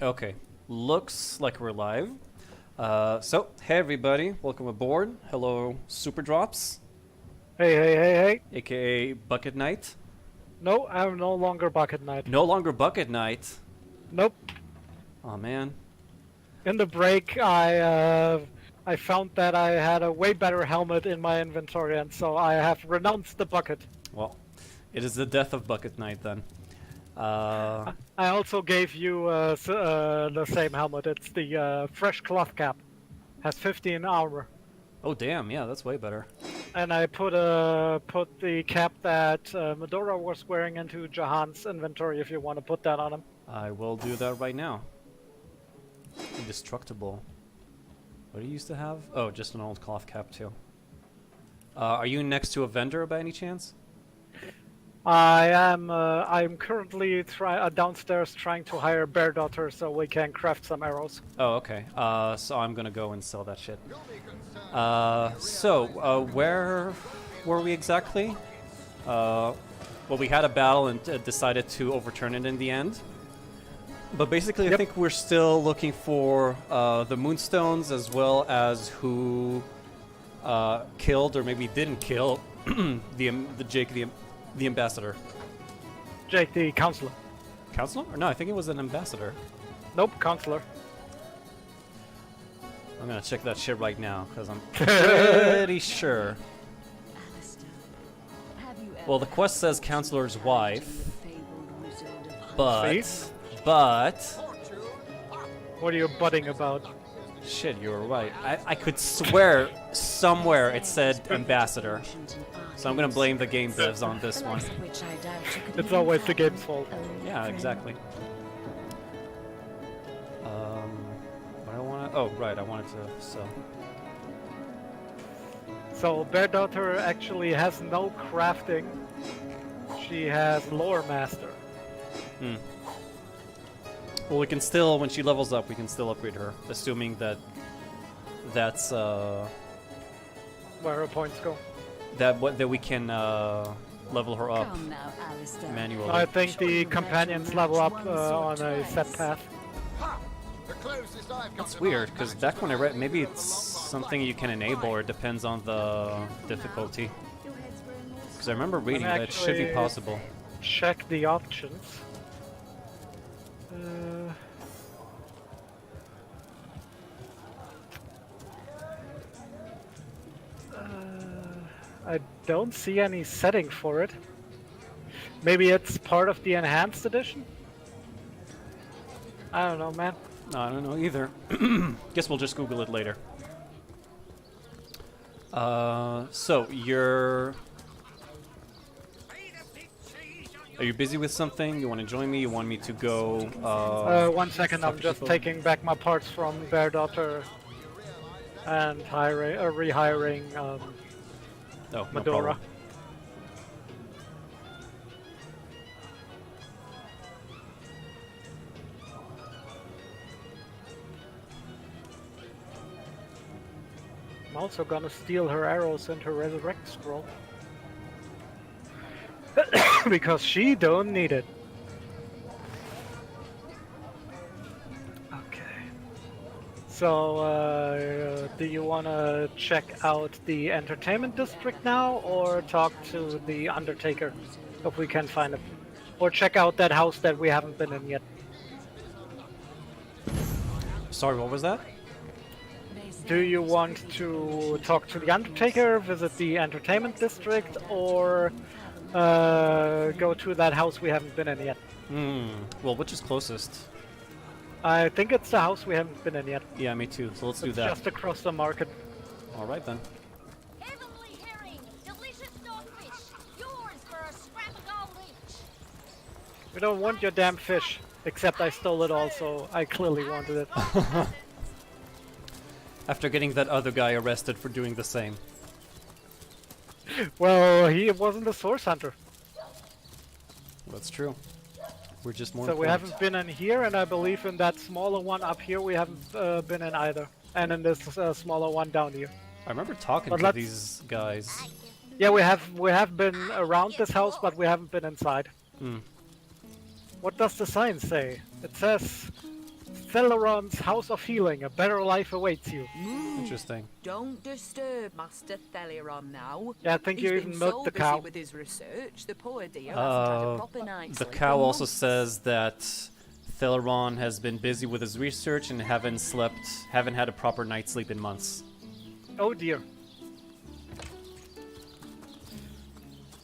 Okay, looks like we're live. Hey everybody, welcome aboard. Hello, Super Drops, Hey. aka Bucket Knight. No, I'm no longer Bucket Knight. No longer Bucket Knight. Nope. Oh man. In the break, I found that I had a way better helmet in my inventory, and so I have renounced the bucket. Well, it is the death of Bucket Knight then. I also gave you the same helmet. It's the fresh cloth cap. Has 15 armor. Oh damn, yeah, that's way better. And I put the cap that Medora was wearing into Jahan's inventory. If you want to put that on him. I will do that right now. Indestructible. What do you used to have? Oh, just an old cloth cap too. Are you next to a vendor by any chance? I'm currently downstairs trying to hire Bear Daughter so we can craft some arrows. Oh, okay. So I'm gonna go and sell that shit. Where were we exactly? Well, we had a battle and decided to overturn it in the end. But basically, I think we're still looking for the Moonstones as well as who killed or maybe didn't kill the Jake the ambassador. Jake, the counselor. Counselor? Or no, I think it was an ambassador. Nope, counselor. I'm gonna check that shit right now because I'm pretty sure. Well, the quest says counselor's wife, but what are you budding about? shit, you were right. I could swear somewhere it said ambassador. So I'm gonna blame the game devs on this one. It's always the game's fault. Yeah, exactly. What I wanna? Oh, right, I wanted to sell. So Bear Daughter actually has no crafting. She has lore master. Hmm. Well, we can still, when she levels up, we can still upgrade her, assuming that that's Where her points go. that we can level her up manually. I think the companions level up on a set path. That's weird, because back when I read, maybe it's something you can enable, or it depends on the difficulty. Because I remember reading that it should be possible. Check the options. I don't see any setting for it. Maybe it's part of the enhanced edition? I don't know, man. No, I don't know either. Guess we'll just Google it later. So you're... Are you busy with something? You want to join me? You want me to go... 1 second, I'm just taking back my parts from Bear Daughter and rehiring no Medora. problem. I'm also gonna steal her arrows and her resurrect scroll. Because she don't need it. Okay. So, do you wanna check out the entertainment district now, or talk to the Undertaker, if we can find it? Or check out that house that we haven't been in yet? Sorry, what was that? Do you want to talk to the Undertaker, visit the entertainment district, or go to that house we haven't been in yet? Well, which is closest? I think it's the house we haven't been in yet. Yeah, me too. So let's do It's that. just across the market. Alright then. Heavenly herring, delicious dogfish, yours for a scrap of gold each. We don't want your damn fish. Except I stole it all, so I clearly wanted it. After getting that other guy arrested for doing the same. Well, he wasn't a source hunter. That's true. We're just more So we informed. haven't been in here, and I believe in that smaller one up here we haven't been in either. And in this smaller one down here. I remember talking But to let's- these guys. Yeah, we have been around this house, but we haven't been inside. Hmm. What does the sign say? It says Celeron's House of Healing. A better life awaits you. Interesting. Don't disturb Master Theleron now. Yeah, I think He's you been even so milked the busy cow. with his research, the poor dear hasn't had a proper night's The sleep cow in also months. says that Theleron has been busy with his research and haven't had a proper night's sleep in months. Oh dear.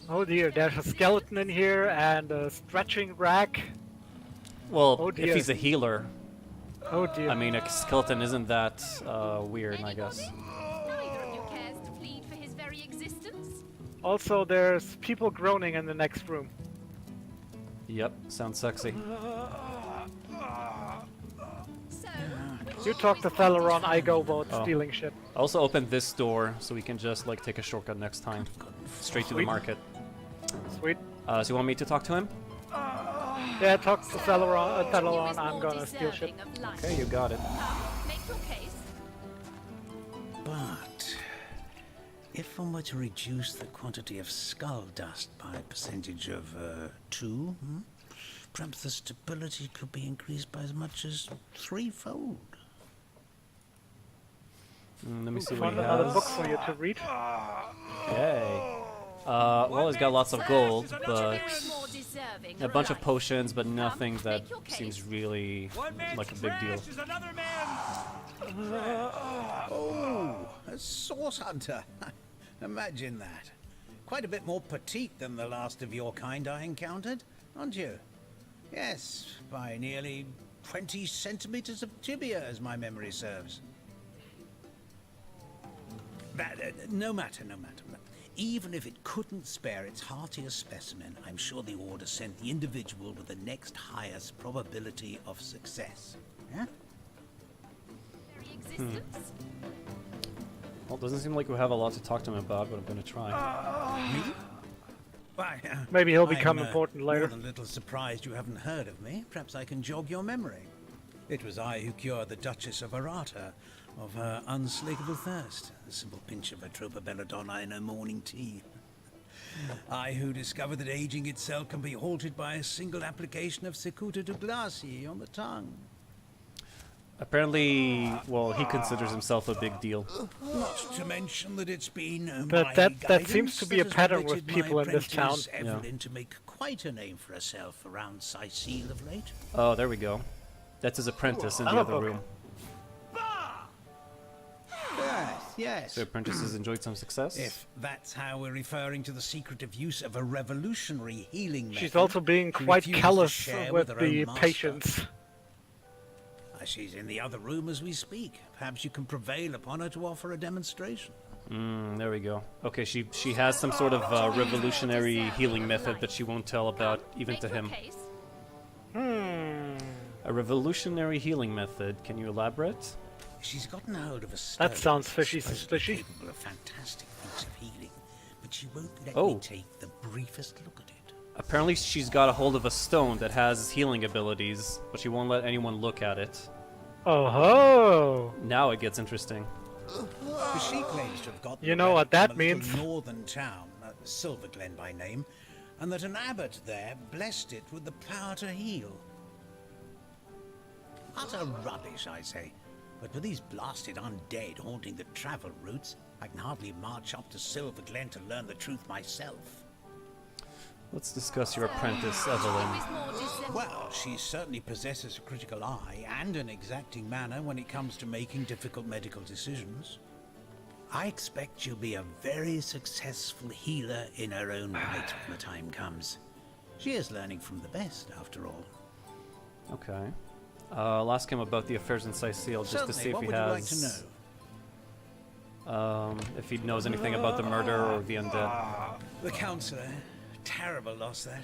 Oh dear, there's a skeleton in here and a stretching rack. Well, Oh if dear. he's a healer, Oh dear. I mean, a skeleton isn't that weird, I Anybody? guess. Neither of you cares to plead for his very existence. Also, there's people groaning in the next room. Yep, sounds sexy. So, You talk to Theleron, I go about Oh. stealing shit. I also opened this door so we can just like take a shortcut next time, straight to the Sweet. market. Sweet. So you want me to talk to him? Yeah, talk to Theleron, I'm gonna steal shit. deserving of life. Okay, you got it. Come, make your case. But if one were to reduce the quantity of skull dust by a percentage of 2, perhaps the stability could be increased by as much as 3-fold. Let me see what Found he another has. book for you to read. Okay. Well, he's got lots of gold, but Who is more deserving a bunch of life? potions, but nothing that make your case. seems really like a big deal. Oh, a source hunter. Imagine that. Quite a bit more petite than the last of your kind I encountered, aren't you? Yes, by nearly 20 centimeters of tibia, as my memory serves. But, no matter. Even if it couldn't spare its heartiest specimen, I'm sure the Order sent the individual with the next highest probability of success. Yeah? Very existence. Well, doesn't seem like we have a lot to talk to him about, but I'm gonna try. Me? Why, Maybe he'll become I'm, important later. More than a little surprised you haven't heard of me. Perhaps I can jog your memory. It was I who cured the Duchess of Arata of her unslakable thirst. A simple pinch of Atropa belladonna in her morning tea. I who discovered that aging itself can be halted by a single application of Secuta Douglasi on the tongue. Apparently, well, he considers himself a big deal. Not to mention that it's been But my that seems guidance to be a that has pattern with permitted people my in this town. apprentice Evelyn to make quite a name for herself around Sicile of late. Oh, there we go. That's his apprentice in the Another other book. room. Yes. So apprentice has enjoyed some success. If that's how we're referring to the secretive use of a revolutionary healing method. She's also being she quite refuses to callous share with her the own master. patients. She's in the other room as we speak. Perhaps you can prevail upon her to offer a demonstration. There we go. Okay, she has some sort of revolutionary healing method that she won't tell about even Make to your him. case. A revolutionary healing method. Can you elaborate? She's gotten hold of a stone That sounds fishy supposedly suspicious. capable of fantastic feats of healing, but she won't let Oh. me take the briefest look at it. Apparently, she's got a hold of a stone that has healing abilities, but she won't let anyone look at it. Oh ho! Now it gets interesting. She claims to have got You know what that from a little means. northern town, Silver Glen by name, and that an abbot there blessed it with the power to heal. Utter rubbish, I say. But with these blasted undead haunting the travel routes, I can hardly march up to Silver Glen to learn the truth myself. Let's discuss your apprentice, Who Evelyn. is more deserving? Well, she certainly possesses a critical eye and an exacting manner when it comes to making difficult medical decisions. I expect she'll be a very successful healer in her own right when the time comes. She is learning from the best, after all. Okay. I'll ask him about the affairs in Sicile just Certainly, to see if what he would you like to has, know? if he knows anything about the murder or the undead. The counselor, terrible loss that.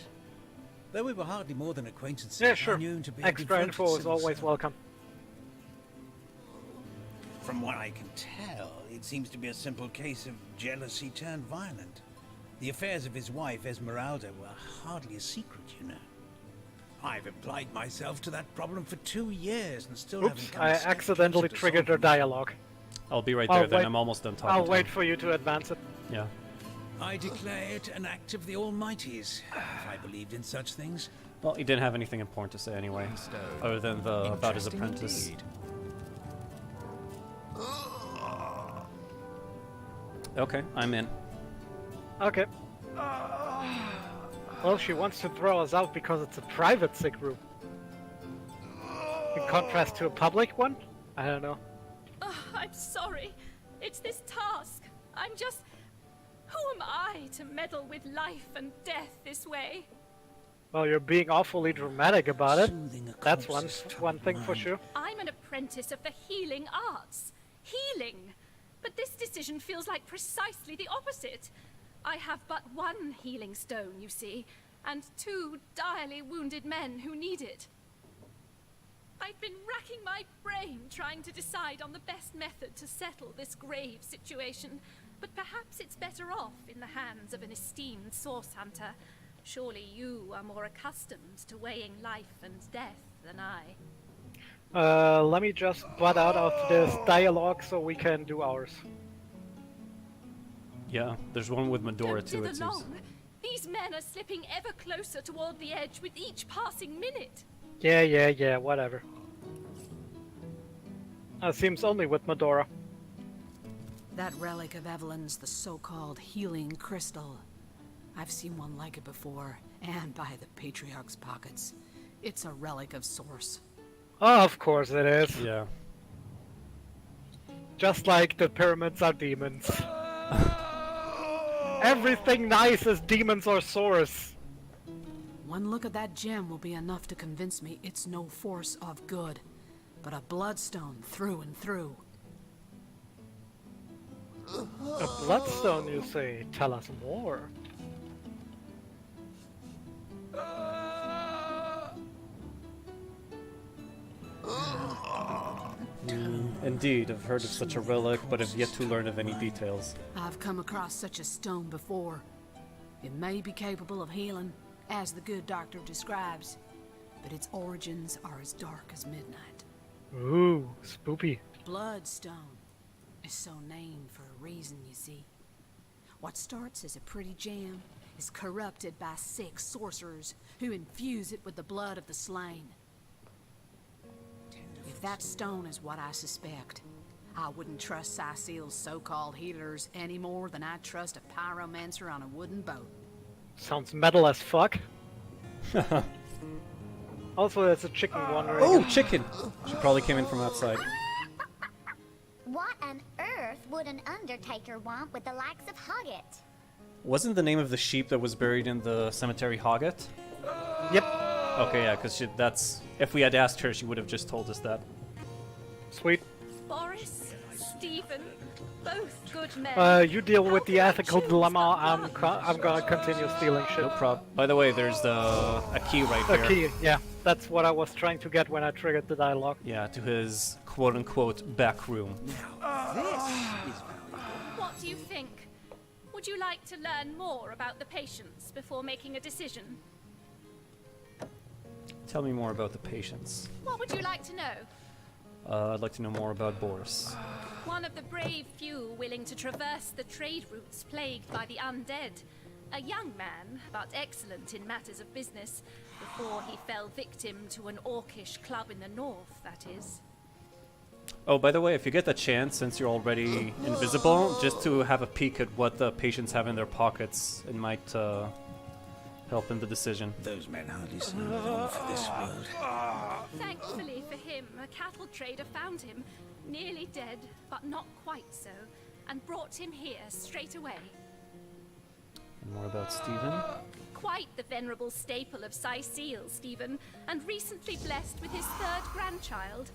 Though we were hardly more than acquaintances, Yeah, sure. I knew him to be a Extra devoted info is civil always servant. welcome. From what I can tell, it seems to be a simple case of jealousy turned violent. The affairs of his wife, Esmeralda, were hardly a secret, you know. I've applied myself to that problem for 2 years and still Oops, haven't come I a step accidentally closer to triggered her solving it. dialogue. I'll be right I'll there then. wait- I'm almost done talking I'll to wait him. for you to advance it. Yeah. I declare it an act of the Almighty's. If I believed in such things, Well, he didn't have anything important to say anyway, other than the about his Interesting apprentice. indeed. Okay, I'm in. Okay. Well, she wants to throw us out because it's a private sick room. In contrast to a public one? I don't know. Oh, I'm sorry. It's this task. I'm just... Who am I to meddle with life and death this way? Well, you're being awfully dramatic about it. Soothing a That's corpse's one troubled thing for mind. sure. I'm an apprentice of the healing arts. Healing! But this decision feels like precisely the opposite. I have but one healing stone, you see, and 2 direly wounded men who need it. I've been racking my brain trying to decide on the best method to settle this grave situation, but perhaps it's better off in the hands of an esteemed source hunter. Surely you are more accustomed to weighing life and death than I. Let me just butt out of this dialogue so we can do ours. Yeah, there's one with Medora Don't too, it dither seems. long. These men are slipping ever closer toward the edge with each passing minute. Yeah, whatever. Seems only with Medora. That relic of Evelyn's the so-called healing crystal. I've seen one like it before, and by the Patriarch's pockets. It's a relic of Source. Oh, of course it is. Yeah. Just like the pyramids are demons. Everything nice is demons or Source. One look at that gem will be enough to convince me it's no force of good, but a bloodstone through and through. A bloodstone, you say? Tell us more. Indeed, I've heard of such a relic, but have yet to learn of any details. I've come across such a stone before. It may be capable of healing, as the good doctor describes, but its origins are as dark as midnight. Ooh, spoopy. Bloodstone is so named for a reason, you see. What starts as a pretty gem is corrupted by sick sorcerers who infuse it with the blood of the slain. If that stone is what I suspect, I wouldn't trust Cecil's so-called healers any more than I'd trust a pyromancer on a wooden boat. Sounds metal as fuck. Also, there's a chicken wandering. Oh, chicken! She probably came in from outside. What on earth would an undertaker want with the likes of Hoggett? Wasn't the name of the sheep that was buried in the cemetery Hoggett? Yep. Okay, yeah, because that's... If we had asked her, she would have just told us that. Sweet. Boris, Stephen, both good men. You deal with the How ethical could I dilemma. choose I'm gonna continue stealing shit. No problem. By the way, there's a key right A there. key, yeah. That's what I was trying to get when I triggered the dialogue. Yeah, to his quote-unquote back room. What do you think? Would you like to learn more about the patients before making a decision? Tell me more about the patients. What would you like to know? I'd like to know more about Boris. One of the brave few willing to traverse the trade routes plagued by the undead. A young man, but excellent in matters of business, before he fell victim to an orcish club in the north, that is. Oh, by the way, if you get the chance, since you're already invisible, just to have a peek at what the patients have in their pockets, it might help in the decision. Those men hardly seem long for this world. Thankfully for him, a cattle trader found him, nearly dead, but not quite so, and brought him here straight away. And more about Stephen. Quite the venerable staple of Sicil, Stephen, and recently blessed with his 3rd grandchild.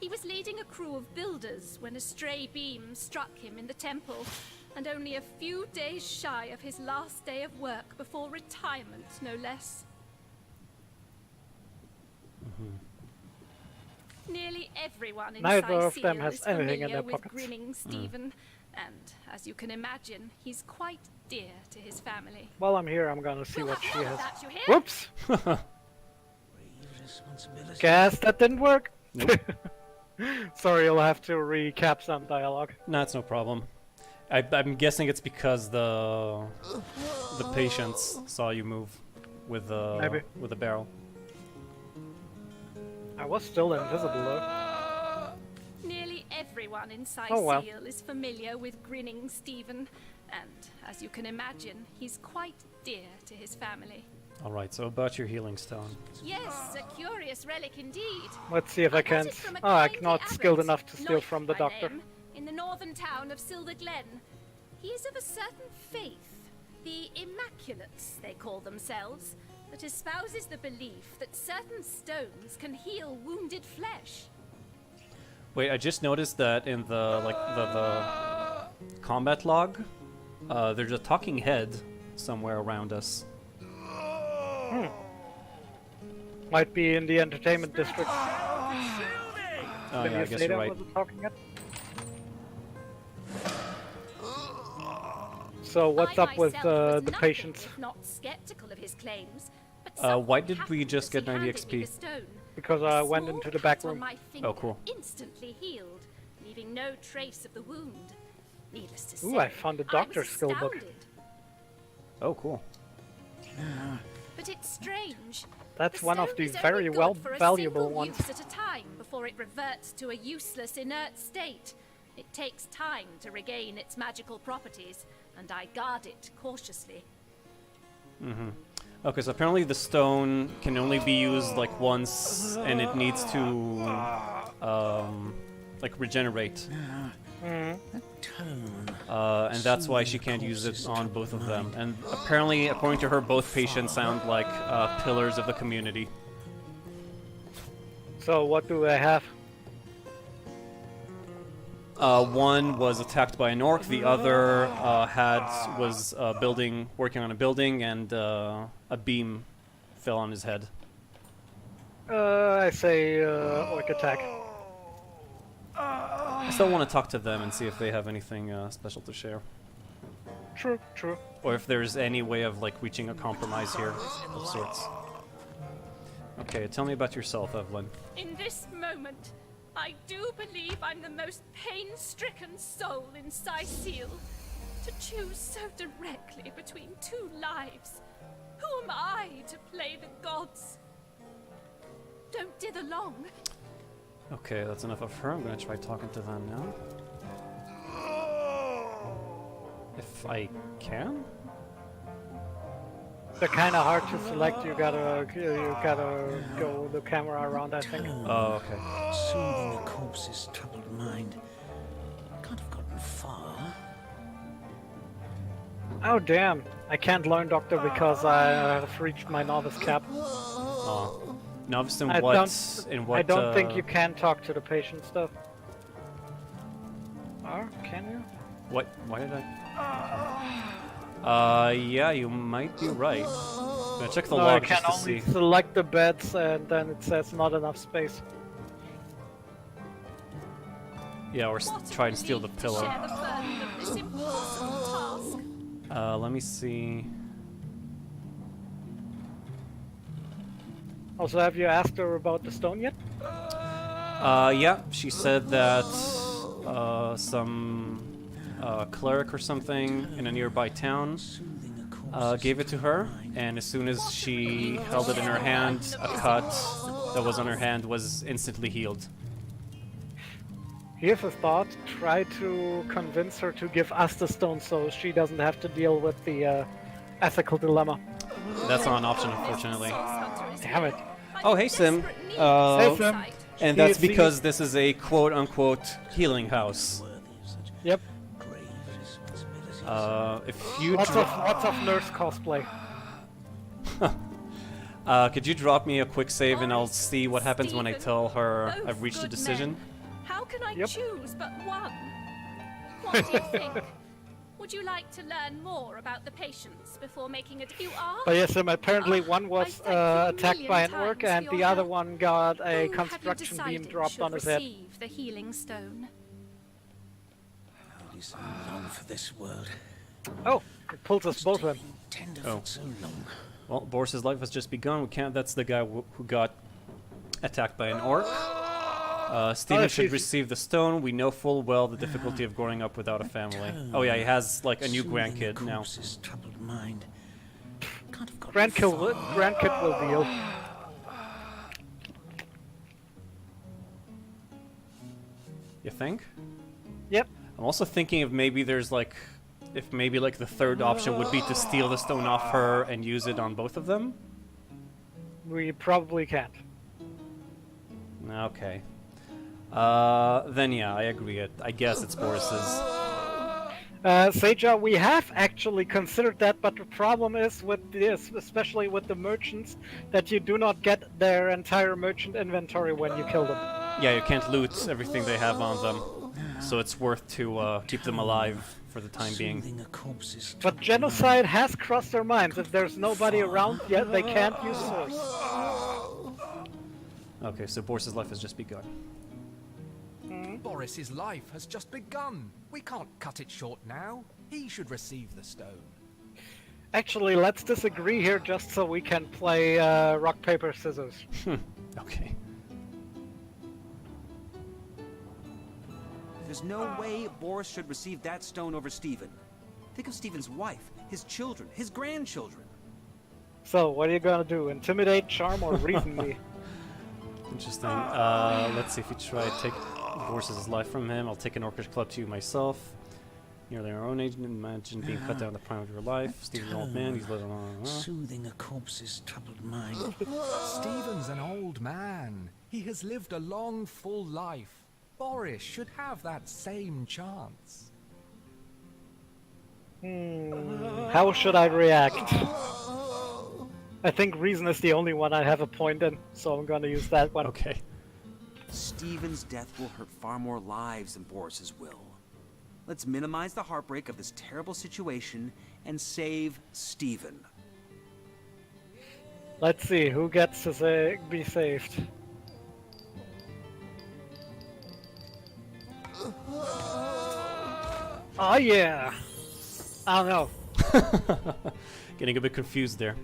He was leading a crew of builders when a stray beam struck him in the temple, and only a few days shy of his last day of work before retirement, no less. Nearly everyone in Neither of Sicil them has is anything in familiar their with pockets. grinning Stephen, and as you can imagine, he's quite dear to his family. While I'm here, I'm gonna see We'll what have she none has. of that, you hear? Whoops! Responsibility. Guess that didn't work. Nope. Sorry, you'll have to recap some dialogue. No, it's no problem. I'm guessing it's because the patients saw you move with Maybe. the barrel. I was still invisible though. Nearly everyone in Oh, well. Seal is familiar with Grinning Stephen, and as you can imagine, he's quite dear to his family. All right. So about your healing stone. Yes, a curious relic indeed. Let's see if I got can't. it from a Oh, I'm kindly not skilled abbot, enough to steal Lloyd from the by doctor. name, in the northern town of Silver Glen. He is of a certain faith, the Immaculates, they call themselves, that espouses the belief that certain stones can heal wounded flesh. Wait, I just noticed that in the combat log, there's a talking head somewhere around us. Might be in the entertainment district. Oh Did yeah, I you guess say you're that right. was a talking head? So what's I up with myself was the nothing patients? if not skeptical of his claims, but Why something did we happened just as get he 90 handed me XP? the stone. Because A I went small into the back cut on room. my finger Oh, cool. instantly healed, leaving no trace of the wound. Needless to say, Ooh, I found a doctor's was skill book. astounded. Oh, cool. But it's strange. That's The one of stone the is only very good for a valuable single ones. use at a time before it reverts to a useless, inert state. It takes time to regain its magical properties, and I guard it cautiously. Okay, so apparently the stone can only be used like once, and it needs to like regenerate. Tone. And that's why she can't use it on both of them. And apparently, according to her, both patients sound like pillars of the community. So what do they have? One was attacked by an orc. The other was working on a building, and a beam fell on his head. I say orc attack. I still want to talk to them and see if they have anything special to share, True, true. or if there's any way of like reaching a compromise here of sorts. Okay, tell me about yourself, Evelyn. In this moment, I do believe I'm the most pain-stricken soul in Seal. To choose so directly between two lives. Who am I to play the gods? Don't dither long. Okay, that's enough of her. I'm gonna try talking to them now. If I can? They're kind of hard to select. You gotta go the camera around. I think. Oh, okay. Soothing the corpse's troubled mind. Can't have gotten far. Oh damn! I can't learn Doctor because I have reached my novice cap. Novice in I what? don't- In what? I don't think you can talk to the patient stuff. Or can you? What? Why did I? Yeah, you might be right. I'm gonna check the No, you log can just to only see. select the beds, and then it says not enough space. Yeah, or What a try and steal the relief to pillow. share the burden of this impossible task. Let me see. Also, have you asked her about the stone yet? Yeah, she said that some cleric or something in a nearby town Soothing a corpse's gave it to her, and as soon as she held it in her hand, a cut that was on her hand was instantly healed. Here's a thought. Try to convince her to give us the stone so she doesn't have to deal with the ethical dilemma. That's not an option, unfortunately. Damn it. Oh, hey, Sim. Hey, Sim. And that's See- because this is a quote-unquote healing house. worthy of such Yep. grave responsibilities. If you Lots of nurse cosplay. could you drop me a quick save and I'll see what happens when I Stephen, tell her both I've reached a good decision? men. How can I Yep. choose but one? What do you think? Would you like to learn more about the patients before making it? You are? But yes, apparently one was I thank you a attacked by an million orc, times and for the your other help. one got Who a have you construction beam decided dropped should on his head. receive the healing stone? Only so long for this world. Oh, it pulls us both in. Taking tender Oh. for so long. Well, Boris's life has just begun. We can't. That's the guy who got attacked by an orc. Steven Oh, should she's- receive the stone. We know full well the difficulty of growing up without a family. Oh yeah, he has like a new Soothing grandkid now. corpse's troubled mind. Can't have gotten Grandkid will deal. You think? Yep. I'm also thinking of maybe there's like, if maybe like the third option would be to steal the stone off her and use it on both of them. We probably can't. Okay. Then yeah, I agree. I guess it's Boris's. Seja, we have actually considered that, but the problem is with this, especially with the merchants, that you do not get their entire merchant inventory when you kill them. Yeah, you can't loot everything they have on them, so it's worth to keep them alive for the time being. Soothing a corpse's But troubled genocide mind. has crossed their minds. If there's nobody around yet, they can't use swords. Okay, so Boris's life has just begun. Boris's life has just begun. We can't cut it short now. He should receive the stone. Actually, let's disagree here just so we can play rock, paper, scissors. Okay. There's no way Boris should receive that stone over Stephen. Think of Stephen's wife, his children, his grandchildren. So, what are you gonna do? Intimidate, charm, or reason me? Interesting. Let's see if we try to take Boris's life from him. I'll take an Orcish club to you myself. Nearly our own age, imagine being cut down the prime of your life. Stephen's an old man, he's living on. Soothing a corpse's troubled mind. Stephen's an old man. He has lived a long, full life. Boris should have that same chance. How should I react? I think reason is the only one I have a point in, so I'm gonna use that one. Okay. Stephen's death will hurt far more lives than Boris's will. Let's minimize the heartbreak of this terrible situation and save Stephen. Let's see, who gets to be saved? Oh yeah! I don't know. Getting a bit confused there.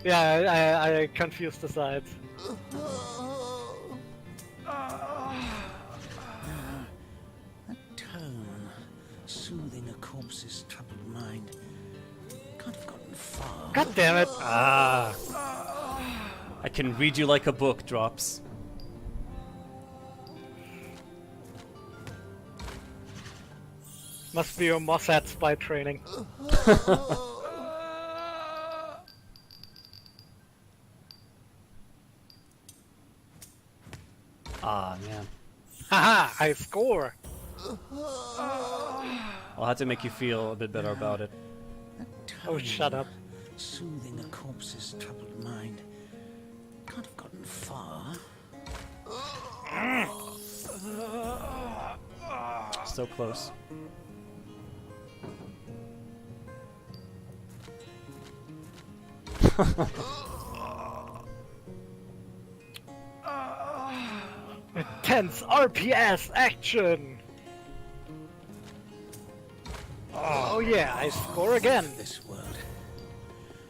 Yeah, I confused the sides. That tone, soothing a corpse's troubled mind. Can't have gotten far. God damn it! Ah. I can read you like a book, Drops. Must be your Mossad spy training. Ah, man. Haha! I score! I'll have to make you feel a bit better about it. Oh, shut up. Soothing a corpse's troubled mind. Can't have gotten far. So close. Intense RPS action! Oh yeah, I score again! This world.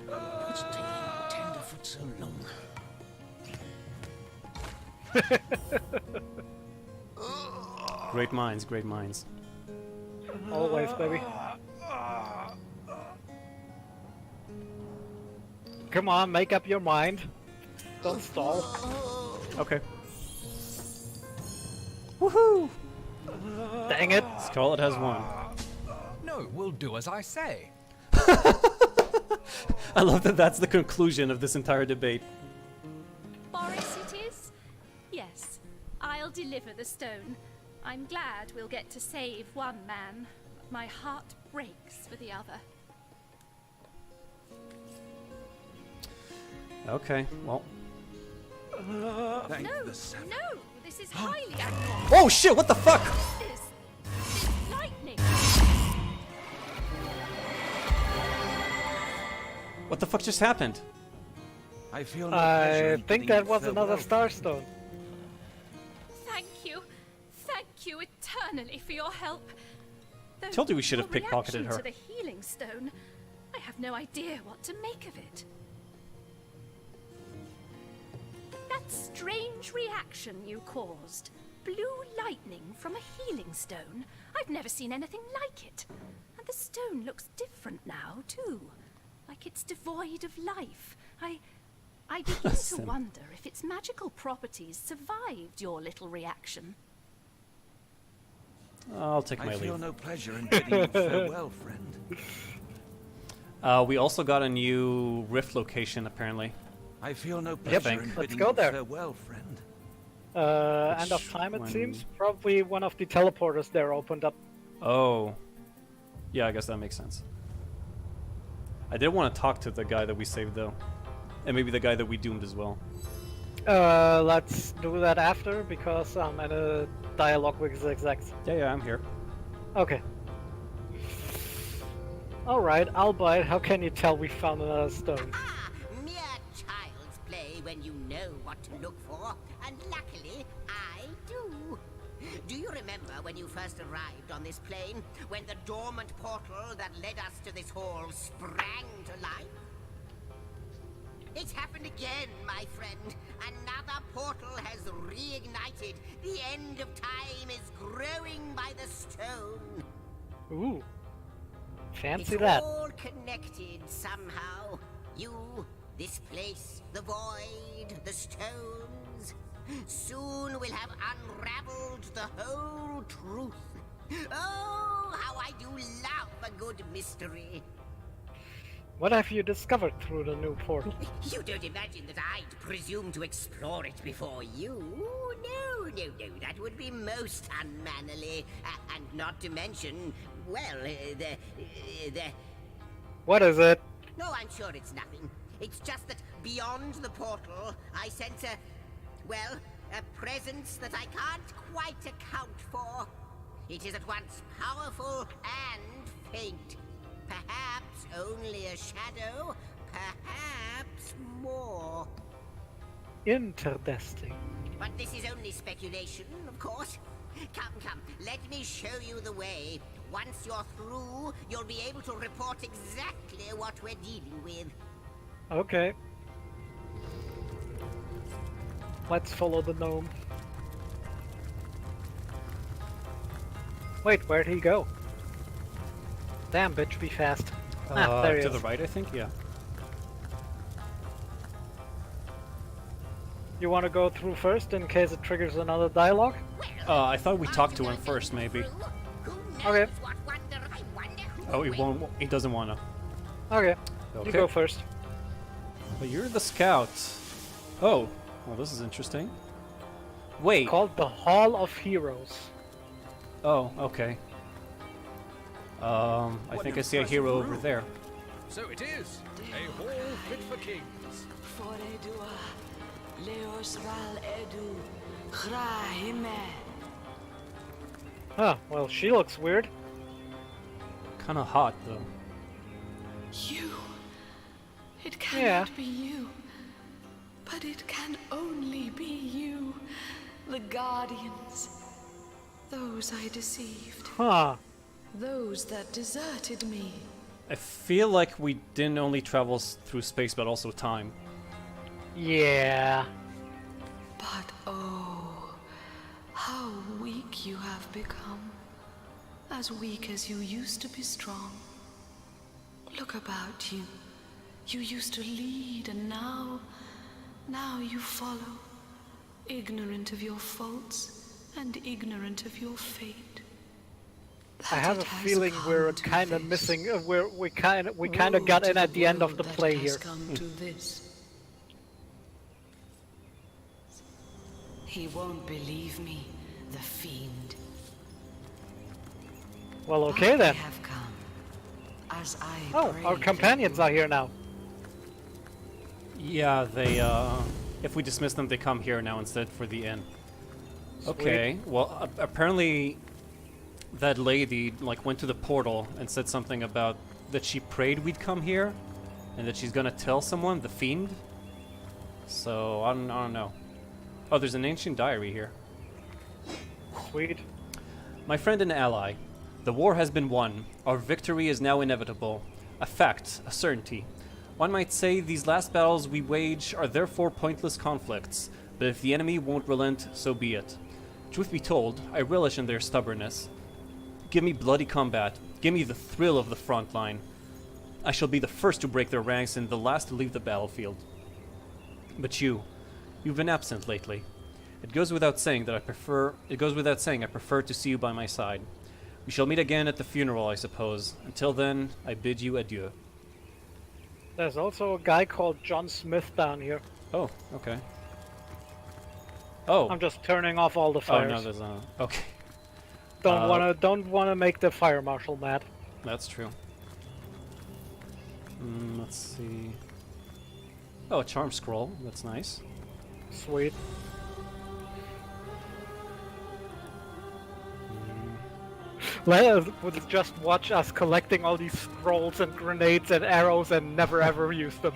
What's taking Tenderfoot so long? Great minds, great minds. Always, baby. Come on, make up your mind. Don't stall. Okay. Woohoo! Dang it! Scarlet has won. No, we'll do as I say. I love that that's the conclusion of this entire debate. Boris it is? Yes, I'll deliver the stone. I'm glad we'll get to save one man. My heart breaks for the other. Okay, well. No, no, this is highly abnormal. Oh shit, what the fuck? This lightning. What the fuck just happened? I feel no pleasure I in think bidding that you was another farewell. Starstone. Thank you eternally for your help. Though Told you we should have your pickpocketed reaction her. to the healing stone, I have no idea what to make of it. That strange reaction you caused. Blue lightning from a healing stone. I've never seen anything like it. And the stone looks different now, too. Like it's devoid of life. I begin to Sim. wonder if its magical properties survived your little reaction. I'll take my I feel leave. no pleasure in bidding you farewell, friend. We also got a new rift location, apparently. I feel no Yep. pleasure in Let's bidding go you there. farewell, friend. End of Which time, it one? seems. Probably one of the teleporters there opened up. Oh. Yeah, I guess that makes sense. I did want to talk to the guy that we saved, though. And maybe the guy that we doomed as well. Let's do that after, because I'm in a dialogue with Zigzags. Yeah, I'm here. Okay. Alright, I'll bite. How can you tell we found another stone? Ah, mere child's play when you know what to look for, and luckily, I do. Do you remember when you first arrived on this plane, when the dormant portal that led us to this hall sprang to life? It's happened again, my friend. Another portal has reignited. The end of time is growing by the stone. Ooh. Fancy It's that. all connected somehow. You, this place, the void, the stones. Soon we'll have unraveled the whole truth. Oh, how I do love a good mystery. What have you discovered through the new portal? You don't imagine that I'd presume to explore it before you? No, that would be most unmannerly. And not to mention, well, the... What is it? No, I'm sure it's nothing. It's just that beyond the portal, I sense well, a presence that I can't quite account for. It is at once powerful and faint. Perhaps only a shadow, perhaps more. Interesting. But this is only speculation, of course. Come, let me show you the way. Once you're through, you'll be able to report exactly what we're dealing with. Okay. Let's follow the gnome. Wait, where'd he go? Damn, bitch, be fast. There he To is. the right, I think? Yeah. You want to go through first in case it triggers another dialogue? I thought we talked to him first, maybe. Okay. Oh, he won't. He doesn't wanna. Okay. Okay. You go first. But you're the scout. Oh, well, this is interesting. Wait. Called the Hall of Heroes. Oh, okay. I What think an I see a impressive hero over room. there. So it is. A hall fit for kings. Huh, well, she looks weird. Kinda hot, though. You. It cannot Yeah. be you. But it can only be you. The Guardians. Those I deceived. Huh. Those that deserted me. I feel like we didn't only travel through space, but also time. Yeah. But oh, how weak you have become. As weak as you used to be strong. Look about you. You used to lead, and now you follow. Ignorant of your faults, and ignorant of your fate. I have That a it has feeling we're come to kind of this. missing. We kind of Woe got to in at the end of world the that play has here. come to this. He won't believe me, the fiend. Well, okay then. I have come, as I Oh, our bravely companions are here now. Yeah, they, if we dismiss them, they come here now instead for the inn. Okay, well, apparently that lady, like, went to the portal and said something about that she prayed we'd come here, and that she's gonna tell someone, the fiend. So, I don't know. Oh, there's an ancient diary here. Sweet. My friend and ally, the war has been won. Our victory is now inevitable. A fact, a certainty. One might say these last battles we wage are therefore pointless conflicts, but if the enemy won't relent, so be it. Truth be told, I relish in their stubbornness. Give me bloody combat. Give me the thrill of the front line. I shall be the first to break their ranks and the last to leave the battlefield. But you've been absent lately. It goes without saying I prefer to see you by my side. We shall meet again at the funeral, I suppose. Until then, I bid you adieu. There's also a guy called John Smith down here. Oh, okay. Oh. I'm just turning off all the fires. Oh no, there's okay. Don't wanna make the fire marshal mad. That's true. Let's see. Oh, a charm scroll. That's nice. Sweet. Let us just watch us collecting all these scrolls and grenades and arrows and never ever use them.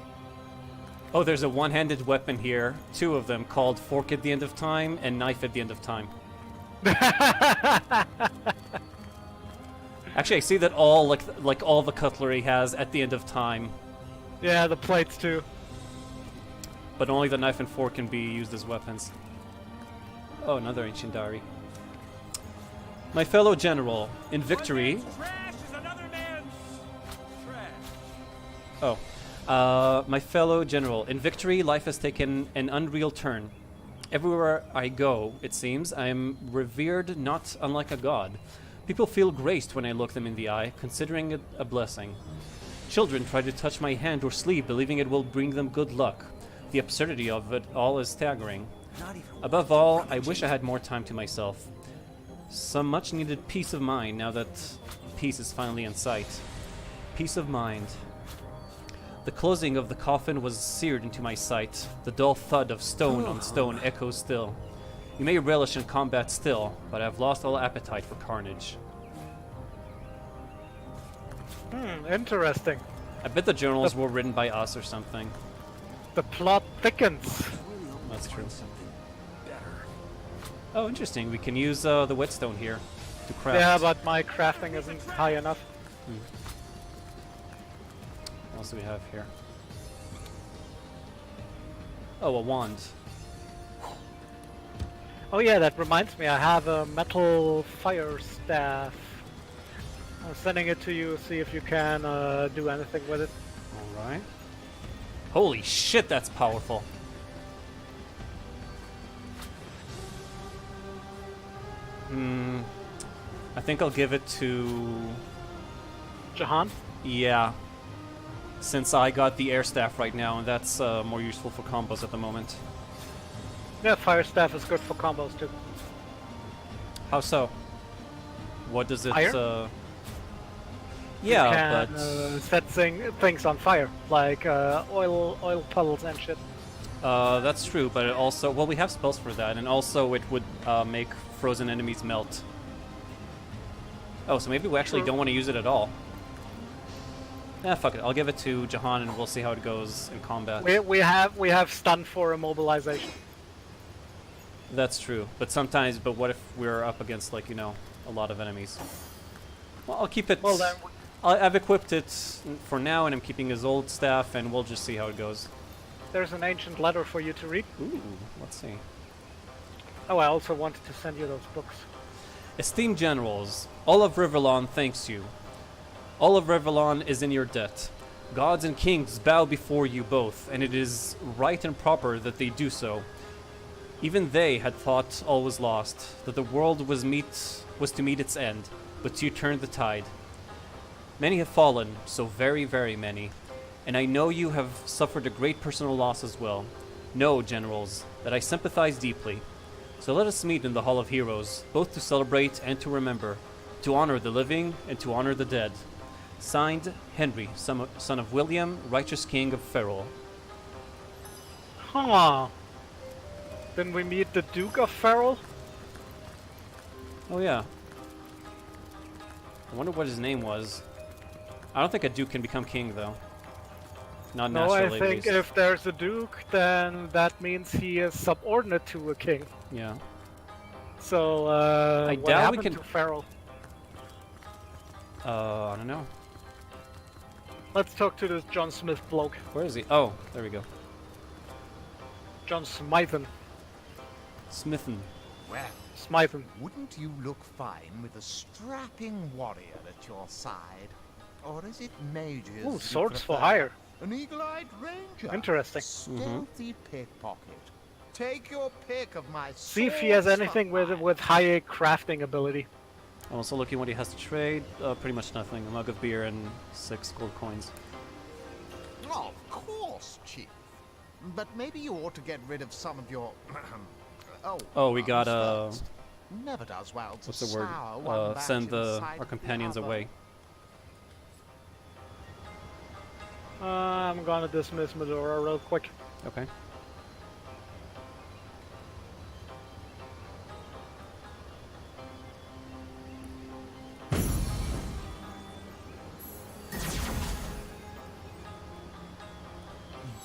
Oh, there's a one-handed weapon here. 2 of them, called Fork at the End of Time and Knife at the End of Time. Actually, I see that all like all the cutlery has at the end of time. Yeah, the plates too. But only the knife and fork can be used as weapons. Oh, another ancient diary. My fellow general, in victory. My fellow general, in victory, life has taken an unreal turn. Everywhere I go, it seems, I am revered not unlike a god. People feel graced when I look them in the eye, considering it a blessing. Children try to touch my hand or sleeve, believing it will bring them good luck. The absurdity of it all is staggering. Above all, I wish I had more time to myself. Some much-needed peace of mind now that peace is finally in sight. Peace of mind. The closing of the coffin was seared into my sight. The dull thud of stone on stone echoes still. You may relish in combat still, but I have lost all appetite for carnage. Interesting. I bet the journals were written by us or something. The plot thickens. That's true. Oh, interesting. We can use the whetstone here to craft. Yeah, but my crafting isn't high enough. What else do we have here? Oh, a wand. Oh yeah, that reminds me, I have a metal fire staff. I'm sending it to you, see if you can do anything with it. Alright. Holy shit, that's powerful. I think I'll give it to... Jahan? Yeah. Since I got the air staff right now, and that's more useful for combos at the moment. Yeah, fire staff is good for combos too. How so? What does it... Fire? Yeah, you can, but... set things on fire, like oil puddles and shit. That's true, but it also... Well, we have spells for that, and also it would make frozen enemies melt. Oh, so maybe we actually don't want to use it at all. Fuck it. I'll give it to Jahan, and we'll see how it goes in combat. We have stun for immobilization. That's true, but sometimes... But what if we're up against, like, you know, a lot of enemies? Well, I'll keep it... Well, then... I've equipped it for now, and I'm keeping his old staff, and we'll just see how it goes. There's an ancient letter for you to read. Ooh, let's see. Oh, I also wanted to send you those books. Esteemed generals, all of Riverlawn thanks you. All of Riverlawn is in your debt. Gods and kings bow before you both, and it is right and proper that they do so. Even they had thought all was lost, that the world was to meet its end, but you turned the tide. Many have fallen, so very, very many, and I know you have suffered a great personal loss as well. Know, generals, that I sympathize deeply. So let us meet in the Hall of Heroes, both to celebrate and to remember, to honor the living and to honor the dead. Signed, Henry, son of William, righteous king of Ferrol. Huh. Then we meet the Duke of Ferrol? Oh yeah. I wonder what his name was. I don't think a duke can become king, though. Not no, naturally, I think at least. if there's a duke, then that means he is subordinate to a king. Yeah. So, I what doubt happened we can... to Ferrol? I don't know. Let's talk to this John Smith bloke. Where is he? Oh, there we go. John Smythen. Smithen. Well, Smythen. wouldn't you look fine with a strapping warrior at your side? Or is it mages? Ooh, you swords for prefer? hire. An eagle-eyed ranger. Interesting. Stealthy pickpocket. Take your pick of my See if he has swords, anything with high crafting ability. I'm also looking what he has to trade. Pretty much nothing. A mug of beer and 6 gold coins. Of course, Chief. But maybe you ought to get rid of some of your... Oh, we got first. Never does well to what's the word? sour one batch Send inside our companions the other. away. I'm gonna dismiss Medora real quick. Okay.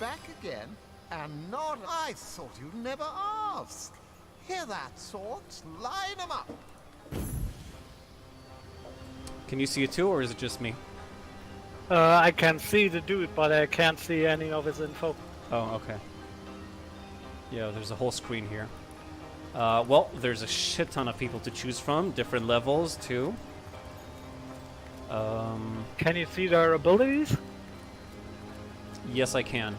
Back again? And not... I thought you'd never ask. Hear that, swords? Line them up. Can you see it too, or is it just me? I can see the dude, but I can't see any of his info. Oh, okay. Yeah, there's a whole screen here. Well, there's a shit ton of people to choose from, different levels too. Can you see their abilities? Yes, I can.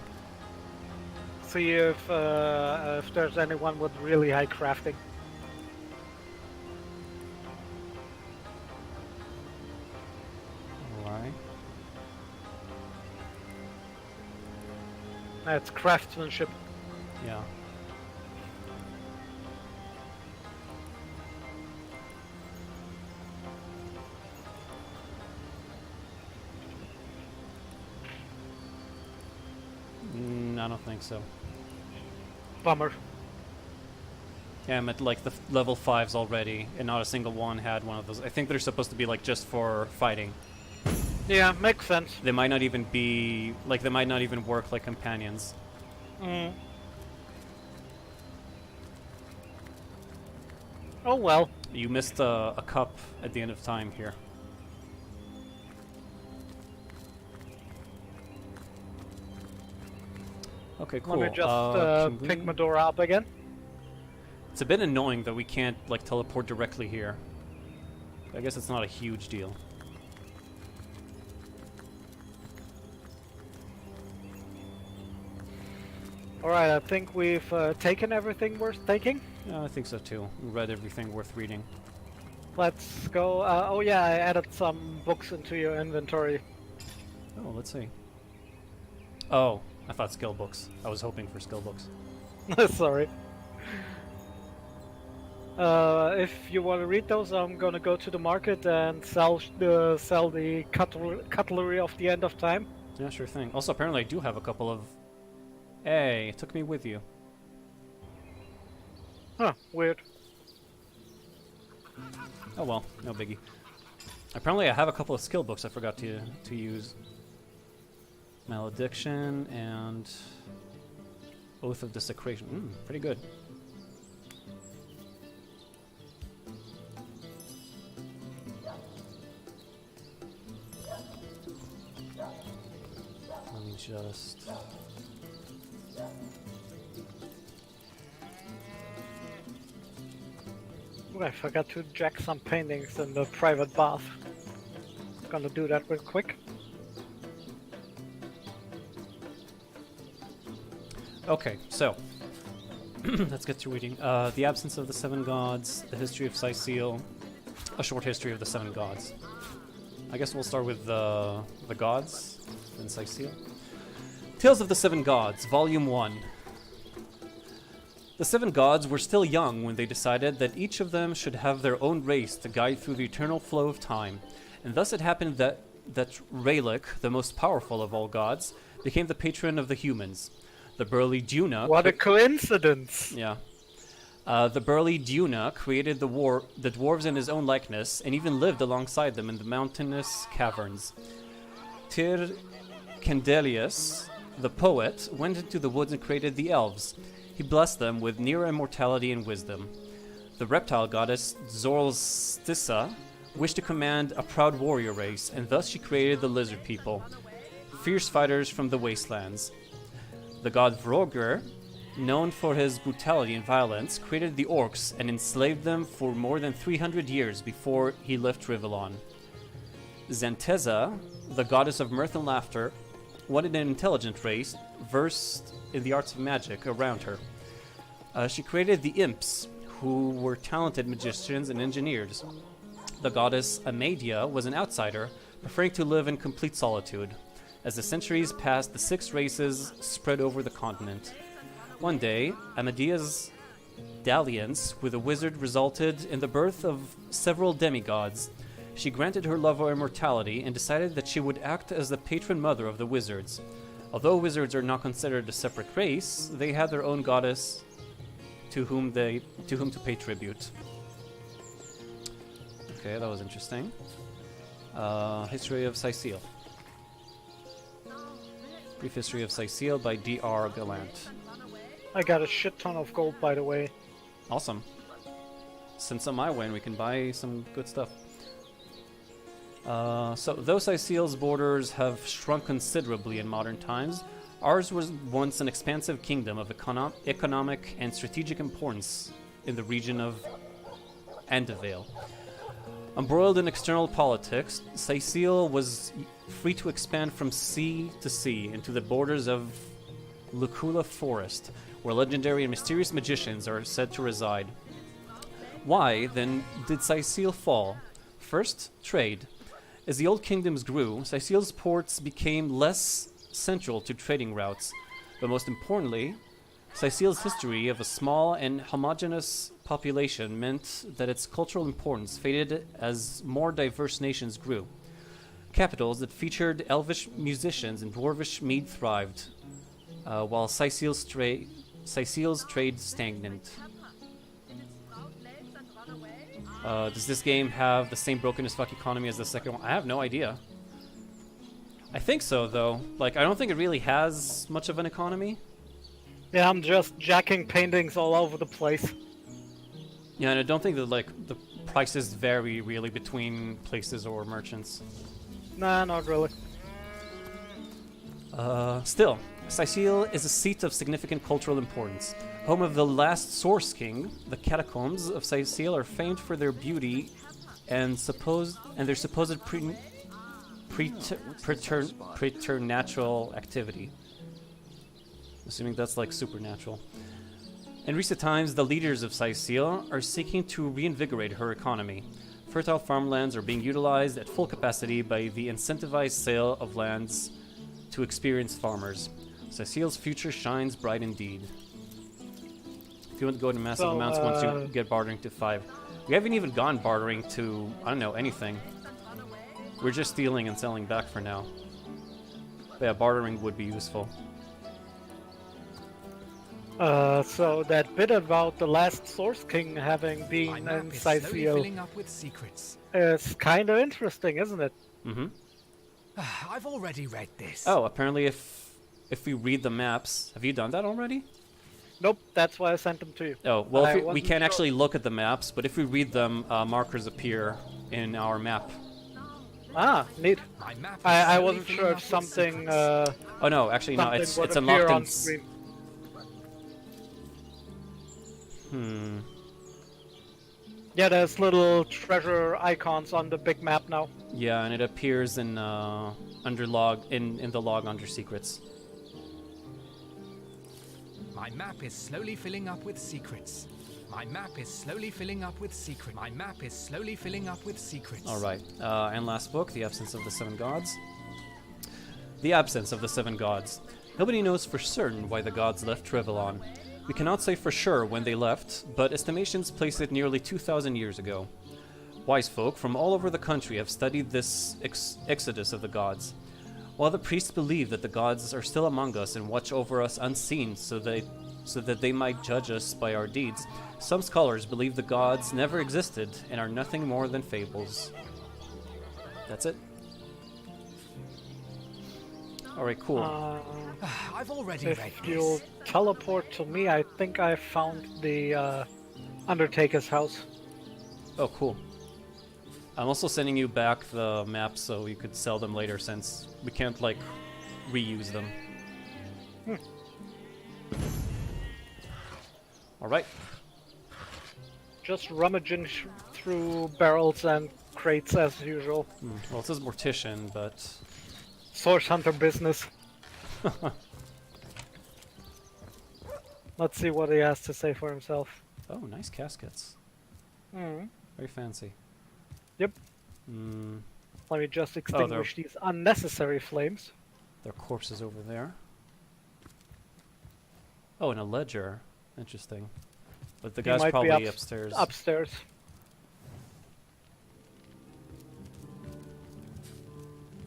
See if there's anyone with really high crafting. Alright. That's craftsmanship. Yeah. I don't think so. Bummer. Yeah, I'm at like the level 5s already, and not a single one had one of those. I think they're supposed to be like just for fighting. Yeah, makes sense. They might not even be like they might not even work like companions. Mm. Oh well. You missed a cup at the end of time here. Okay, cool. Let me just pick Medora up again. It's a bit annoying that we can't like teleport directly here. I guess it's not a huge deal. Alright, I think we've taken everything worth taking. Yeah, I think so too. We read everything worth reading. Let's go. Oh yeah, I added some books into your inventory. Oh, let's see. Oh, I thought skill books. I was hoping for skill books. Sorry. If you want to read those, I'm gonna go to the market and sell the cutlery of the end of time. Yeah, sure thing. Also, apparently I do have a couple of... Hey, took me with you. Huh, weird. Oh well, no biggie. Apparently I have a couple of skill books I forgot to use. Malediction and Oath of Desecration. Pretty good. Let me just... Oh, I forgot to jack some paintings in the private bath. Gonna do that real quick. Okay, so let's get to reading. The Absence of the Seven Gods, The History of Cyseal, A Short History of the Seven Gods. I guess we'll start with the gods, then Cyseal. Tales of the Seven Gods, Volume 1. The seven gods were still young when they decided that each of them should have their own race to guide through the eternal flow of time, and thus it happened that Rayleigh, the most powerful of all gods, became the patron of the humans. The burly Duna... What a coincidence! Yeah. The burly Duna created the dwarves in his own likeness, and even lived alongside them in the mountainous caverns. Tyr Candelius, the poet, went into the woods and created the elves. He blessed them with near immortality and wisdom. The reptile goddess Zorlstissa wished to command a proud warrior race, and thus she created the lizard people, fierce fighters from the wastelands. The god Vroger, known for his brutality and violence, created the orcs and enslaved them for more than 300 years before he left Rivellon. Zanteza, the goddess of mirth and laughter, wanted an intelligent race versed in the arts of magic around her. She created the imps, who were talented magicians and engineers. The goddess Amadia was an outsider, preferring to live in complete solitude. As the centuries passed, the 6 races spread over the continent. One day, Amadia's dalliance with a wizard resulted in the birth of several demigods. She granted her lover immortality and decided that she would act as the patron mother of the wizards. Although wizards are not considered a separate race, they had their own goddess to whom to pay tribute. Okay, that was interesting. History of Sicile. Brief History of Sicile by D.R. Gallant. I got a shit ton of gold, by the way. Awesome. Send some my way and we can buy some good stuff. So, though Sicile's borders have shrunk considerably in modern times, ours was once an expansive kingdom of economic and strategic importance in the region of Andevale. Embroiled in external politics, Sicile was free to expand from sea to sea into the borders of Lucula Forest, where legendary and mysterious magicians are said to reside. Why, then, did Sicile fall? First, trade. As the old kingdoms grew, Sicile's ports became less central to trading routes, but most importantly, Sicile's history of a small and homogeneous population meant that its cultural importance faded as more diverse nations grew. Capitals that featured elvish musicians and dwarvish mead thrived, while Sicile's trade stagnant. Does this game have the same broken as fuck economy as the second one? I have no idea. I think so, though. Like, I don't think it really has much of an economy. Yeah, I'm just jacking paintings all over the place. Yeah, and I don't think that, like, the prices vary really between places or merchants. Nah, not really. Still, Sicile is a seat of significant cultural importance. Home of the last Source King, the catacombs of Sicile are famed for their beauty and their supposed preternatural activity. Assuming that's like supernatural. In recent times, the leaders of Sicile are seeking to reinvigorate her economy. Fertile farmlands are being utilized at full capacity by the incentivized sale of lands to experienced farmers. Sicile's future shines bright indeed. If you want to go into massive amounts once you get bartering to 5. We haven't even gone bartering to, I don't know, anything. We're just stealing and selling back for now. But yeah, bartering would be useful. So that bit about the last Source King having been in Sicile is kind of interesting, isn't it? Mm-hmm. I've already read this. Oh, apparently if we read the maps... Have you done that already? Nope, that's why I sent them to you. Oh, well, we can't actually look at the maps, but if we read them, markers appear in our map. Ah, neat. I wasn't sure if something... oh no, actually no, it's unlocked on screen. Yeah, there's little treasure icons on the big map now. Yeah, and it appears in under log in the log under secrets. My map is slowly filling up with secrets. My map is slowly filling up with secrets. My map is slowly filling up with secrets. All right, and last book, The Absence of the Seven Gods. The Absence of the Seven Gods. Nobody knows for certain why the gods left Trevelyan. We cannot say for sure when they left, but estimations place it nearly 2,000 years ago. Wise folk from all over the country have studied this exodus of the gods. While the priests believe that the gods are still among us and watch over us unseen so that they might judge us by our deeds, some scholars believe the gods never existed and are nothing more than fables. That's it. Alright, cool. I've already read this. If you'll teleport to me, I think I found the Undertaker's house. Oh, cool. I'm also sending you back the maps so you could sell them later since we can't, like, reuse them. Alright. Just rummaging through barrels and crates as usual. Well, it says Mortician, but... Source hunter business. Let's see what he has to say for himself. Oh, nice caskets. Hmm. Very fancy. Yep. Mm, Let me just extinguish these unnecessary flames. there are corpses over there. Oh, and a ledger. Interesting. But the He guy's might be probably upstairs. Upstairs.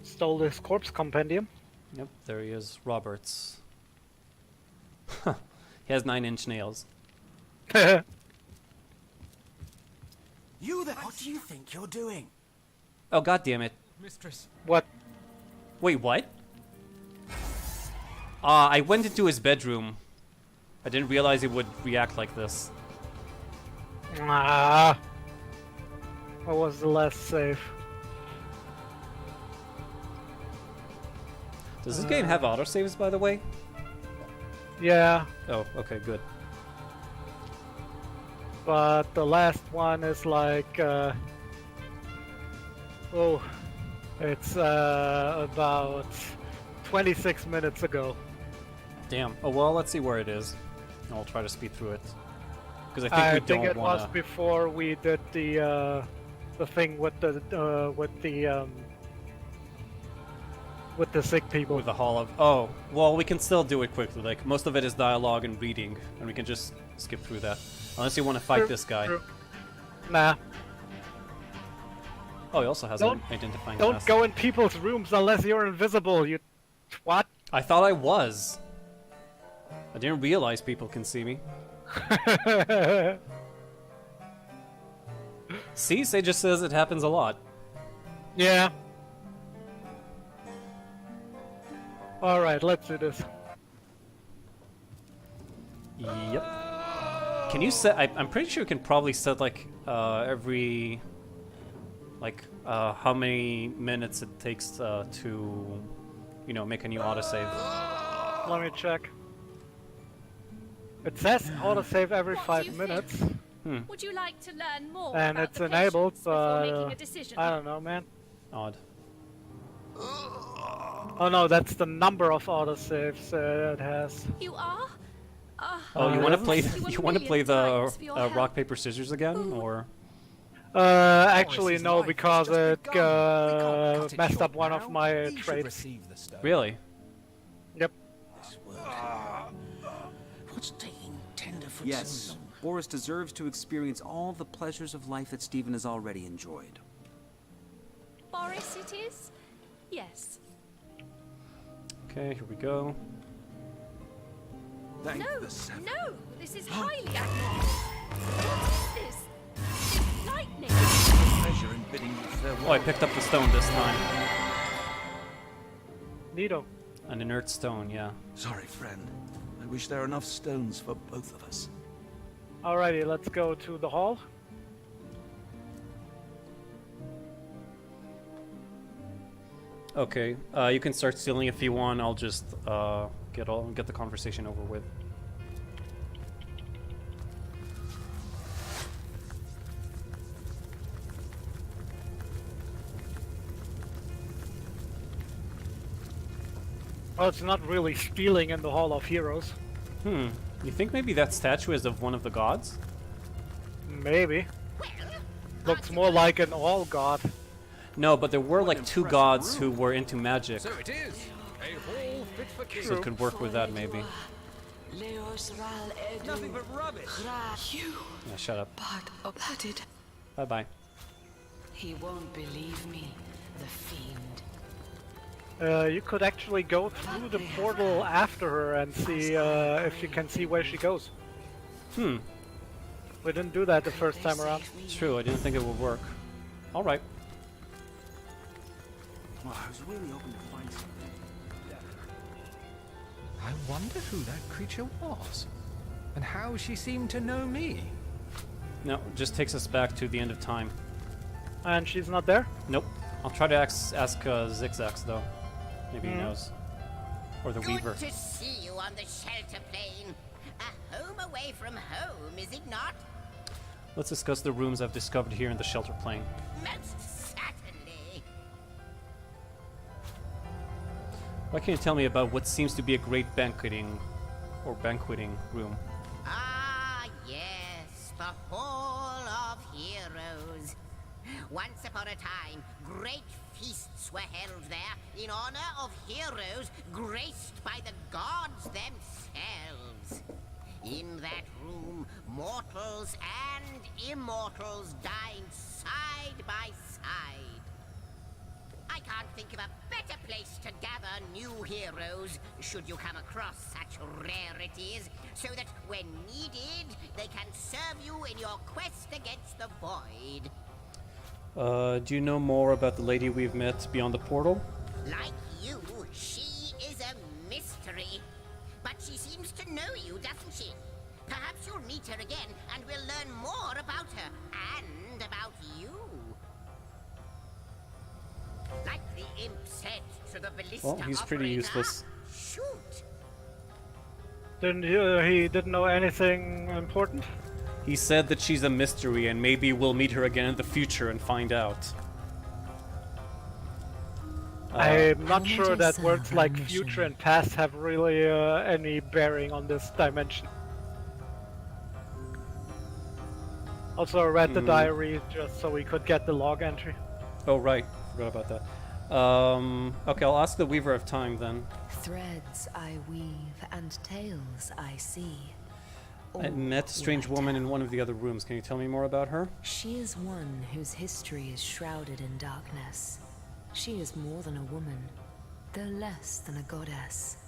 Stole this corpse compendium. Yep, there he is. Roberts. He has 9-inch nails. You there? What do you think you're doing? Oh, god damn it. Mistress. What? Wait, what? I went into his bedroom. I didn't realize it would react like this. Ah. What was the last save? Does this game have autosaves, by the way? Yeah, Oh, okay, good. but the last one is like, oh, it's about 26 minutes ago. Damn. Oh, well, let's see where it is. And I'll try to speed through it. Because I think we don't it want was to... before we did the thing with the sick people. With the Hall of... Oh, well, we can still do it quickly. Like, most of it is dialogue and reading, and we can just skip through that. Unless you want to fight this guy. Nah. Oh, he also has an identifying Don't mask. go in people's rooms unless you're invisible, you twat. I thought I was. I didn't realize people can see me. See, Say just says it happens a lot. Yeah. Alright, let's do this. Yep. Can you set... I'm pretty sure you can probably set, like, every... Like, how many minutes it takes to, you know, make a new autosave. Let me check. It says autosave every What do 5 you minutes. think? Would you like to learn more And about it's the enabled, patients before making but a decision? I don't know, man. Odd. Oh no, that's the number of autosaves it has. You are? Oh, you want to play? You You want to play thanks the for your help. rock paper scissors again, or? Actually his no, life has because just it begun. We can't cut it messed short up one now. of my He should traits. receive the stone. Really? Yep. This word. What's taking tenderfoot Yes, so long? Boris deserves to experience all the pleasures of life that Stephen has already enjoyed. Boris it is? Yes. Okay, here we go. Thank No, the seven. no, this is highly abnormal. What is this? It's lightning. Pleasure in bidding you farewell. Oh, I picked up the stone this time. Neato. An inert stone, yeah. Sorry, friend. I wish there were enough stones for both of us. Alrighty, let's go to the hall. Okay, you can start stealing if you want. I'll just get the conversation over with. Oh, it's not really stealing in the Hall of Heroes. Hmm. You think maybe that statue is of one of the gods? Maybe. Looks more like an all god. No, but there were like two gods who were into magic, So it is. A hall fit for king. so it could work with that maybe. Nothing but rubbish. You, Yeah, shut up. but that it. Bye bye. He won't believe me, the fiend. You could actually go through the portal after her and see if you can see where she goes. Hmm. We didn't do that the first time around. It's true. I didn't think it would work. All right. Well, I was really hoping to find something. I wonder who that creature was, and how she seemed to know me. No, it just takes us back to the end of time. And she's not there? Nope. I'll try to ask Zigzags though. Maybe he knows. Or the Weaver. Good to see you on the shelter plane. A home away from home, is it not? Let's discuss the rooms I've discovered here in the shelter plane. Most certainly. What can you tell me about what seems to be a great banqueting room? the Hall of Heroes. Once upon a time, great feasts were held there in honor of heroes graced by the gods themselves. In that room, mortals and immortals dined side by side. I can't think of a better place to gather new heroes, should you come across such rarities, so that when needed, they can serve you in your quest against the void. Do you know more about the lady we've met beyond the portal? Like you, she is a mystery. But she seems to know you, doesn't she? Perhaps you'll meet her again, and we'll learn more about her, and about you. Like the imp said to the ballista Well, he's pretty operator, useless. shoot! He didn't know anything important? He said that she's a mystery, and maybe we'll meet her again in the future and find out. I'm not sure that words like future and past have really any bearing on this dimension. Also, I read the diary just so we could get the log entry. Oh, right. Forgot about that. Okay, I'll ask the Weaver of Time then. Threads I weave and tales I see. I met a strange woman in one of the other rooms. Can you tell me more about her? She is one whose history is shrouded in darkness. She is more than a woman, though less than a goddess.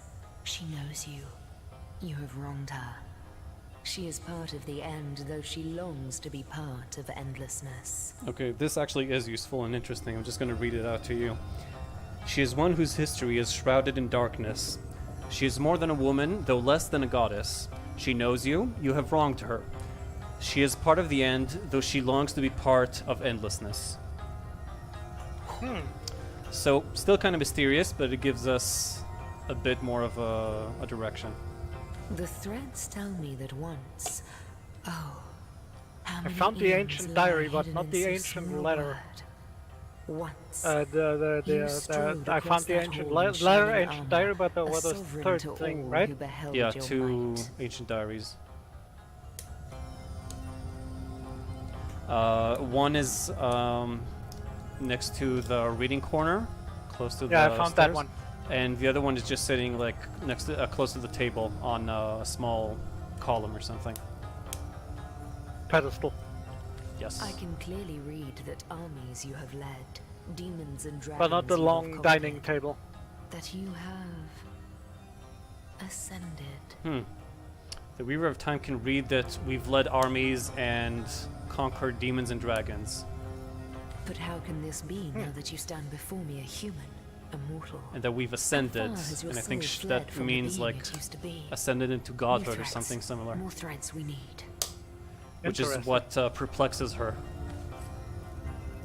She knows you. You have wronged her. She is part of the end, though she longs to be part of endlessness. Okay, this actually is useful and interesting. I'm just going to read it out to you. She is one whose history is shrouded in darkness. She is more than a woman, though less than a goddess. She knows you. You have wronged her. She is part of the end, though she longs to be part of endlessness. So, still kind of mysterious, but it gives us a bit more of a direction. The threads tell me that once... Oh, how I many found the eons ancient lie diary, but hidden not in the so ancient small a letter. word? Once, I found the ancient letter, ancient diary, but there was a third thing, right? Yeah, two ancient diaries. One is next to the reading corner, close to the I found that stairs. one. And the other one is just sitting like next to, close to the table on a small column or something. Pedestal. Yes. I can clearly read that armies you have led, demons and dragons But not the you have long conquered, dining table. that you have ascended. The Weaver of Time can read that we've led armies and conquered demons and dragons. But how can this be now that you stand before me a human, a mortal? And that we've ascended. How far has your And I think soul fled that from the means being like it used to be? ascended into New godhood or threads, something similar. More threads we need. Which is what perplexes her.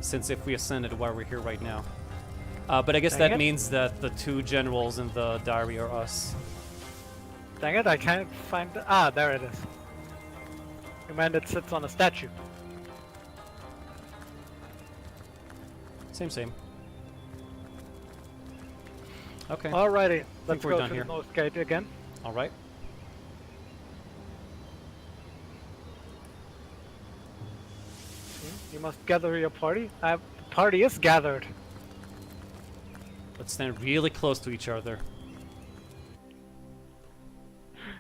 Since if we ascended, why we're here right now. But I guess Dang that it. means that the two generals in the diary are us. Dang it, I can't find the... Ah, there it is. You meant it sits on a statue. Same. Okay. Alrighty, let's we're go done to here. the north gate again. Alright. You must gather your party. The party is gathered. Let's stand really close to each other.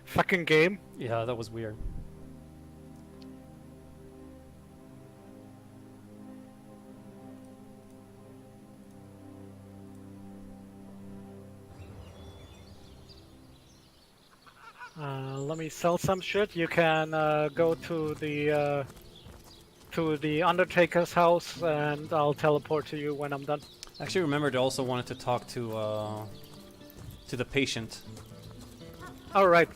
Fucking game. Yeah, that was weird. Let me sell some shit. You can go to the Undertaker's house, and I'll teleport to you when I'm done. I actually remembered I also wanted to talk to the patient. Alright.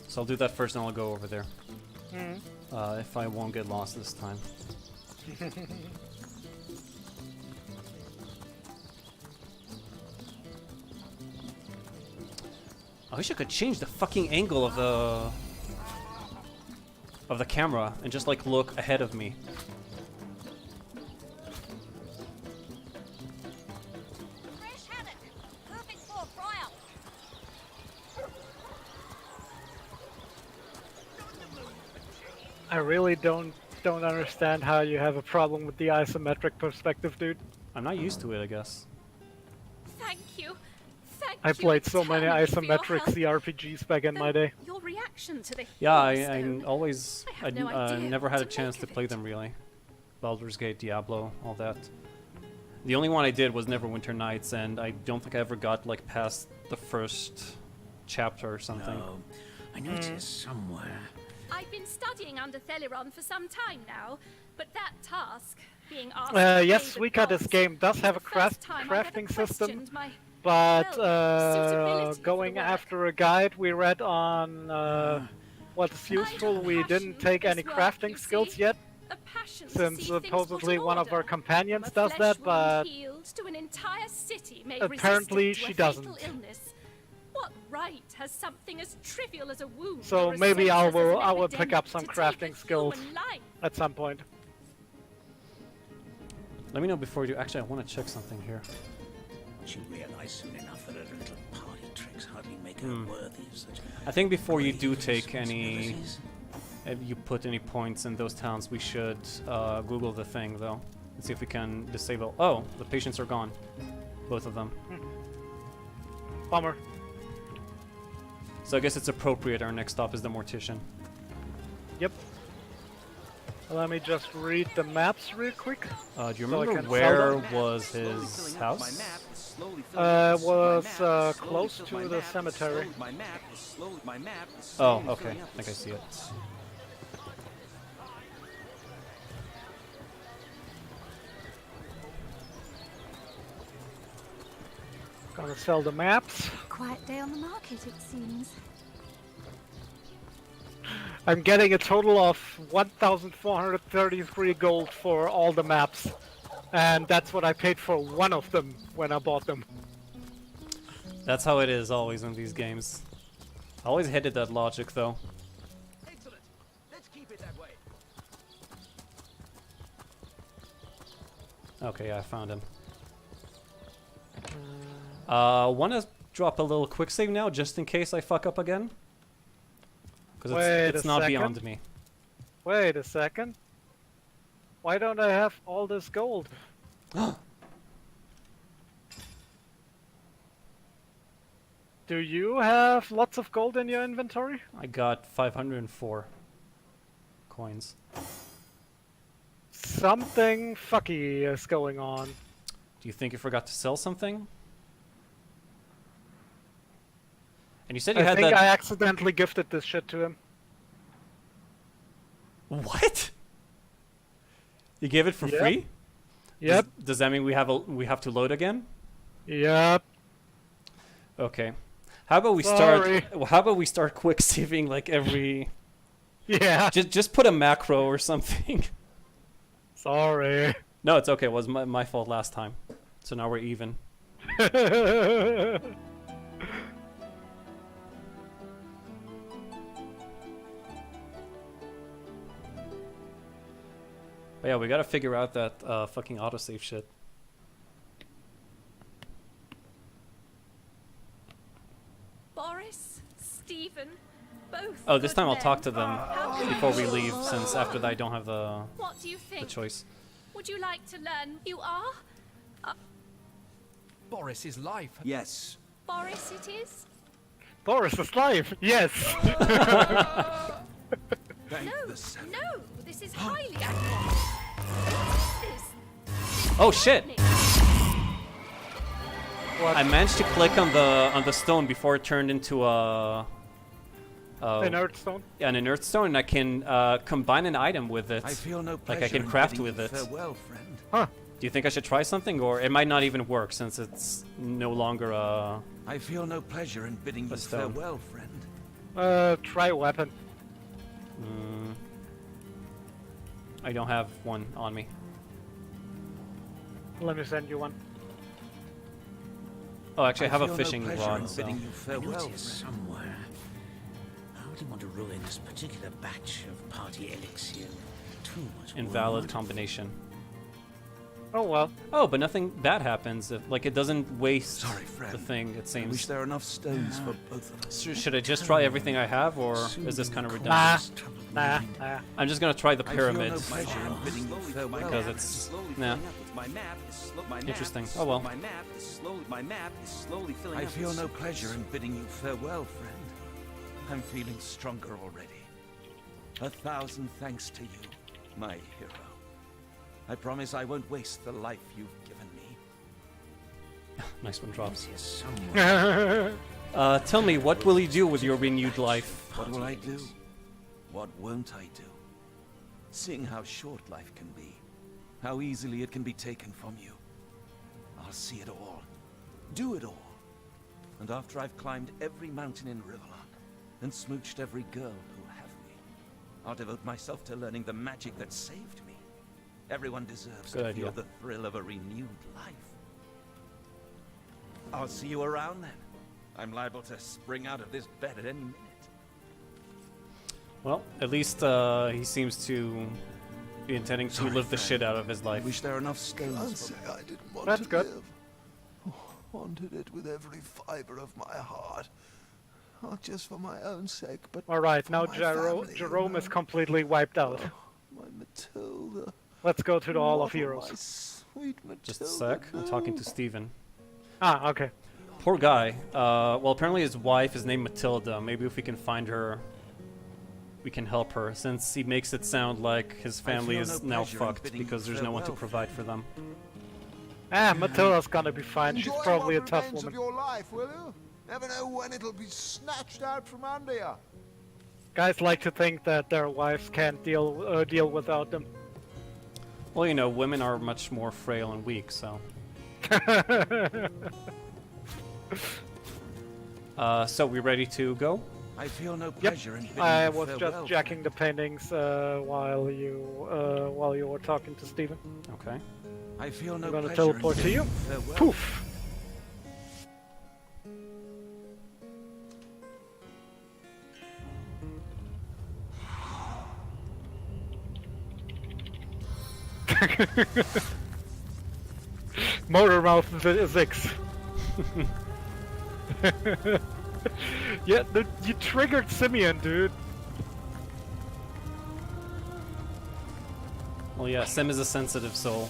So I'll do that first and I'll go over there. Mhm. If I won't get lost this time. I wish I could change the fucking angle of the camera and just like look ahead of me. Fresh haddock. Perfect for a fry-up. I really don't understand how you have a problem with the isometric perspective, dude. I'm not used to it, I guess. Thank you. Thank I you played so many eternally for your isometric help. CRPGs back in my day. Your reaction to the Yeah, healing I stone. always, I have no idea never what had a to chance make to of play it. them really. Baldur's Gate, Diablo, all that. The only one I did was Neverwinter Nights, and I don't think I ever got like past the first chapter or something. No, I know it is somewhere. I've been studying under Theliron for some time now, but that task, being asked to play Yes, the Suika, this gods, game does have a the first time I've ever crafting system, questioned my, but well, suitability for going the work. after a guide we read on what's useful, we didn't take any crafting skills yet, A passion to since see things supposedly put in one of our order. companions From a does that, flesh wound but healed to an entire city made apparently resistant to she a fatal doesn't. illness. What right has something as trivial as a wound So or as maybe I senseless as an will pick epidemic up some to take crafting a skills human life? at some point. Let me know before you. Actually, I want to check something here. She realized soon enough that her little party tricks hardly make her worthy of such. I think before you do grave take any, responsibilities. if you put any points in those towns, we should Google the thing though, and see if we can disable. Oh, the patients are gone, both of them. Bummer. So I guess it's appropriate. Our next stop is the mortician. Yep. Let me just read the maps real quick. Do you so I remember can where sell them. was his house? Was close to the cemetery. Oh, okay. I think I see it. Gonna sell the maps. Quiet day on the market, it seems. I'm getting a total of 1,433 gold for all the maps. And that's what I paid for one of them when I bought them. That's how it is always in these games. I always hated that logic though. Excellent. Let's keep it that way. Okay, I found him. Want to drop a little quick save now, just in case I fuck up again? Because it's not beyond me. Wait a second. Why don't I have all this gold? Do you have lots of gold in your inventory? I got 504 coins. Something fucky is going on. Do you think you forgot to sell something? And you said you I had think that. I accidentally gifted this shit to him. What? You gave it for Yep. free? Yep. Does that mean we have to load again? Yep. Okay. How about we Sorry. start? How about we start quick saving like every? Yeah. Just put a macro or something. Sorry. No, it's okay. It was my fault last time. So now we're even. But yeah, we gotta figure out that fucking autosave shit. Boris, Stephen, both. Oh, this good time I'll men. talk to them How can before we you- leave, since after that I don't have the What do you think? choice. Would you like to learn? You are? Boris's life. Yes. Boris it is? Boris is live. Yes. No, this is highly abnormal. What is this? Oh shit! I managed to click on the stone before it turned into a Inert stone? Yeah, an inert stone, and I can combine an item with it. I feel no like pleasure I can in craft bidding with you it. farewell, friend. Huh. Do you think I should try something, or it might not even work since it's no longer a? I feel no pleasure in bidding you stone. farewell, friend. Try weapon. I don't have one on me. Let me send you one. Oh, actually, I have a feel no fishing pleasure rod. in So. bidding you I farewell, know it friend. is somewhere. I really want to ruin this particular batch of party elixir. Too much Invalid work. combination. Oh well. Oh, but nothing bad happens. Like it doesn't waste Sorry, friend. the thing. It I wish seems. there were enough stones for both of us. Should I just try everything I have, or is this kind of Nah. redundant? Trouble Nah. I'm just gonna try the I feel no pyramid pleasure in bidding you farewell. because it's nah. Interesting. Oh well. My map is slowly filling I up. feel no pleasure in bidding you farewell, friend. I'm feeling stronger already. 1,000 thanks to you, my hero. I promise I won't waste the life you've given me. Nice one, drops. Is someone... Tell me, what will you do with your renewed life? What will I do? What won't I do? Seeing how short life can be, how easily it can be taken from you, I'll see it all, do it all. And after I've climbed every mountain in Rivellon and smooched every girl who'll have me, I'll devote myself to learning the magic that saved me. Everyone deserves to feel the thrill of a renewed life. I'll see you around then. I'm liable to spring out of this bed at any minute. Well, at least he seems to be intending to live the shit out of his life. I wish there were enough stones. Can't say I didn't want That's to good. live. Wanted it with every fiber of my heart. Not just for my own sake, but Alright, for now my family, Jerome you is know? completely wiped out. Oh, my Matilda. Let's go to the Hall of Not Heroes. my sweet Matilda. Just a sec. I'm talking to Steven. Ah, okay. Poor guy. Well, apparently his wife is named Matilda. Maybe if we can find her, we can help her, since he makes it sound like his family is now fucked because there's no one to provide for them. Ah, Matilda's gonna be fine. She's Enjoy probably a what tough remains woman. of your life, will you? Never know when it'll be snatched out from under you. Guys like to think that their wives can't deal without them. Well, you know, women are much more frail and weak, so. So we ready to go? I feel no Yep. pleasure in bidding I you was farewell. just jacking the paintings while you were talking to Steven. Okay. I feel no I'm gonna pleasure teleport in to you. bidding farewell. Poof! Motor mouth 6. Yeah, you triggered Simeon, dude. Well, yeah, Sim is a sensitive soul.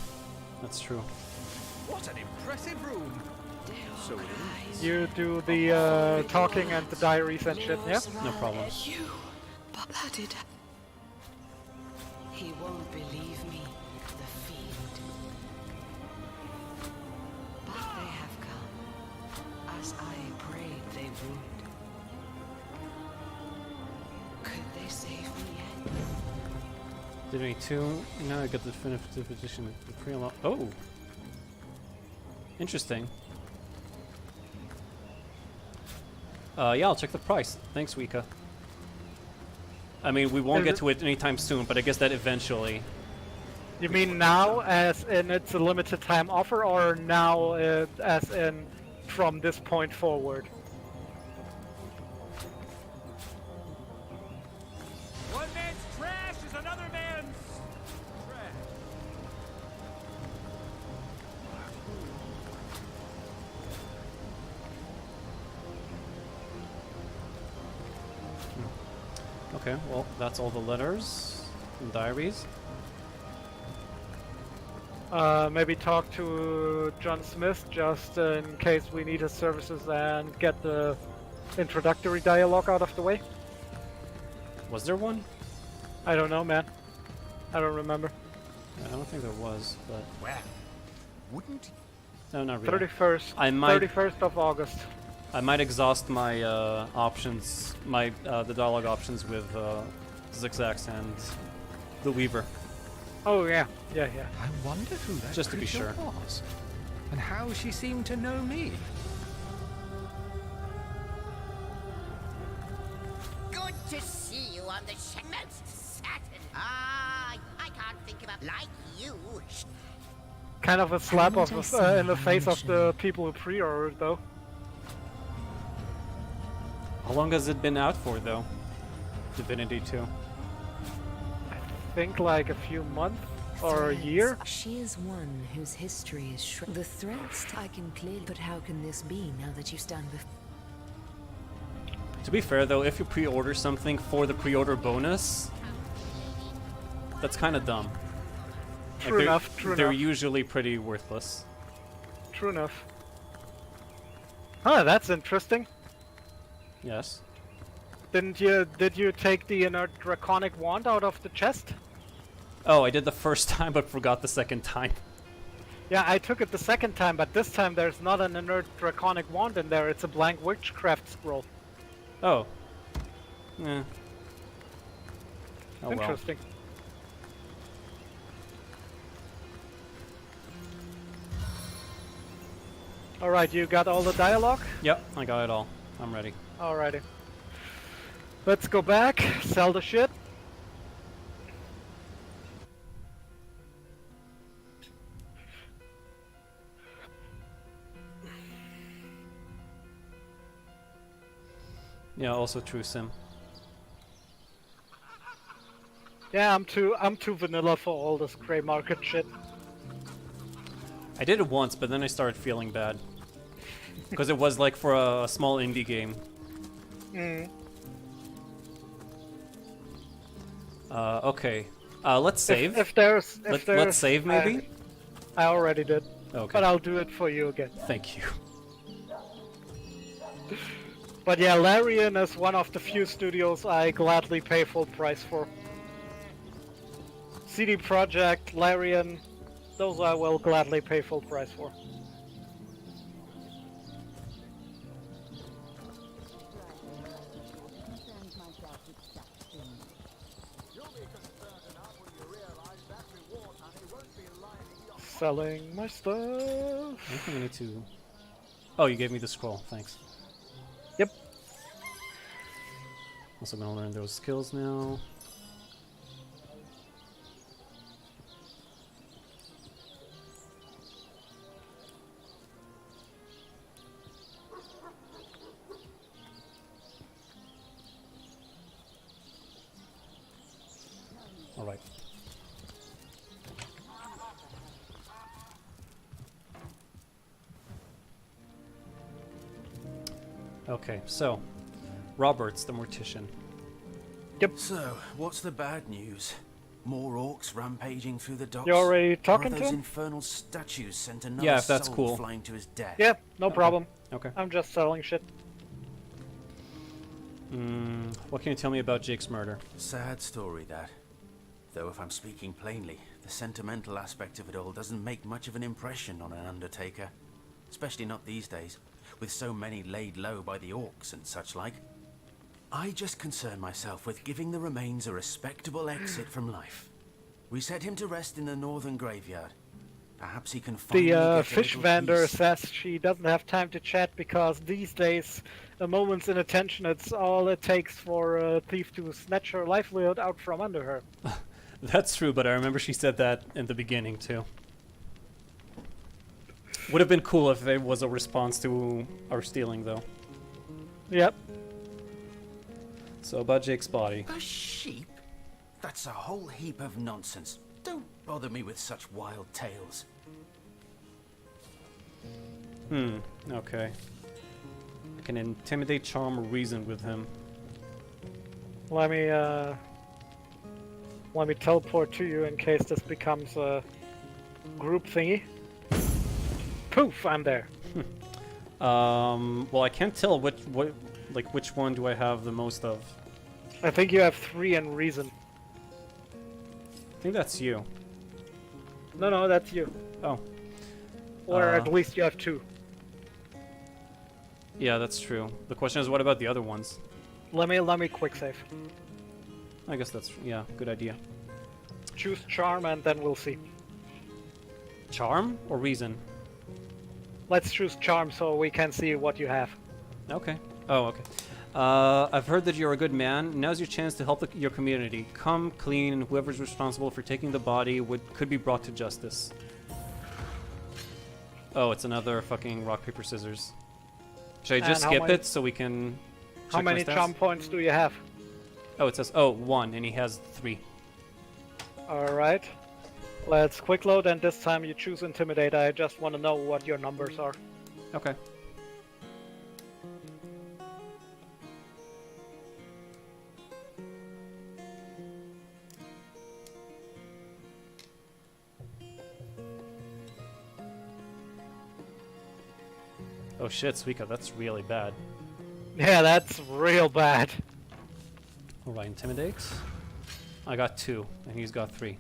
That's true. What an impressive room! So it is. You do the talking and the diaries and shit, yeah? No problem. You blooded. He won't believe me, the fiend. But they have come, as I prayed they would. Could they save me yet? Divinity 2. Now I got the definitive edition of the pre-unlock. Oh! Interesting. Yeah, I'll check the price. Thanks, Wika. I mean, we won't get to it anytime soon, but I guess that eventually. You mean now, as in it's a limited time offer, or now as in from this point forward? One man's trash is another man's trash. Okay, well, that's all the letters and diaries. Maybe talk to John Smith just in case we need his services and get the introductory dialogue out of the way. Was there one? I don't know, man. I don't remember. Yeah, I don't think there was, but. Well, wouldn't No, not really. 31st. I might. 31st of August. I might exhaust my options, the dialogue options with Zigzags and the Weaver. Oh yeah, yeah. I wonder who that Just to be creature sure. was, and how she seemed to know me. Good to see you on the most Saturn. Ah, I can't think about like you. Kind of a slap of in the face of the people who pre-ordered, though. How long has it been out for, though? Divinity 2. I think like a few months or a year. She is one whose history is the threats I can clearly. But how can this be now that you stand before? To be fair, though, if you pre-order something for the pre-order bonus, That's kind of dumb. True enough, true They're enough. usually pretty worthless. True enough. Huh, that's interesting. Yes. Did you take the inert draconic wand out of the chest? Oh, I did the first time but forgot the second time. Yeah, I took it the second time, but this time there's not an inert draconic wand in there, it's a blank witchcraft scroll. Oh. Yeah. Oh, well. Interesting. Alright, you got all the dialogue? Yep, I got it all. I'm ready. Alrighty. Let's go back, sell the shit. Yeah, also true, Sim. Yeah, I'm too vanilla for all this grey market shit. I did it once, but then I started feeling bad. Because it was like for a small indie game. Mm. Okay. Let's save. Let's save, maybe? I already did. Okay. But I'll do it for you again. Thank you. But yeah, Larian is one of the few studios I gladly pay full price for. CD Projekt, Larian, those I will gladly pay full price for. Selling my stuff. I think I need to... Oh, you gave me the scroll. Thanks. Yep. Also gonna learn those skills now. All right. Okay, so Roberts, the mortician. Yep. So, what's the bad news? More orcs rampaging through the docks? You already talking Are to those him? infernal statues sent another Yeah, if that's soul cool. flying to his death? Yeah, no problem. Okay. I'm just selling shit. What can you tell me about Jake's murder? Sad story, that. Though if I'm speaking plainly, the sentimental aspect of it all doesn't make much of an impression on an undertaker. Especially not these days, with so many laid low by the orcs and such like. I just concern myself with giving the remains a respectable exit from life. We set him to rest in the northern graveyard. Perhaps he can finally get a Fish little vendor peace. says she doesn't have time to chat because these days a moment's inattention, it's all it takes for a thief to snatch her livelihood out from under her. That's true, but I remember she said that in the beginning too. Would have been cool if it was a response to our stealing, though. Yep. So about Jake's body. A sheep? That's a whole heap of nonsense. Don't bother me with such wild tales. Okay. I can intimidate, charm, or reason with him. Let me teleport to you in case this becomes a group thingy. Poof, I'm there. Well, I can't tell which one do I have the most of. I think you have 3 in reason. I think that's you. No, that's you. Oh. Or at least you have 2. Yeah, that's true. The question is, what about the other ones? Let me quick save. I guess that's, yeah, good idea. Choose charm and then we'll see. Charm or reason? Let's choose charm so we can see what you have. Okay. Oh, okay. I've heard that you're a good man. Now's your chance to help your community. Come clean, and whoever's responsible for taking the body could be brought to justice. Oh, it's another fucking rock, paper, scissors. Should I just skip it so we can How check my many stats? charm points do you have? Oh, it says, 1, and he has 3. Alright. Let's quick load, and this time you choose Intimidate. I just want to know what your numbers are. Okay. Oh shit, Suika, that's really bad. Yeah, that's real bad. Alright, intimidate. I got 2, and he's got 3.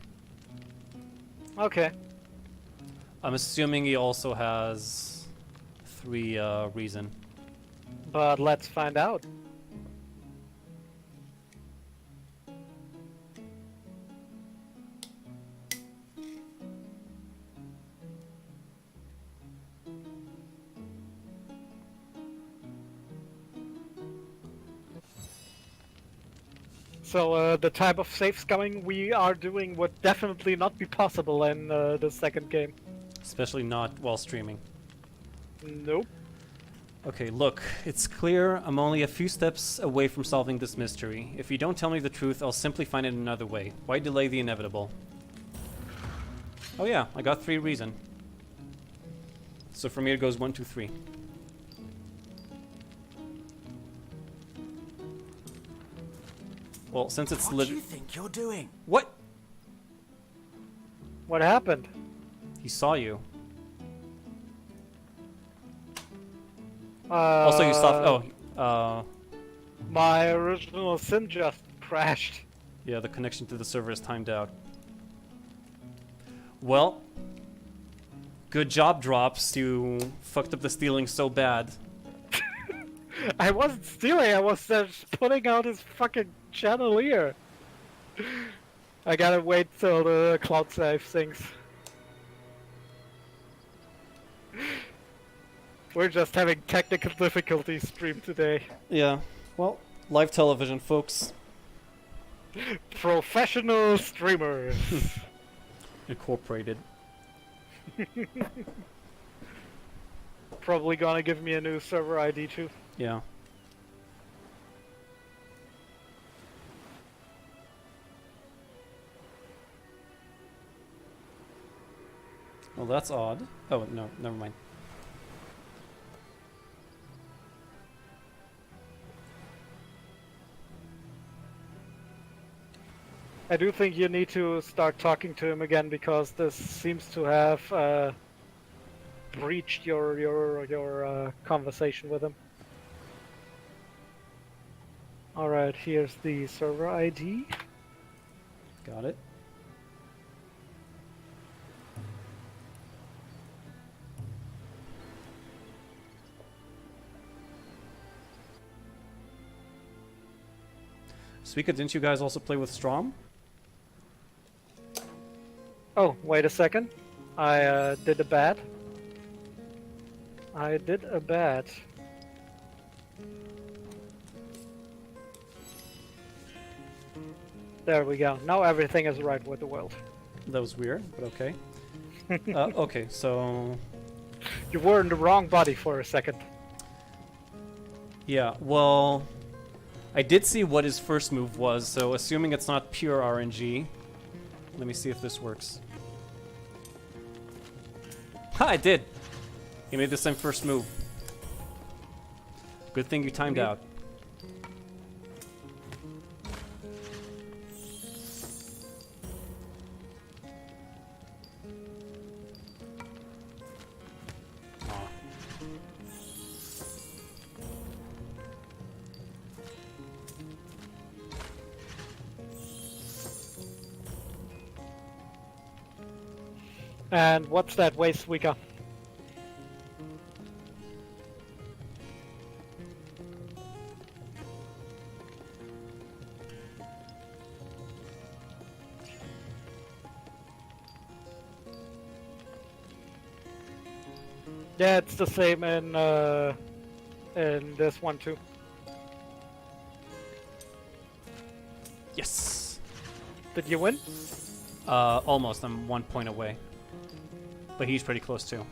Okay. I'm assuming he also has 3 reason. But let's find out. So the type of safe scumming we are doing would definitely not be possible in the second game. Especially not while streaming. Nope. Okay, look, it's clear I'm only a few steps away from solving this mystery. If you don't tell me the truth, I'll simply find it another way. Why delay the inevitable? Oh yeah, I got 3 reason. So for me it goes 1, 2, 3. Well, since it's What do you think you're doing? What? What happened? He saw you. Also, you saw. Oh, my original sim just crashed. Yeah, the connection to the server is timed out. Well, good job, Drops. You fucked up the stealing so bad. I wasn't stealing, I was just putting out his fucking chandelier. I gotta wait till the cloud save sinks. We're just having technical difficulties stream today. Yeah, well, live television, folks. Professional streamers. Incorporated. Probably gonna give me a new server ID too. Yeah. Well, that's odd. Oh, no, never mind. I do think you need to start talking to him again because this seems to have breached your conversation with him. Alright, here's the server ID. Got it. Suika, didn't you guys also play with Strom? Oh, wait a second. I did a bad. I did a bad. There we go. Now everything is right with the world. That was weird, but okay. Okay, so... You were in the wrong body for a second. Yeah, well... I did see what his first move was, so assuming it's not pure RNG... Let me see if this works. Ha, it did! He made the same first move. Good thing you timed out. And what's that waste we got? Yeah, it's the same in this one too. Yes! Did you win? Almost. I'm 1 point away. But he's pretty close too.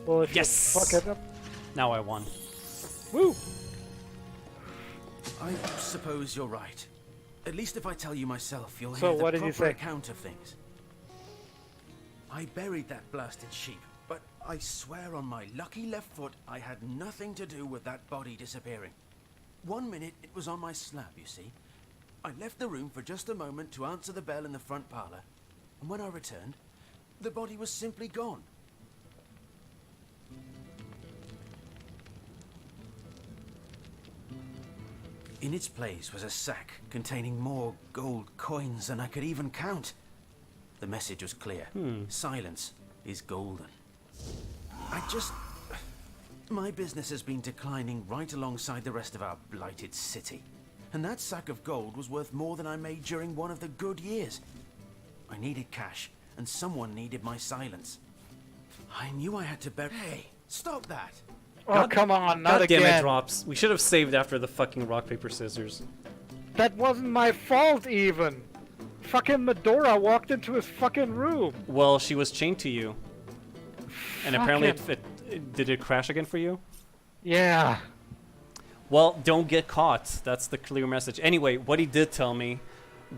Well, if yes! you fuck it up. Now I won. Woo! I suppose you're right. At least if I tell you myself, you'll So hear what the did you proper say? account of things. I buried that blasted sheep, but I swear on my lucky left foot I had nothing to do with that body disappearing. 1 minute it was on my slab, you see. I left the room for just a moment to answer the bell in the front parlor, and when I returned, the body was simply gone. In its place was a sack containing more gold coins than I could even count. The message was clear. Silence is golden. My business has been declining right alongside the rest of our blighted city. And that sack of gold was worth more than I made during one of the good years. I needed cash, and someone needed my silence. I knew I had to bury... Hey, stop that! Oh, come on, not God again. damn it, Drops. We should have saved after the fucking rock, paper, scissors. That wasn't my fault, even. Fucking Medora walked into his fucking room. Well, she was chained to you. And apparently did it crash again for you? Yeah. Well, don't get caught. That's the clear message. Anyway, what he did tell me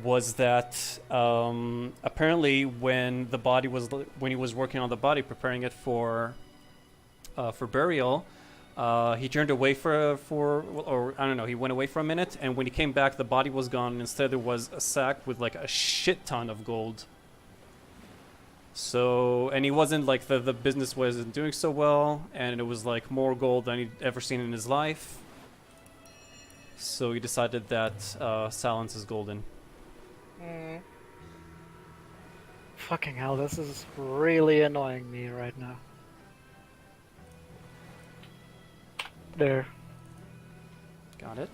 was that apparently when he was working on the body, preparing it for burial, he turned away or I don't know, he went away for a minute, and when he came back, the body was gone, and instead there was a sack with like a shit ton of gold. So, and he wasn't like, the business wasn't doing so well, and it was like more gold than he'd ever seen in his life. So he decided that silence is golden. Fucking hell, this is really annoying me right now. There. Got it.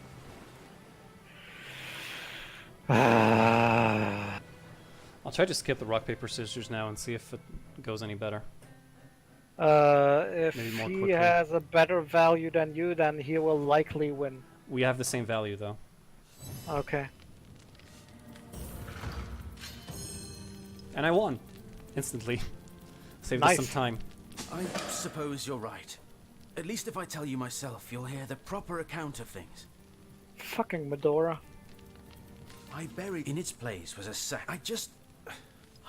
I'll try to skip the rock, paper, scissors now and see if it goes any better. If Maybe more he quickly. has a better value than you, then he will likely win. We have the same value though. Okay. And I won. Instantly. Saved us some time. I suppose you're right. At least if I tell you myself, you'll hear the proper account of things. Fucking Medora. I buried in its place was a sack.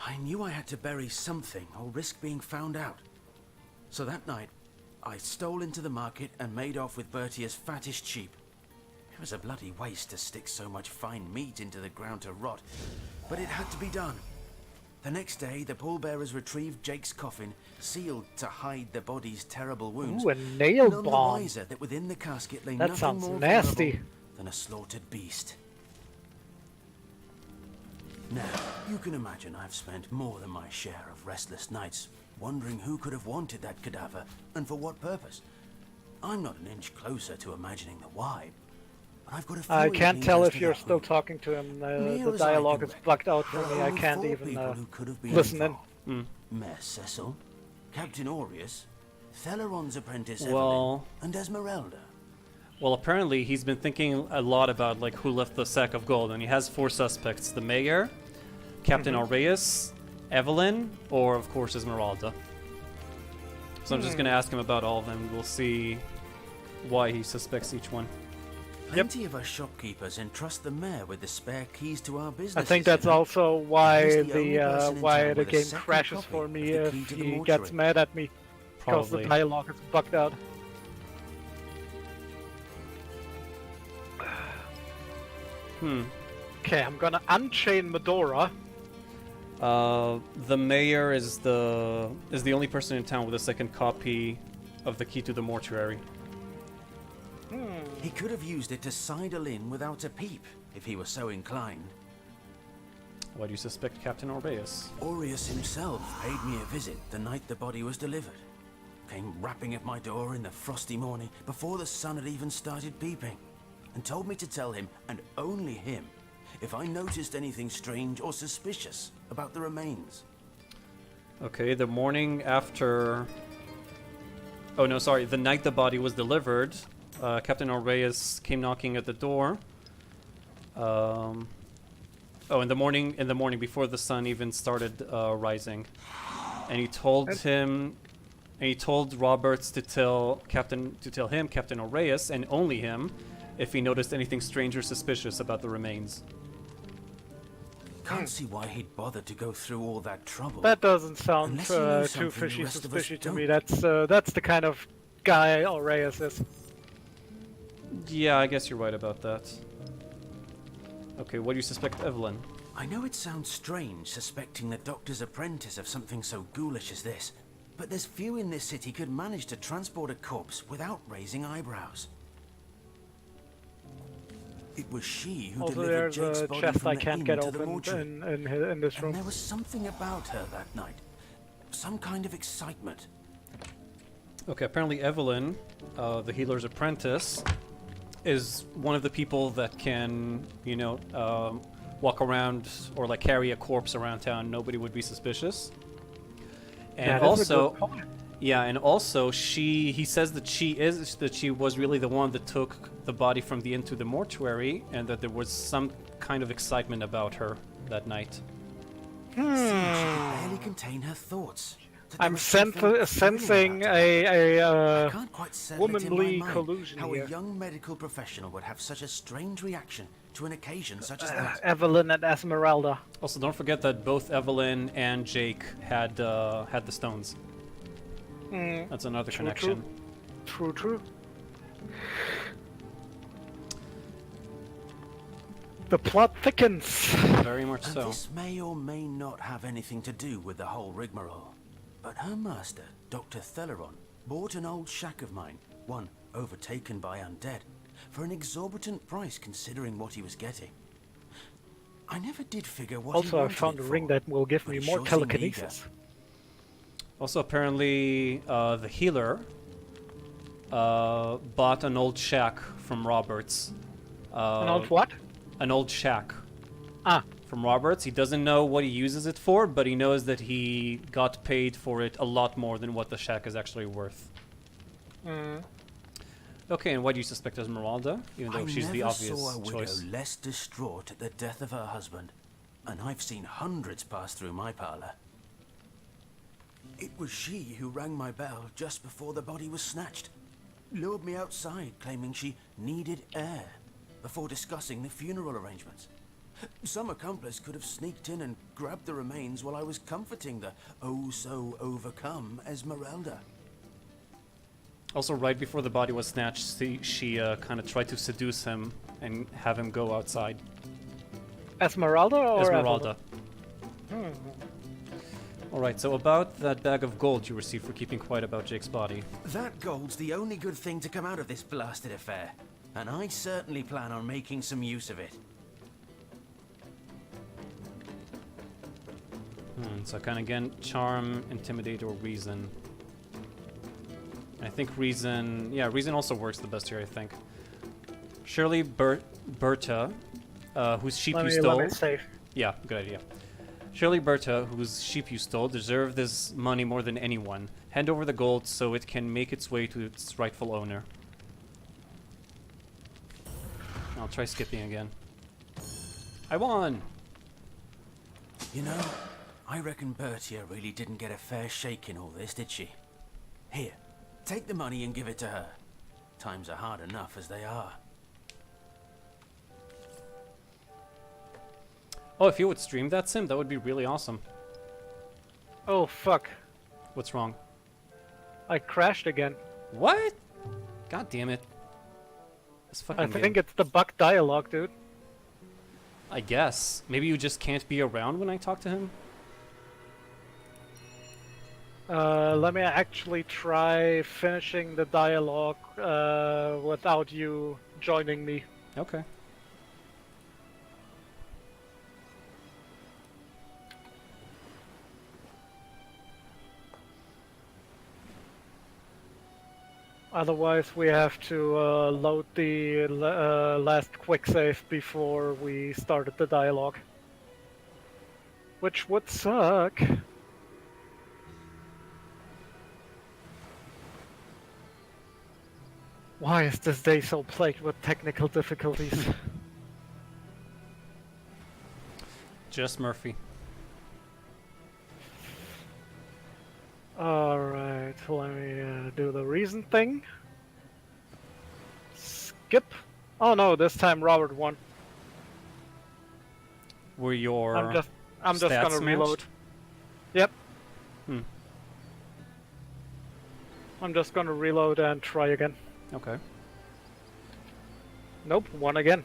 I knew I had to bury something or risk being found out. So that night, I stole into the market and made off with Bertia's fattest sheep. It was a bloody waste to stick so much fine meat into the ground to rot, but it had to be done. The next day, the pallbearers retrieved Jake's coffin, sealed to hide the body's terrible wounds. Ooh, a nail None the bomb. wiser that within the casket lay That nothing sounds more nasty. vulnerable than a slaughtered beast. Now, you can imagine I've spent more than my share of restless nights wondering who could have wanted that cadaver and for what purpose. I'm not an inch closer to imagining the why, but I've got a I feeling can't it tell leads if to you're that still room. talking to him. Near The as I dialogue can is blocked out for there me. are I only can't 4 even people who could have been listen in. involved. Mayor Cecil, Captain Aureus, Theleron's apprentice Well- Evelyn, and Esmeralda. Well, apparently he's been thinking a lot about like who left the sack of gold, and he has 4 suspects: the mayor, Captain Aureus, Evelyn, or of course Esmeralda. So I'm just gonna ask him about all of them. We'll see why he suspects each one. Plenty of us shopkeepers entrust the mayor with the spare keys to our business. I think that's also why He's the only person in why town the with a game second crashes copy for of me the if key to the he mortuary. gets mad at me because the Probably. dialogue is bugged out. Okay, I'm gonna unchain Medora. The mayor is the only person in town with a second copy of the key to the mortuary. He could have used it to sidle in without a peep, if he were so inclined. Why do you suspect Captain Aureus? Aureus himself paid me a visit the night the body was delivered. Came rapping at my door in the frosty morning before the sun had even started peeping, and told me to tell him, and only him, if I noticed anything strange or suspicious about the remains. Okay, the morning after... Oh no, sorry, the night the body was delivered, Captain Aureus came knocking at the door. In the morning before the sun even started rising, and he told Roberts to tell Captain Aureus, and only him, if he noticed anything strange or suspicious about the remains. Can't see why he'd bothered to go through all that trouble. That doesn't sound Unless he knew too something the fishy rest of us suspicious to don't. me. That's the kind of guy Aureus is. Yeah, I guess you're right about that. Okay, what do you suspect Evelyn? I know it sounds strange suspecting the doctor's apprentice of something so ghoulish as this, but there's few in this city could manage to transport a corpse without raising eyebrows. It was she who Also, delivered there's Jake's a body chest from I the can't inn get to the open mortuary. in this room. And there was something about her that night. Some kind of excitement. Okay, apparently Evelyn, the healer's apprentice, is one of the people that can, you know, walk around or like carry a corpse around town. Nobody would be suspicious. And also, yeah, and also he says that she was really the one that took the body from the inn to the mortuary, and that there was some kind of excitement about her that night. It seemed she could barely contain her thoughts. I'm sensing a I can't quite settle it in my womanly mind collusion how here. a young medical professional would have such a strange reaction to an occasion such as that. Evelyn and Esmeralda. Also, don't forget that both Evelyn and Jake had the stones. That's another connection. True. The plot thickens. Very much And so. this may or may not have anything to do with the whole rigmarole, but her master, Dr. Theleron, bought an old shack of mine, one overtaken by undead, for an exorbitant price considering what he was getting. I never did figure what he Also, I wanted found it a for, ring that will give but me it more sure seemed telekinesis. Also, apparently, the healer bought an old shack from Roberts. An old what? An old shack. Ah. From Roberts. He doesn't know what he uses it for, but he knows that he got paid for it a lot more than what the shack is actually worth. Okay, and why do you suspect Esmeralda? Even though she's the obvious saw a widow choice. less distraught at the death of her husband, and I've seen hundreds pass through my parlor. It was she who rang my bell just before the body was snatched, lured me outside claiming she needed air, before discussing the funeral arrangements. Some accomplice could have sneaked in and grabbed the remains while I was comforting the oh-so-overcome Esmeralda. Also, right before the body was snatched, she kind of tried to seduce him and have him go outside. Esmeralda or Esmeralda. Evelyn? Alright, so about that bag of gold you received for keeping quiet about Jake's body. That gold's the only good thing to come out of this blasted affair, and I certainly plan on making some use of it. So I kind of again charm, intimidate, or reason. I think reason, yeah, reason also works the best here. I think. Shirley Berta, whose sheep you stole. Let me save. Yeah, good idea. Shirley Berta, whose sheep you stole, deserve this money more than anyone. Hand over the gold so it can make its way to its rightful owner. I'll try skipping again. I won! You know, I reckon Bertia really didn't get a fair shake in all this, did she? Here, take the money and give it to her. Times are hard enough as they are. Oh, if you would stream that sim, that would be really awesome. Oh, fuck. What's wrong? I crashed again. What? God damn it. This fucking I game. think it's the bug dialogue, dude. I guess. Maybe you just can't be around when I talk to him? Let me actually try finishing the dialogue without you joining me. Okay. Otherwise, we have to load the last quick save before we started the dialogue. Which would suck. Why is this day so plagued with technical difficulties? Just Murphy. Alright, let me do the reason thing. Skip. Oh no, this time Robert won. Were your I'm just stats gonna reload. matched? Yep. Hmm. I'm just gonna reload and try again. Okay. Nope, won again.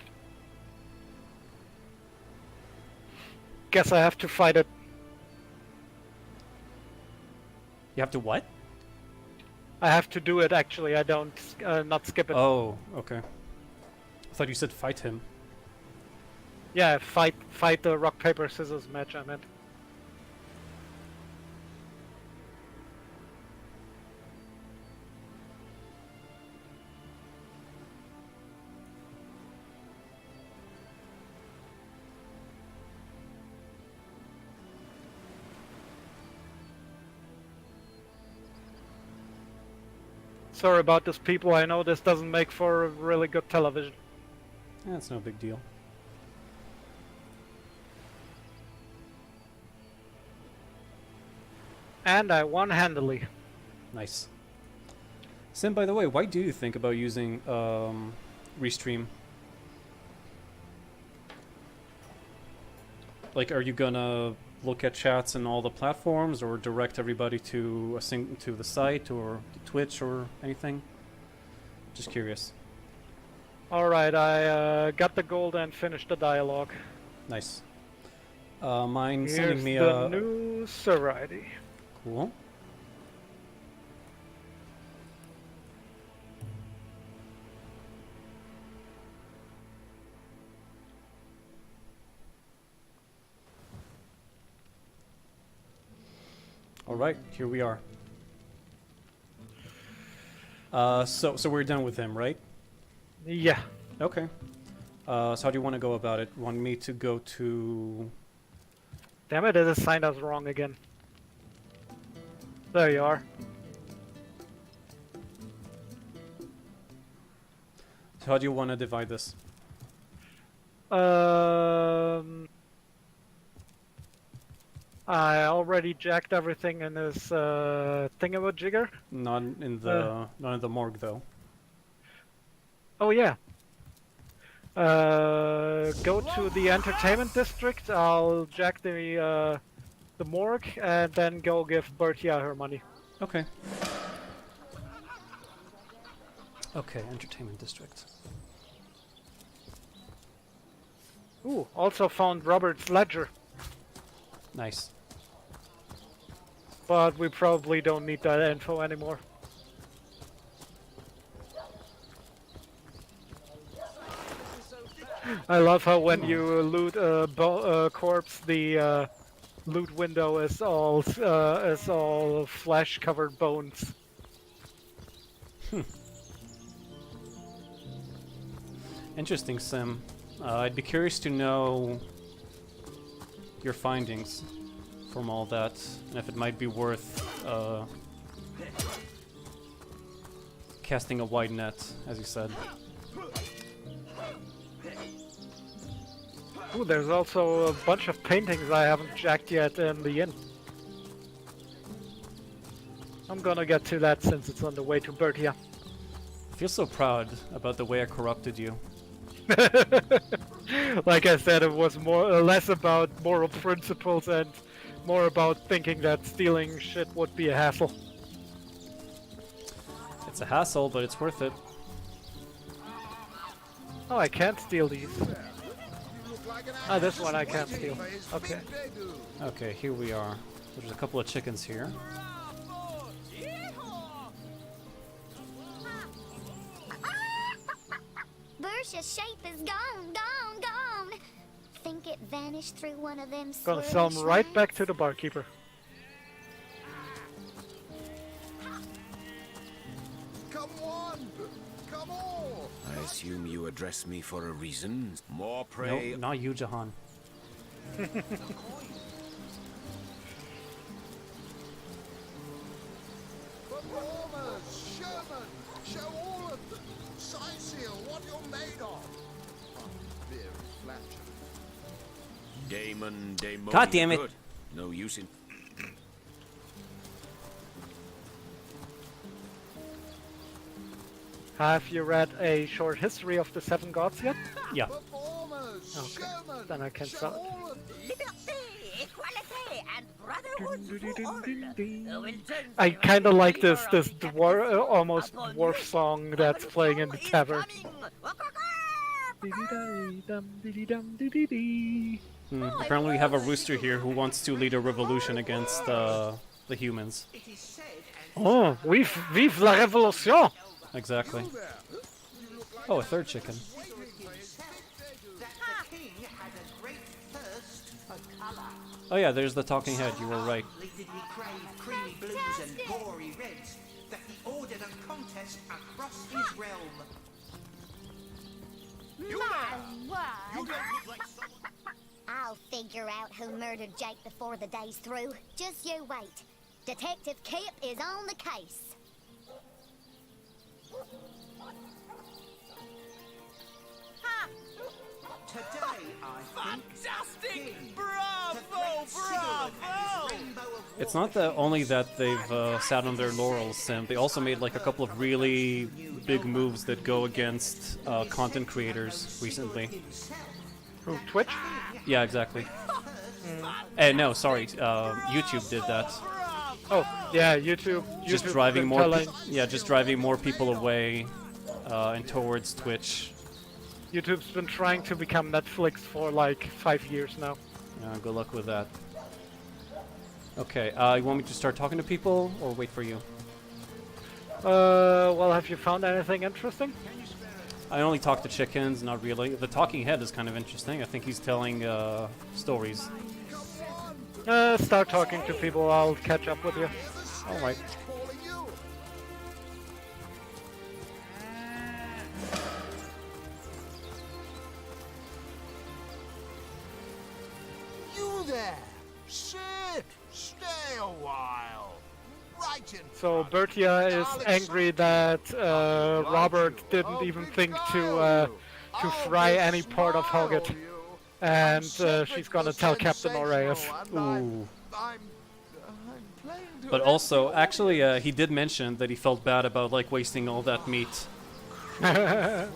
guess I have to fight it. You have to what? I have to do it, actually. I don't... not skip it. Oh, okay. I thought you said fight him. Yeah, fight the rock, paper, scissors match, I meant. Sorry about this, people. I know this doesn't make for really good television. That's no big deal. And I won handily. Nice. Sim, by the way, why do you think about using Restream? Like, are you gonna look at chats in all the platforms, or direct everybody to to the site or Twitch or anything? Just curious. Alright, I got the gold and finished the dialogue. Nice. Mine Here's sending me the a new server ID. Cool. All right, here we are. So we're done with him, right? Yeah. Okay. So how do you want to go about it? Want me to go to... Damn it, it signed us wrong again. There you are. So how do you want to divide this? I already jacked everything in this thingamajigger. Not in the morgue though. Oh yeah. Go to the entertainment district. I'll jack the morgue, and then go give Bertia her money. Okay. Okay, entertainment district. Ooh, also found Robert's ledger. Nice. But we probably don't need that info anymore. I love how when you loot a corpse, the loot window is all flesh-covered bones. Interesting, Sim. I'd be curious to know your findings from all that, and if it might be worth casting a wide net, as you said. Ooh, there's also a bunch of paintings I haven't jacked yet in the inn. I'm gonna get to that since it's on the way to Bertia. I feel so proud about the way I corrupted you. Like I said, it was less about moral principles and more about thinking that stealing shit would be a hassle. It's a hassle, but it's worth it. Oh, I can't steal these. Ah, this one I can't steal. Okay. Okay, here we are. There's a couple of chickens here. Bertia's shape is gone, gone, gone. Think it vanished through one of them. Gonna sell them right back to the barkeeper. Come on! Come on! I assume you address me for a reason. More prey. No, not you, Jahan. Performers, Sherman, show all of them. Seal, what you're made of. Very flattering. Damon, God damn it. Good. No use in... Have you read a short history of the Seven Gods yet? Yeah. Okay, then I can start. I kind of like this almost dwarf song that's playing in the tavern. Apparently we have a rooster here who wants to lead a revolution against the humans. Oh, vive la révolution! Exactly. Oh, a third chicken. Oh yeah, there's the talking head, you were right. Did we crave creamy blues and gory reds that he ordered a contest across his realm? I'll figure out who murdered Jake before the day's through. Just you wait. Detective Kip is on the case. Today, I think. Fantastic! Bravo! Bravo! It's not that only that they've sat on their laurels, Sim. They also made like a couple of really big moves that go against content creators recently. From Twitch? Yeah, exactly. No, sorry, YouTube did that. Oh, yeah, YouTube. Just YouTube's driving been more. telling- Just driving more people away and towards Twitch. YouTube's been trying to become Netflix for like 5 years now. Yeah, good luck with that. Okay, you want me to start talking to people or wait for you? Well, have you found anything interesting? I only talk to chickens, not really. The talking head is kind of interesting. I think he's telling stories. Start talking to people, I'll catch up with you. Alright. You there! Sit! Stay a while! Right in So Bertia is angry that Robert didn't even think to fry any part of Hoggett, and she's gonna tell Captain Aureus. Ooh. But also, actually, he did mention that he felt bad about like wasting all that meat. Okay,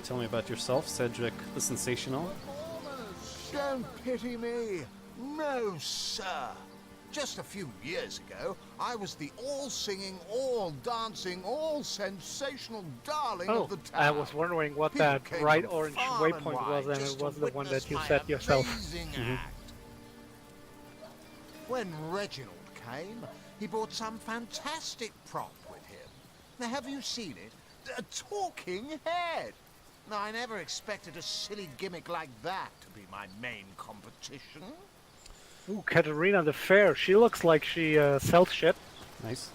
tell me about yourself, Cedric the Sensational. Don't pity me! No, sir! Just a few years ago, I was the all-singing, all-dancing, all-sensational darling Oh, of the town. I was wondering what People that came bright from orange far and waypoint wide was, and just it was to the one witness that you my set yourself. amazing act. When Reginald came, he brought some fantastic prop with him. Now, have you seen it? A talking head! Now, I never expected a silly gimmick like that to be my main competition. Ooh, Katerina the Fair. She looks like she sells shit. Nice.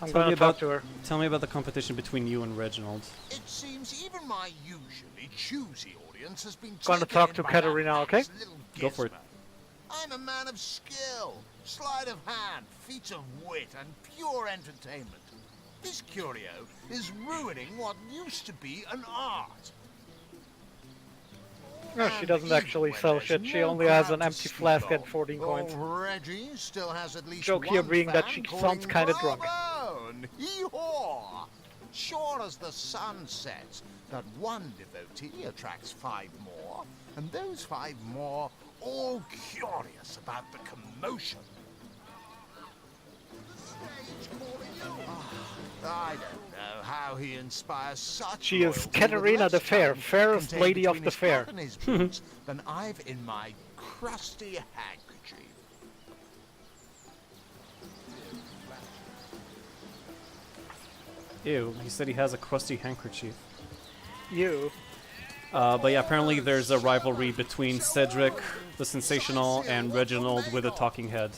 I'm Tell gonna me talk about to her. Tell me about the competition between you and Reginald. It seems even my usually choosy audience has been Gonna taken talk in to by Katerina, that okay? man's little Go for it. gizmo. I'm a man of skill, sleight of hand, feats of wit, and pure entertainment. This curio is ruining what used to be an art. No, she doesn't actually sell shit. She only has an empty flask and 14 coins. Reggie still has at least Joke one here being that fan she calling sounds kinda drunk. "Bravo!" and "Hee-haw!" Sure as the sun sets, that one devotee attracts 5 more, and those 5 more all curious about the commotion. I don't know how he inspires such She is loyalty with Katerina less the Fair, time fairest contained lady of between the his fair. cup and his boots than I've in my crusty handkerchief. Ew, he said he has a crusty handkerchief. You. But yeah, apparently there's a rivalry between Cedric the Sensational and Reginald with a talking head.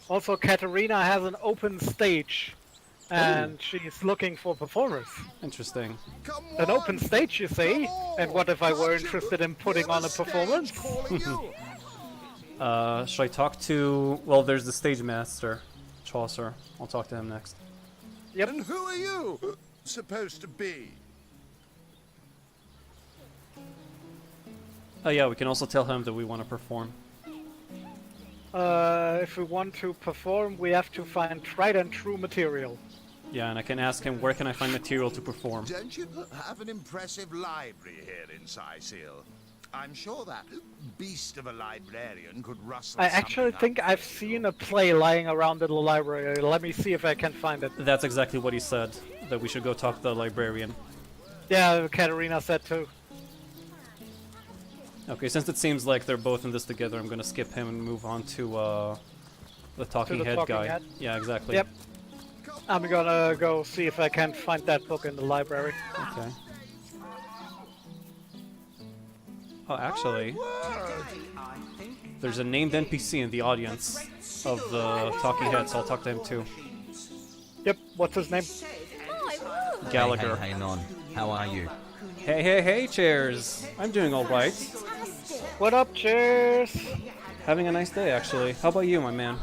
Also, Katerina has an open stage, and she's looking for performers. Interesting. An open stage, you say? And what if I were interested in putting on a performance? Should I talk to... Well, there's the stage master, Chaucer. I'll talk to him next. Yep. And who are you supposed to be? Oh yeah, we can also tell him that we want to perform. If we want to perform, we have to find tried and true material. Yeah, and I can ask him, where can I find material to perform? Don't you have an impressive library here in Seal? I'm sure that beast of a librarian could rustle I actually think I've seen a play lying around in the library. Let me see if I can find it. That's exactly what he said, that we should go talk to the librarian. Yeah, Katerina said too. Okay, since it seems like they're both in this together, I'm gonna skip him and move on to the talking head guy. Head? Yeah, exactly. Yep. I'm gonna go see if I can find that book in the library. Okay. Oh, actually, there's a named NPC in the audience of the talking head, so I'll talk to him too. Yep, what's his name? Gallagher. Hey, Non. How are you? Hey, Cheers! I'm doing alright. What up, Cheers? Having a nice day, actually. How about you, my man?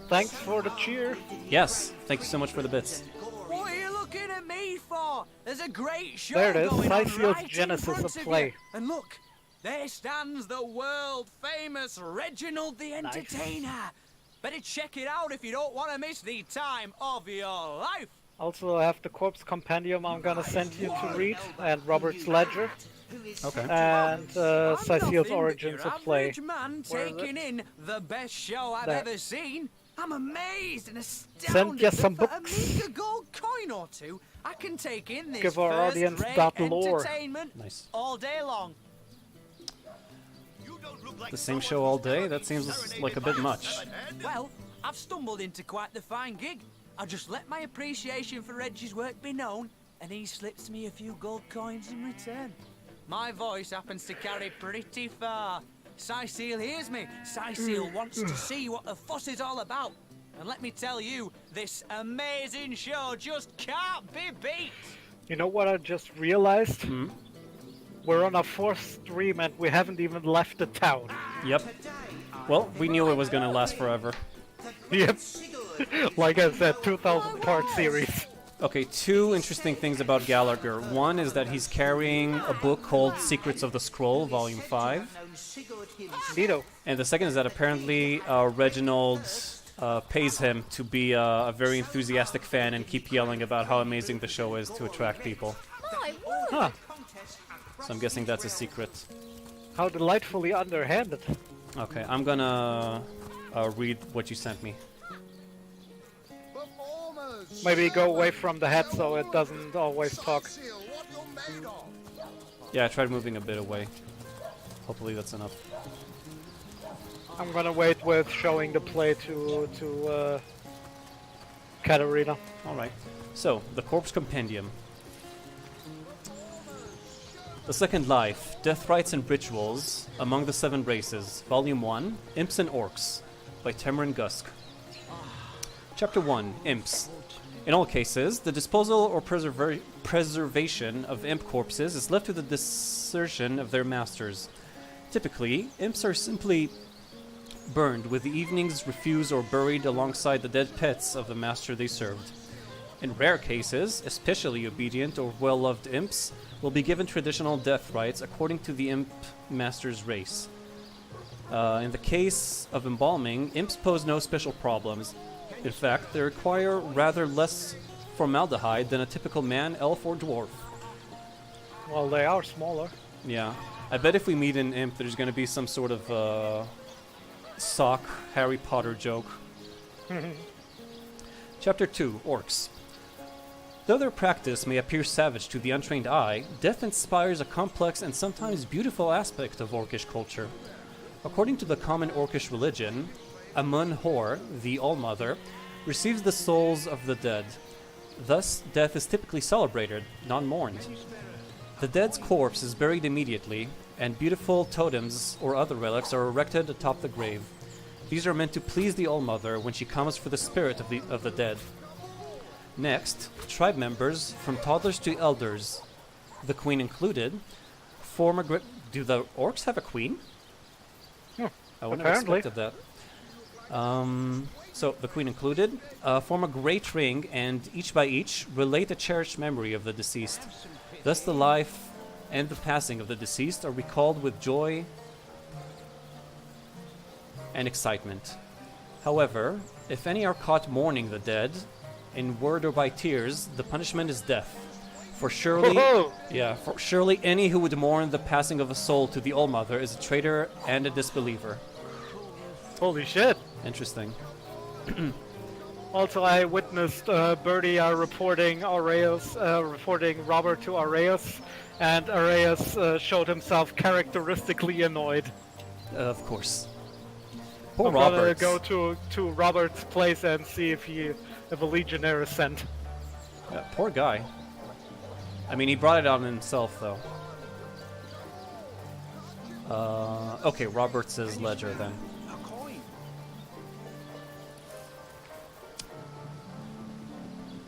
Thanks for the cheer. Yes, thank you so much for the bits. What are you looking at me for? There's a great show there it is, going on Cyseal's right Genesis in front of of play. you. And look, there stands the world-famous Reginald the Entertainer. Better check it out if you don't want to miss the time of your life. Also, I have the Corpse Compendium I'm gonna send you to read, and Robert's Ledger. Okay. And Cyseal's Origins of Play. Man taking in the best show I've ever seen. I'm amazed and astounded. Send you some that for books. a meager gold coin or two, I can take in this Give our audience that lore. entertainment Nice. all day long. The same show all day? That seems like a bit much. Well, I've stumbled into quite the fine gig. I'll just let my appreciation for Reggie's work be known, and he slips me a few gold coins in return. My voice happens to carry pretty far. Cyseal hears me. Cyseal wants to see what the fuss is all about. And let me tell you, this amazing show just can't be beat. You know what I just realized? Hmm? We're on our 4th stream and we haven't even left the town. Yep. Well, we knew it was gonna last forever. Yep. Like I said, 2,000 part series. Okay, two interesting things about Gallagher. One is that he's carrying a book called Secrets of the Scroll, Volume 5. Neato. And the second is that apparently Reginald pays him to be a very enthusiastic fan and keep yelling about how amazing the show is to attract people. Huh. So I'm guessing that's a secret. How delightfully underhanded. Okay, I'm gonna read what you sent me. Maybe go away from the head so it doesn't always talk. Yeah, I tried moving a bit away. Hopefully that's enough. I'm gonna wait with showing the play to Katarina. Alright. So, the Corpse Compendium. The Second Life, Death Rites and Rituals Among the Seven Races, Volume 1, Imps and Orcs, by Temerin Gusk. Chapter 1, Imps. In all cases, the disposal or preservation of imp corpses is left to the discretion of their masters. Typically, imps are simply burned with the evening's refuse or buried alongside the dead pets of the master they served. In rare cases, especially obedient or well-loved imps will be given traditional death rites according to the imp master's race. In the case of embalming, imps pose no special problems. In fact, they require rather less formaldehyde than a typical man, elf, or dwarf. Well, they are smaller. Yeah. I bet if we meet an imp, there's going to be some sort of sock Harry Potter joke. Chapter 2, Orcs. Though their practice may appear savage to the untrained eye, death inspires a complex and sometimes beautiful aspect of Orcish culture. According to the common Orcish religion, Amun Hor, the All-Mother, receives the souls of the dead. Thus, death is typically celebrated, not mourned. The dead's corpse is buried immediately, and beautiful totems or other relics are erected atop the grave. These are meant to please the All-Mother when she comes for the spirit of the dead. Next, tribe members, from toddlers to elders, the queen included, form a great... Do the orcs have a queen? I wouldn't have expected that. So, the queen included, form a great ring and, each by each, relate a cherished memory of the deceased. Thus the life and the passing of the deceased are recalled with joy and excitement. However, if any are caught mourning the dead, in word or by tears, the punishment is death. For surely, for surely any who would mourn the passing of a soul to the All-Mother is a traitor and a disbeliever. Holy shit. Interesting. Also, I witnessed Birdie reporting Aureus, reporting Robert to Aureus, And Arias showed himself characteristically annoyed. Of course. Poor I'm gonna Roberts. go to Robert's place and see if a legionnaire is sent. Yeah, poor guy. I mean, he brought it on himself, though. Okay, Roberts' ledger, then.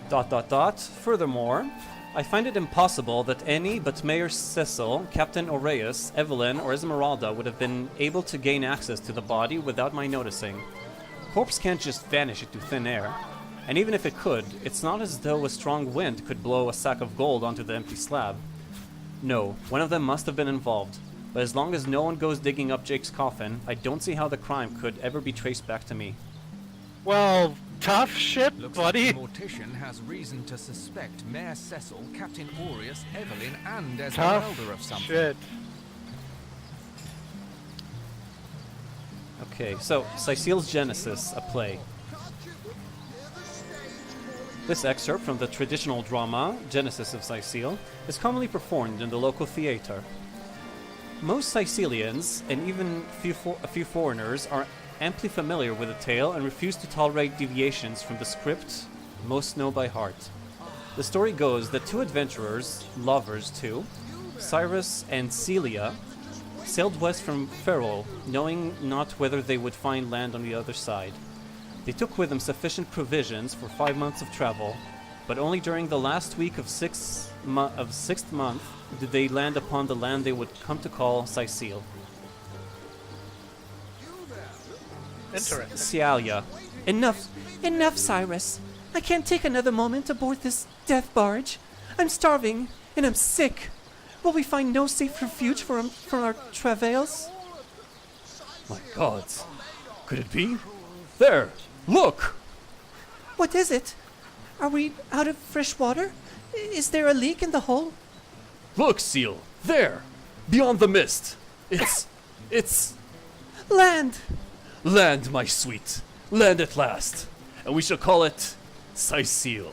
Dot dot dot. Furthermore, I find it impossible that any but Mayor Cecil, Captain Aureus, Evelyn, or Esmeralda would have been able to gain access to the body without my noticing. Corpse can't just vanish into thin air. And even if it could, it's not as though a strong wind could blow a sack of gold onto the empty slab. No, one of them must have been involved. But as long as no one goes digging up Jake's coffin, I don't see how the crime could ever be traced back to me. Well, tough shit, Looks buddy. like the mortician has reason to suspect Mayor Cecil, Captain Aureus, Evelyn, and Tough Esmeralda of something. shit. Okay, so Cecil's Genesis, a play. This excerpt from the traditional drama, Genesis of Cecile, is commonly performed in the local theatre. Most Sicilians, and even a few foreigners, are amply familiar with the tale and refuse to tolerate deviations from the script most know by heart. The story goes that two adventurers, lovers too, Cyrus and Celia, sailed west from Ferrol, knowing not whether they would find land on the other side. They took with them sufficient provisions for 5 months of travel, but only during the last week of sixth month did they land upon the land they would come to call Sicile. Interesting. Cialia. Enough, Cyrus. I can't take another moment aboard this death barge. I'm starving, and I'm sick. Will we find no safe refuge for our travails? My gods. Could it be? There! Look! What is it? Are we out of fresh water? Is there a leak in the hull? Look, Seal! There! Beyond the mist! It's... Land! Land, my sweet. Land at last. And we shall call it Sicile.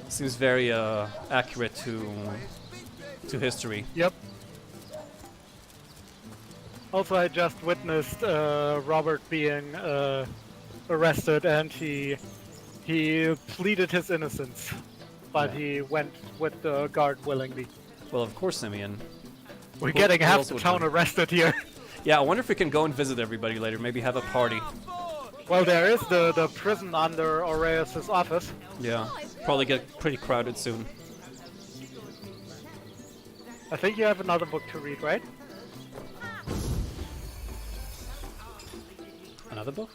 Seems very accurate to history. Yep. Also, I just witnessed Robert being arrested, and he pleaded his innocence, but he went with the guard willingly. Well, of course, Simeon. We're getting Who half else the would town we? arrested here. Yeah, I wonder if we can go and visit everybody later. Maybe have a party. Well, there is the prison under Aureus' office. Yeah, probably get pretty crowded soon. I think you have another book to read, right? Another book?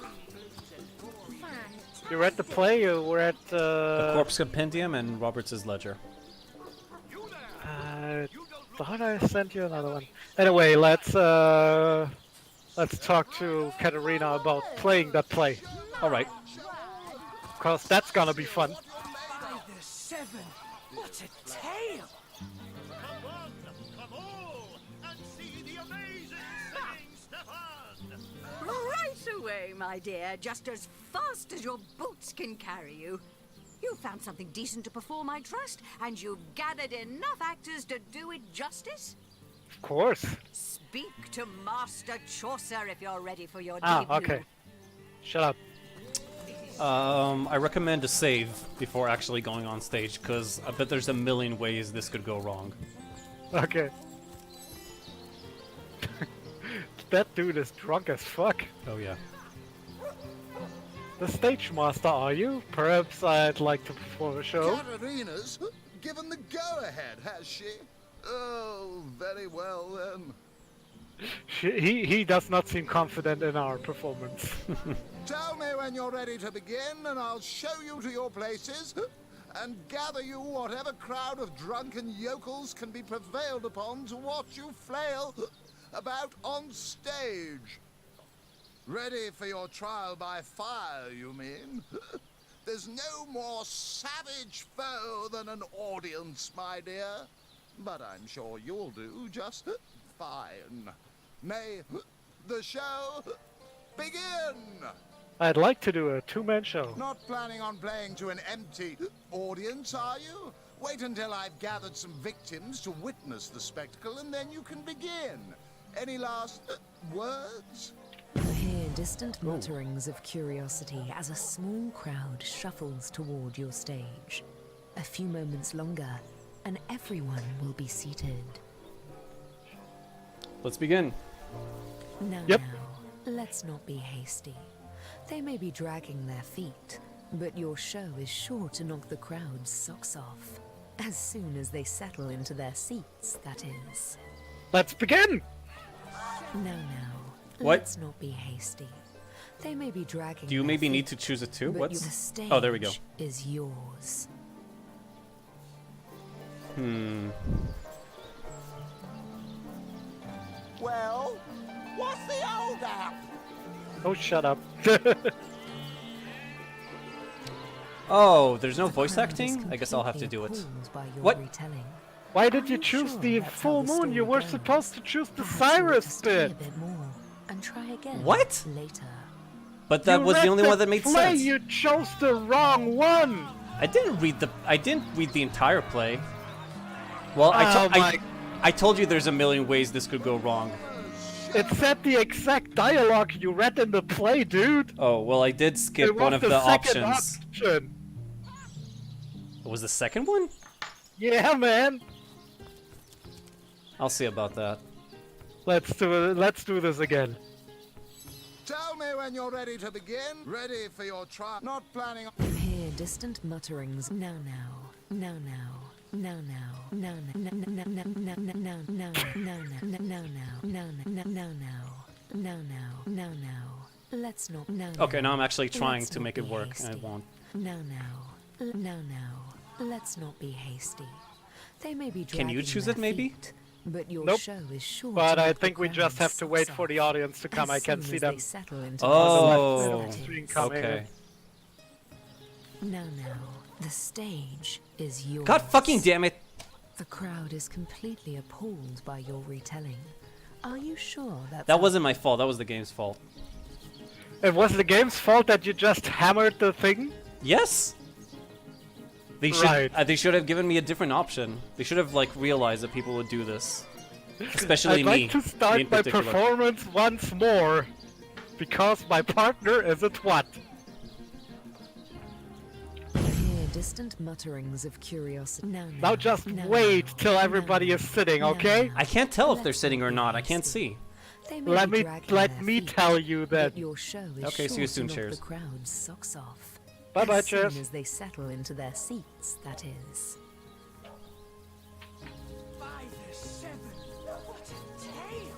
You read the play, you were at... The Corpse Compendium and Roberts' Ledger. I thought I sent you another one. Anyway, let's talk to Katerina about playing that play. Alright. Because that's gonna be fun. By the seven, what a tale! Right away, my dear, just as fast as your boots can carry you. You found something decent to perform, I trust, and you've gathered enough actors to do it justice? Of course. Speak to Master Chaucer if you're ready for your Ah, debut. okay. Shut up. I recommend a save before actually going on stage, because I bet there's a million ways this could go wrong. Okay. That dude is drunk as fuck. Oh yeah. The stage master, are you? Perhaps I'd like to perform a show. Katerina's given the go-ahead, has she? Oh, very well then. He does not seem confident in our performance. Tell me when you're ready to begin, and I'll show you to your places, and gather you whatever crowd of drunken yokels can be prevailed upon to watch you flail about on stage. Ready for your trial by fire, you mean? There's no more savage foe than an audience, my dear. But I'm sure you'll do just fine. May the show begin! I'd like to do a two-man show. Not planning on playing to an empty audience, are you? Wait until I've gathered some victims to witness the spectacle, and then you can begin. Any last words? You hear distant mutterings of curiosity as a small crowd shuffles toward your stage. A few moments longer, and everyone will be seated. Let's begin. Now, let's not be hasty. They may be dragging their feet, but your show is sure to knock the crowd's socks off. As soon as they settle into their seats, that is. Let's begin! Now, What? let's not be hasty. They may be dragging Do you their maybe feet, need to choose it too? but What's... the stage Oh, there we go. is yours. Well, what's the holdup? Oh, shut up. Oh, there's no voice acting? I guess I'll have to do it. What? Why did you choose the full moon? You were supposed to choose the Cyrus bit. And try again What? later. But that You was the read only one that made play, sense. You chose the wrong one. I didn't read the entire play. Well, Oh I told you there's a million ways this could go wrong. It said the exact dialogue you read in the play, dude. Oh, well, I did skip It was one of the second options. option. What was the second one? Yeah, man. I'll see about that. Let's do this again. Tell me when you're ready to begin. Ready for your trial. Not planning on... You hear distant mutterings. Now, now, now, now, let's not. Okay, now I'm actually trying to make it work, and it won't. Now, let's not be hasty. They may be Can you dragging choose their it, maybe? feet, but your Nope. show is sure But to I knock the think we just have crowd's to wait socks for the off. audience to come. I As can soon see as them. they settle into Oh, the screen settings. coming. okay. Now, the stage is yours. God fucking damn it! The crowd is completely appalled by your retelling. Are you sure That wasn't my fault. That was the game's fault. It was the game's fault that you just hammered the thing? Yes. They should. Right. They should have given me a different option. They should have like realized that people would do this, especially I'd me. like to me start in my particular. performance once more, because my partner is a twat. You hear distant mutterings of curiosity. Now just wait till everybody is sitting, okay? I can't tell if they're sitting or not. I can't see. They may Let be me dragging let their me feet, tell you that. but your show is Okay, see you sure soon, to knock cheers. the crowd's socks off. Bye-bye, as soon cheers. as they settle into their seats, that is. 5 or 7. What a tale!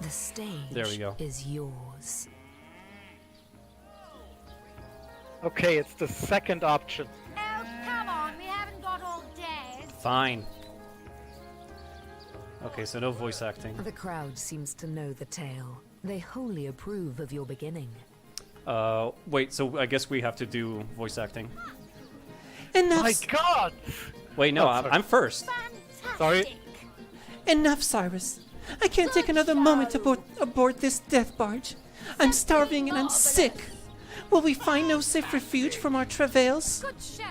The stage There we go. is yours. Okay, it's the second option. Oh, come on, we haven't got all day. Fine. Okay, so no voice acting. The crowd seems to know the tale. They wholly approve of your beginning. Wait. So I guess we have to do voice acting. Enough. My God! Wait, no, Oh, I'm, sorry. I'm first. Sorry. Enough, Cyrus. I can't take another moment aboard this death barge. I'm starving and I'm sick. Will we find no safe refuge from our travails? Good show.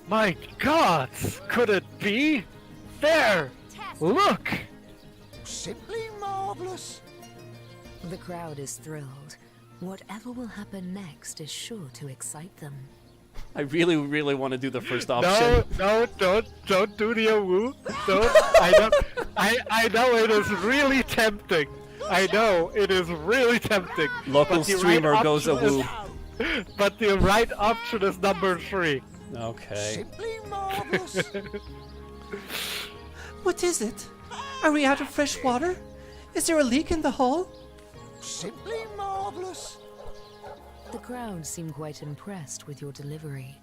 My God! Could it be? There! Look! Simply marvelous. The crowd is thrilled. Whatever will happen next is sure to excite them. I really, really want to do the first option. No, don't do the awoo. Don't. I know it is really tempting. I know it is really tempting. Local but the streamer right goes option awoo. But the right option is number 3. Okay. Simply marvelous. What is it? Are we out of fresh water? Is there a leak in the hall? Simply marvelous. The crowd seem quite impressed with your delivery.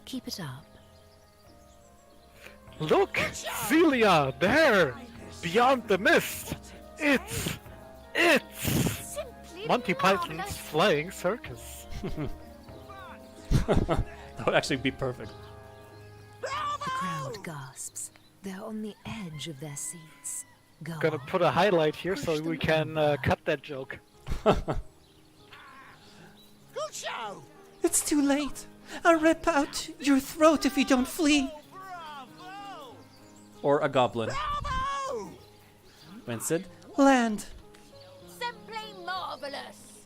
Keep it up. Look, Celia, there, beyond the mist. It's Monty Python's Flying Circus. That would actually be perfect. The crowd gasps. They're on the edge of their seats. Go Gonna on. put a highlight here so we can cut that joke. Good show! It's too late. I'll rip out your throat if you don't flee. Or a goblin. Bravo! Winston? Land. Simply marvelous.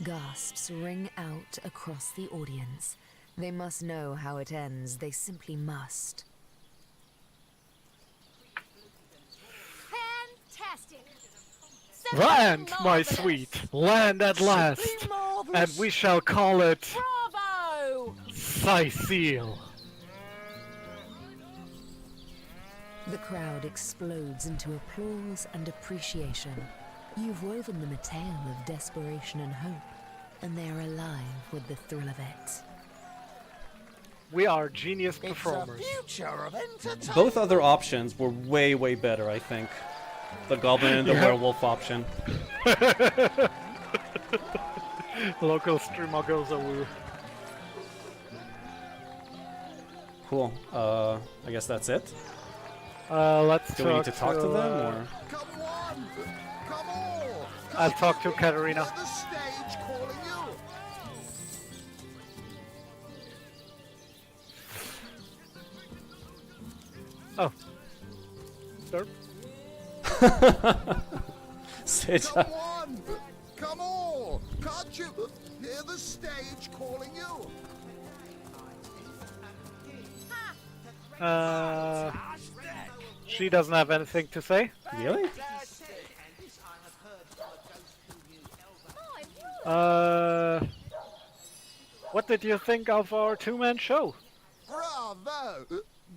Gasps ring out across the audience. They must know how it ends. They simply must. Fantastic. Land, my sweet, land at last, and we shall call it Bravo! Sicile. The crowd explodes into applause and appreciation. You've woven them a tale of desperation and hope, and they're alive with the thrill of it. We are genius performers. Future of entertainment. Both other options were way, way better, I think. The goblin and the werewolf option. Local streamer goes a woo. Cool. I guess that's it. Let's Do we need to talk to them, or? Come on! Come on! I'll talk to Katerina. The stage calling you. Oh. Sir? Come on! Come on! Can't you hear the stage calling you? She doesn't have anything to say. Really? What did you think of our two-man show? Bravo!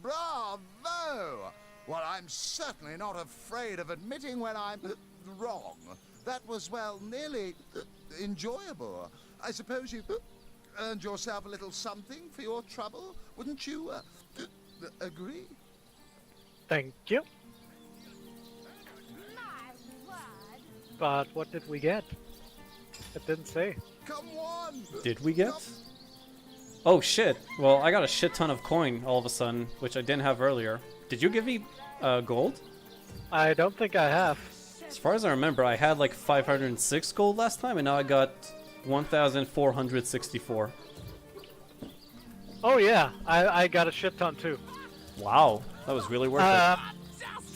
Bravo! Well, I'm certainly not afraid of admitting when I'm wrong. That was, well, nearly enjoyable. I suppose you earned yourself a little something for your trouble. Wouldn't you agree? Thank you. But what did we get? It didn't say. Come on! Did we get? Oh shit. Well, I got a shit ton of coin all of a sudden, which I didn't have earlier. Did you give me gold? I don't think I have. As far as I remember, I had like 506 gold last time, and now I got 1,464. Oh yeah, I got a shit ton too. Wow, that was really worth it.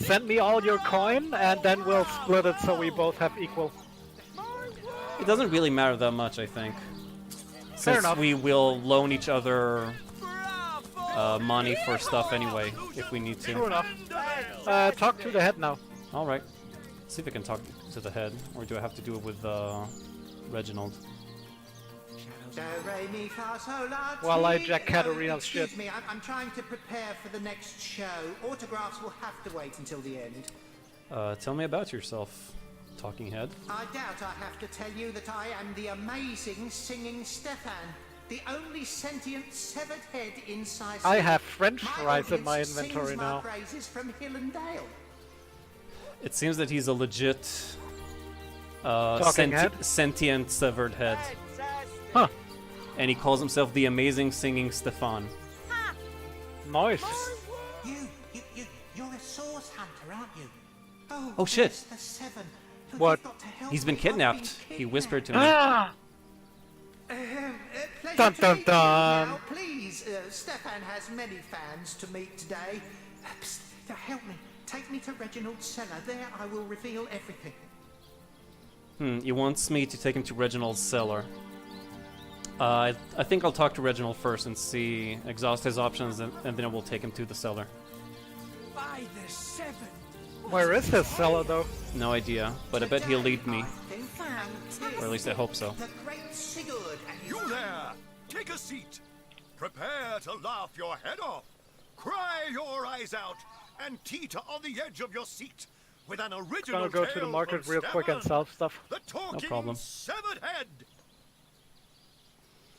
Send me all your coin, and then we'll split it so we both have equal. It doesn't really matter that much, I think. Fair Since enough. we will loan each other money for stuff anyway, if we need to. True enough. Talk to the head now. Alright. See if I can talk to the head, or do I have to do it with Reginald? While I jack Katerina's shit. Excuse me, I'm trying to prepare for the next show. Autographs will have to wait until the end. Tell me about yourself, talking head. I doubt I have to tell you that I am the amazing singing Stefan, the only sentient severed head inside. I have French My fries in my audience inventory sings now. My praises from hill and dale. It seems that he's a legit Talking head? sentient severed head. Huh. And he calls himself the amazing singing Stefan. Nice. You're a source hunter, aren't you? Oh shit. it's the seven. What? He's been kidnapped. He whispered to me. Ah! Pleasure Dun, to dun, meet you dun. now. Please, Stefan has many fans to meet today. Psst, help me. Take me to Reginald's cellar. There I will reveal everything. He wants me to take him to Reginald's cellar. I think I'll talk to Reginald first and see, exhaust his options, and then we'll take him to the cellar. By the seven. Where is his cellar though? No idea, but I bet he'll lead me. Or at least I hope so. The great Sigurd and You there! Take a seat. Prepare to laugh your head off. Cry your eyes out and teeter on the edge of your seat with an original Gonna go to the tale market from real quick and Stefan, sell stuff. The talking problem. severed head.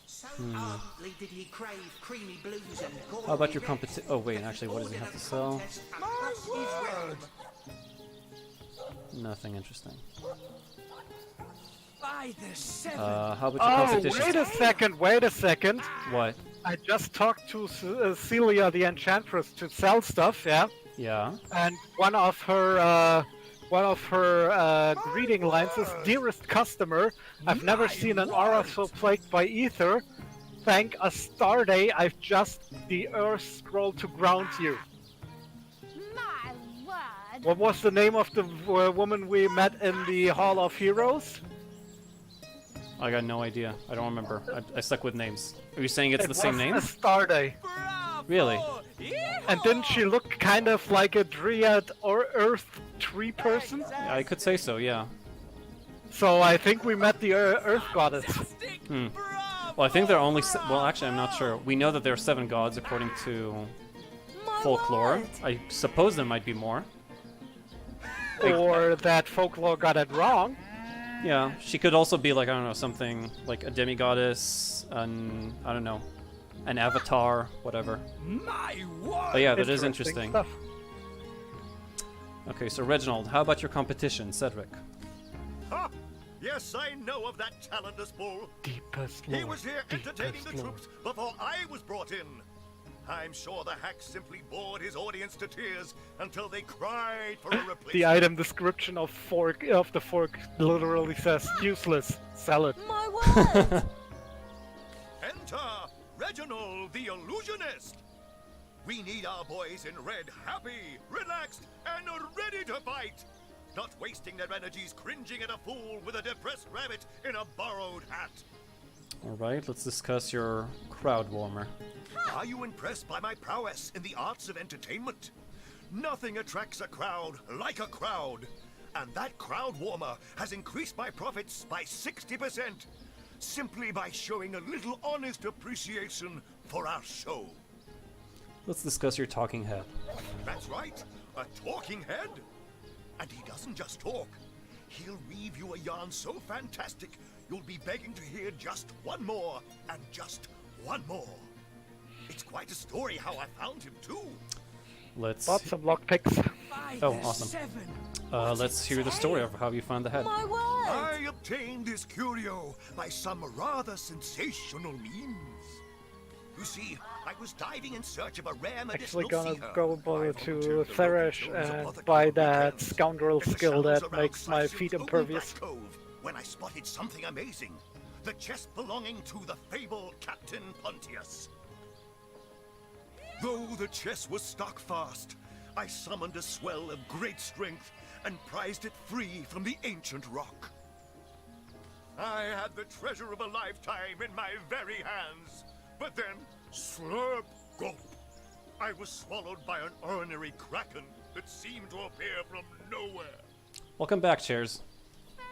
So ardently did he crave creamy blues and gory How about your reds competition? Oh wait, actually, what does he have to sell? across his realm. Nothing interesting. By the seven. How about your Oh, competition? wait a second. What? I just talked to Celia the Enchantress to sell stuff, yeah? Yeah. And one of one of her greeting lines is, "Dearest customer, I've never seen an aura so plagued by ether. Thank a star day I've just the earth scroll to ground you." My word. What was the name of the woman we met in the Hall of Heroes? I got no idea. I don't remember. I stuck with names. Are you saying it's the same name? A star day. Really? And didn't she look kind of like a dryad or earth tree person? Yeah, I could say so, yeah. So I think we met the earth goddess. Hmm. Well, I think there are only... well, actually, I'm not sure. We know that there are 7 gods according to folklore. I suppose there might be more. Or that folklore got it wrong. Yeah, she could also be like, I don't know, something like a demigoddess, I don't know, an avatar, whatever. My word! But yeah, that is interesting. Stuff. Okay, so Reginald, how about your competition, Cedric? Ha! Yes, I know of that talentless bull. Deepest He lore, was here entertaining the deepest troops before I was brought in. I'm sure the hack simply bored his audience to tears until they cried for a replacement. The item description of the fork literally says useless. Sell it. My word. Enter Reginald the Illusionist. We need our boys in red happy, relaxed, and ready to fight. Not wasting their energies cringing at a fool with a depressed rabbit in a borrowed hat. Alright, let's discuss your crowd warmer. Are you impressed by my prowess in the arts of entertainment? Nothing attracts a crowd like a crowd. And that crowd warmer has increased my profits by 60%, simply by showing a little honest appreciation for our show. Let's discuss your talking head. That's right, a talking head. And he doesn't just talk. He'll weave you a yarn so fantastic, you'll be begging to hear just one more, and just one more. It's quite a story how I found him, too. Let's... Lots of lockpicks. Oh, awesome. Let's hear the story of how you found the head. My word. I obtained this curio by some rather sensational means. You see, I was diving in search of a rare medicinal Actually gonna sea herb. go to Thresh and buy that scoundrel skill that makes my feet impervious. Cove, when I spotted something amazing. The chest belonging to the fabled Captain Pontius. Though the chest was stuck fast, I summoned a swell of great strength and prized it free from the ancient rock. I had the treasure of a lifetime in my very hands, but then, slurp, gulp, I was swallowed by an ornery kraken that seemed to appear from nowhere. Welcome back, Chairs.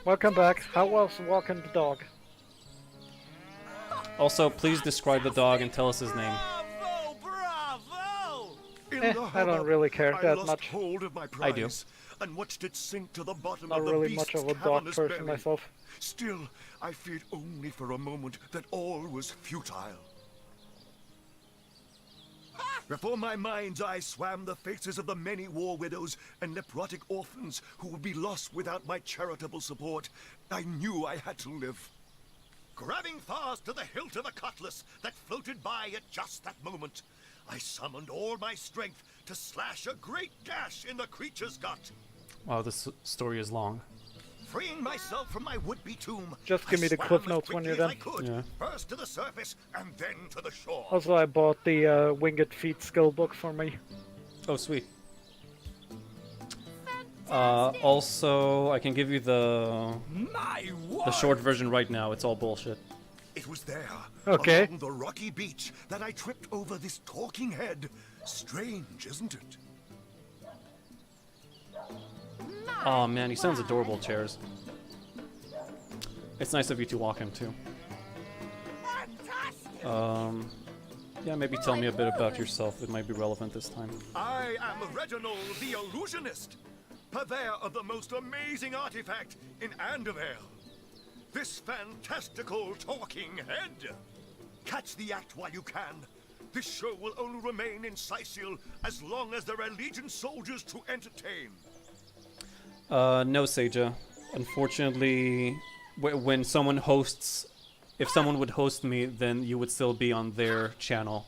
Welcome back. How was walking the dog? Also, please describe the dog and tell us his name. I don't really care I that lost much. hold of my prize I do. and watched it sink to the bottom Not of the really beast's much of a dog cavernous person belly. myself. Still, I feared only for a moment that all was futile. Before my mind's eye swam the faces of the many war widows and necrotic orphans who would be lost without my charitable support. I knew I had to live. Grabbing fast to the hilt of a cutlass that floated by at just that moment, I summoned all my strength to slash a great gash in the creature's gut. Wow, this story is long. Freeing myself from my would-be tomb, Just give I me the swam cliff as notes when quickly you're as I could, Yeah. first to the surface and then to the shore. Also, I bought the Winged Feet skill book for me. Oh, sweet. Also, I can give you the short version right now. It's all bullshit. It was there, Okay. along the rocky beach, that I tripped over this talking head. Strange, isn't it? Oh man, he sounds adorable, Chairs. It's nice of you to walk him too. Yeah, maybe tell me a bit about yourself. It might be relevant this time. I am Reginald the Illusionist, purveyor of the most amazing artifact in Andevale. This fantastical talking head. Catch the act while you can. This show will only remain in Sicil as long as there are Legion soldiers to entertain. No, Seja. Unfortunately, when someone hosts... If someone would host me, then you would still be on their channel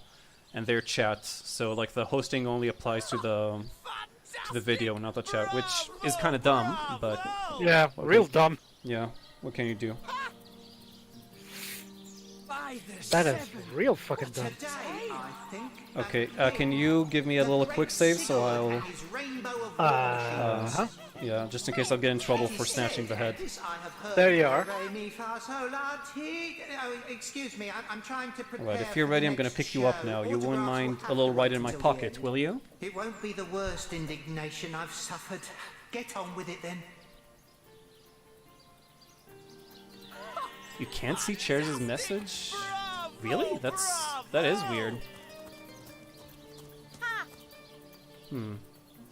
and their chat. So, like, the hosting only applies to the to the video, not the chat, which is kind of dumb, but yeah, real dumb. Yeah, what can you do? That is real fucking dumb. Okay, can you give me a little quick save so I'll... yeah, just in case I'll get in trouble for snatching the head. There you are. Excuse me, I'm trying to prepare. Alright, if you're ready, I'm gonna pick you up now. You wouldn't mind a little right in my pocket, will you? It won't be the worst indignation I've suffered. Get on with it then. You can't see Chairs' message? Really? That is weird.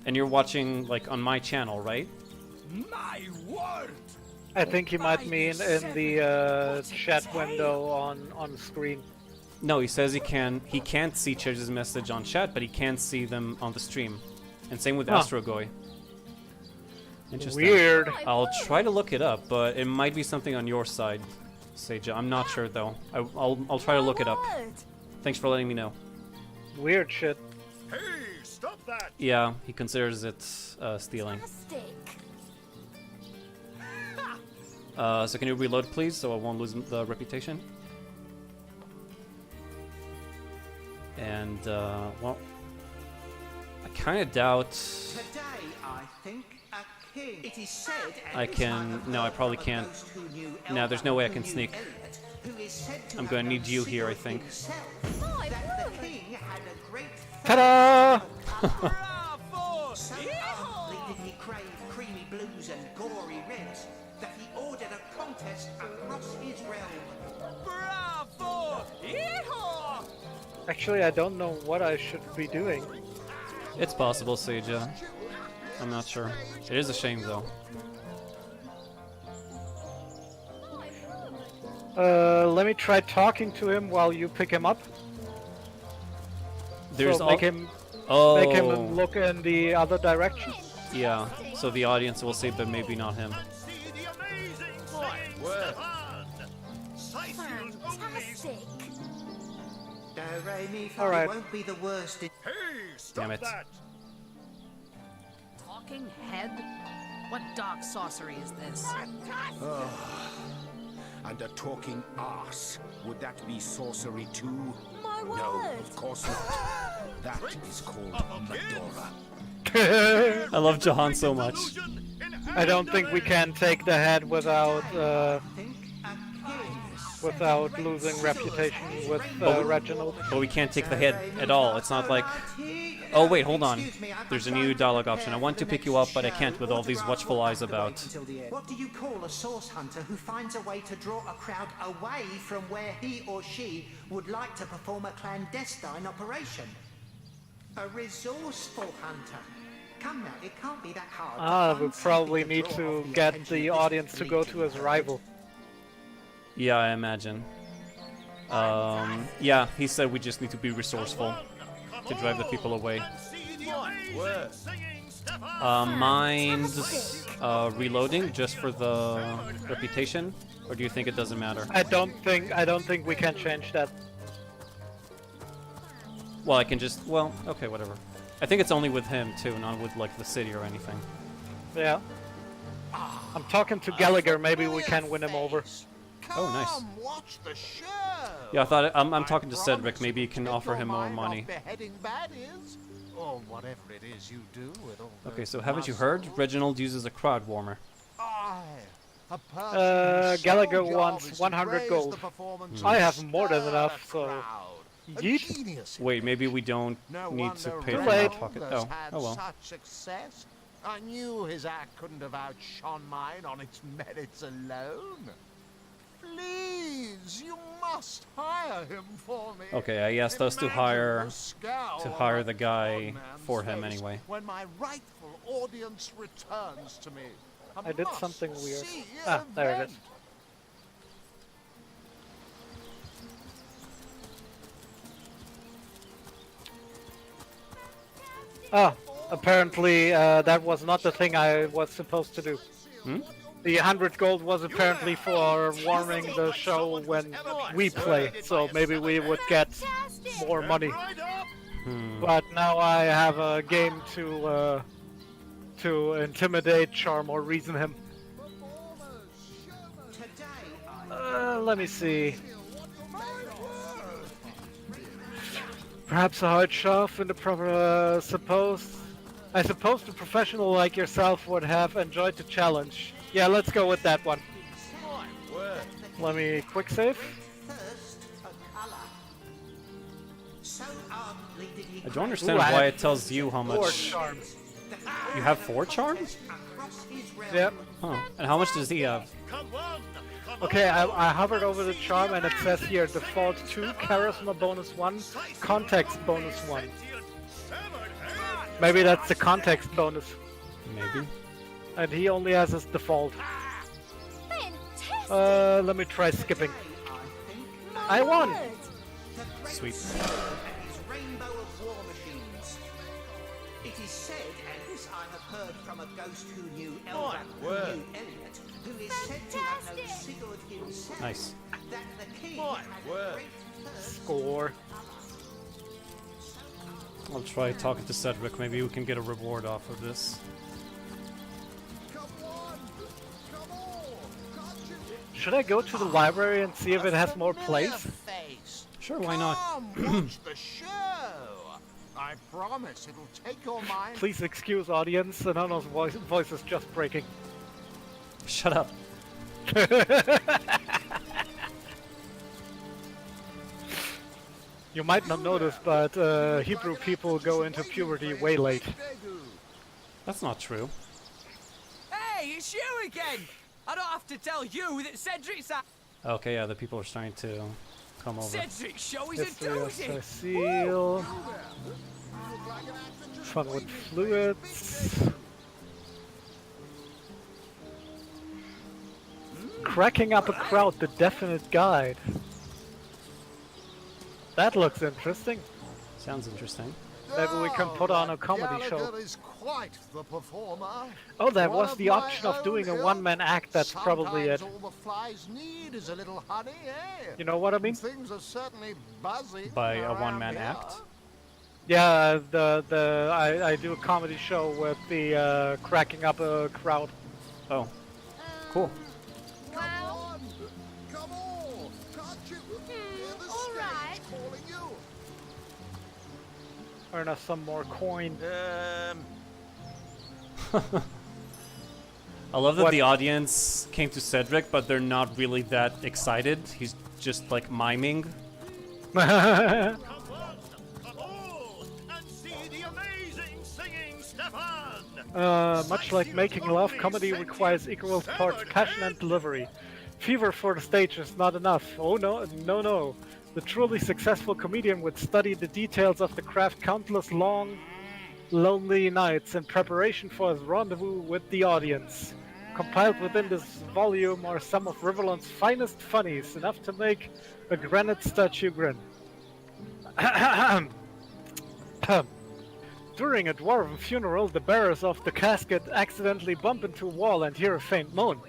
And you're watching, like, on my channel, right? My word! I think he might mean in the chat window on screen. No, he says he can't see Chairs' message on chat, but he can see them on the stream. And same with Astrogoy. Interesting. Weird. I'll try to look it up, but it might be something on your side, Seija. I'm not sure though. I'll try to look it up. Thanks for letting me know. Weird shit. Hey, stop that! Yeah, he considers it stealing. So can you reload, please, so I won't lose the reputation? And well, I kind of doubt. Today, I think a king. It is said. I can. No, I probably can't. No, there's no way I can sneak. I'm gonna need you here, I think. Ta-da! So did he crave creamy blues and gory reds that he ordered a contest across his realm. Bravo! Yeehaw! Actually, I don't know what I should be doing. It's possible, Seija. I'm not sure. It is a shame, though. Let me try talking to him while you pick him up. There's so make him look in the other direction. Yeah, so the audience will see, but maybe not him. Alright. Won't be the worst. Damn it. Talking head? What dark sorcery is this? And a talking arse. Would that be sorcery too? My word! No, of course not. That is called Medora. I love Jahan so much. I don't think we can take the head without losing reputation with Reginald. But we can't take the head at all. It's not like... Oh wait, hold on. There's a new dialogue option. I want to pick you up, but I can't with all these watchful eyes about. What do you call a source hunter who finds a way to draw a crowd away from where he or she would like to perform a clandestine operation? A resourceful hunter. Come now, it can't be that hard. We probably need to get the audience to go to his rival. Yeah, I imagine. Yeah, he said we just need to be resourceful to drive the people away. Mind reloading just for the reputation, or do you think it doesn't matter? I don't think we can change that. Well, I can just... Well, okay, whatever. I think it's only with him, too, not with, like, the city or anything. Yeah. I'm talking to Gallagher, maybe we can win him over. Oh, nice. Watch the show. Yeah, I thought... I'm talking to Cedric, maybe you can offer him more money. Beheading baddies, or whatever it is you do with all Okay, so haven't you heard? Reginald uses a crowd warmer. Gallagher wants 100 gold. I have more than enough, so... Yeet. Wait, maybe we don't need to pay from our late. pocket. Oh, well. Such success. I knew his act couldn't have outshone mine on its merits alone. Please, you must hire him for me. Okay, I asked us to hire the guy for him face anyway. When my rightful audience returns to me. I did something weird. See Ah, there it is. Oh, apparently that was not the thing I was supposed to do. The 100 gold was apparently for warming the show when we play, so maybe we would get more money. But now I have a game to to intimidate, charm, or reason him. Let me see. Perhaps a hard shove in the proper. I suppose the professional like yourself would have enjoyed the challenge. Yeah, let's go with that one. Let me quick save. I don't understand why it tells you how much. 4 charms. You have 4 charms? Yep. Huh. And how much does he have? Okay, I hovered over the charm and it says here default 2, charisma bonus 1, context bonus 1. Maybe that's the context bonus. Maybe. And he only has his default. Let me try skipping. I won! Sweet. Rainbow of war machines. It is said, and this I have heard from a ghost who knew Elrond, who knew Elliot, who is said to have known Sigurd himself, Nice. that the king had a great thirst. Score. I'll try talking to Cedric. Maybe we can get a reward off of this. Should I go to the library and see if it has more plays? Sure, why not? Watch the show. I promise it'll take your mind. Please excuse audience, Anano's voice is just breaking. Shut up. You might not notice, but Hebrew people go into puberty way late. That's not true. Hey, it's you again! I don't have to tell you that Cedric's at... Okay, yeah, the people are starting to come over. Cedric's show is a History doozy! of seal. Fun with fluids. Cracking up a crowd, the definite guide. That looks interesting. Sounds interesting. Maybe we can put on a comedy show. Gallagher is quite the performer. Oh, there One was of the my option of own doing a ilk. one-man act. That's probably it. Sometimes all the flies need is a little honey, eh? You know what I mean? Things are certainly buzzing By a around one-man here. act? Yeah, I do a comedy show with the cracking up a crowd. Oh, cool. Come on! Can't you hear the stage calling you? Earn us some more coin. I love that What? the audience came to Cedric, but they're not really that excited. He's just like miming. Much like making love, comedy requires equal parts passion and delivery. Fever for the stage is not enough. Oh no, no, no. The truly successful comedian would study the details of the craft countless long, lonely nights in preparation for his rendezvous with the audience. Compiled within this volume are some of Riverland's finest funnies, enough to make a granite statue grin. During a dwarven funeral, the bearers of the casket accidentally bump into a wall and hear a faint moan.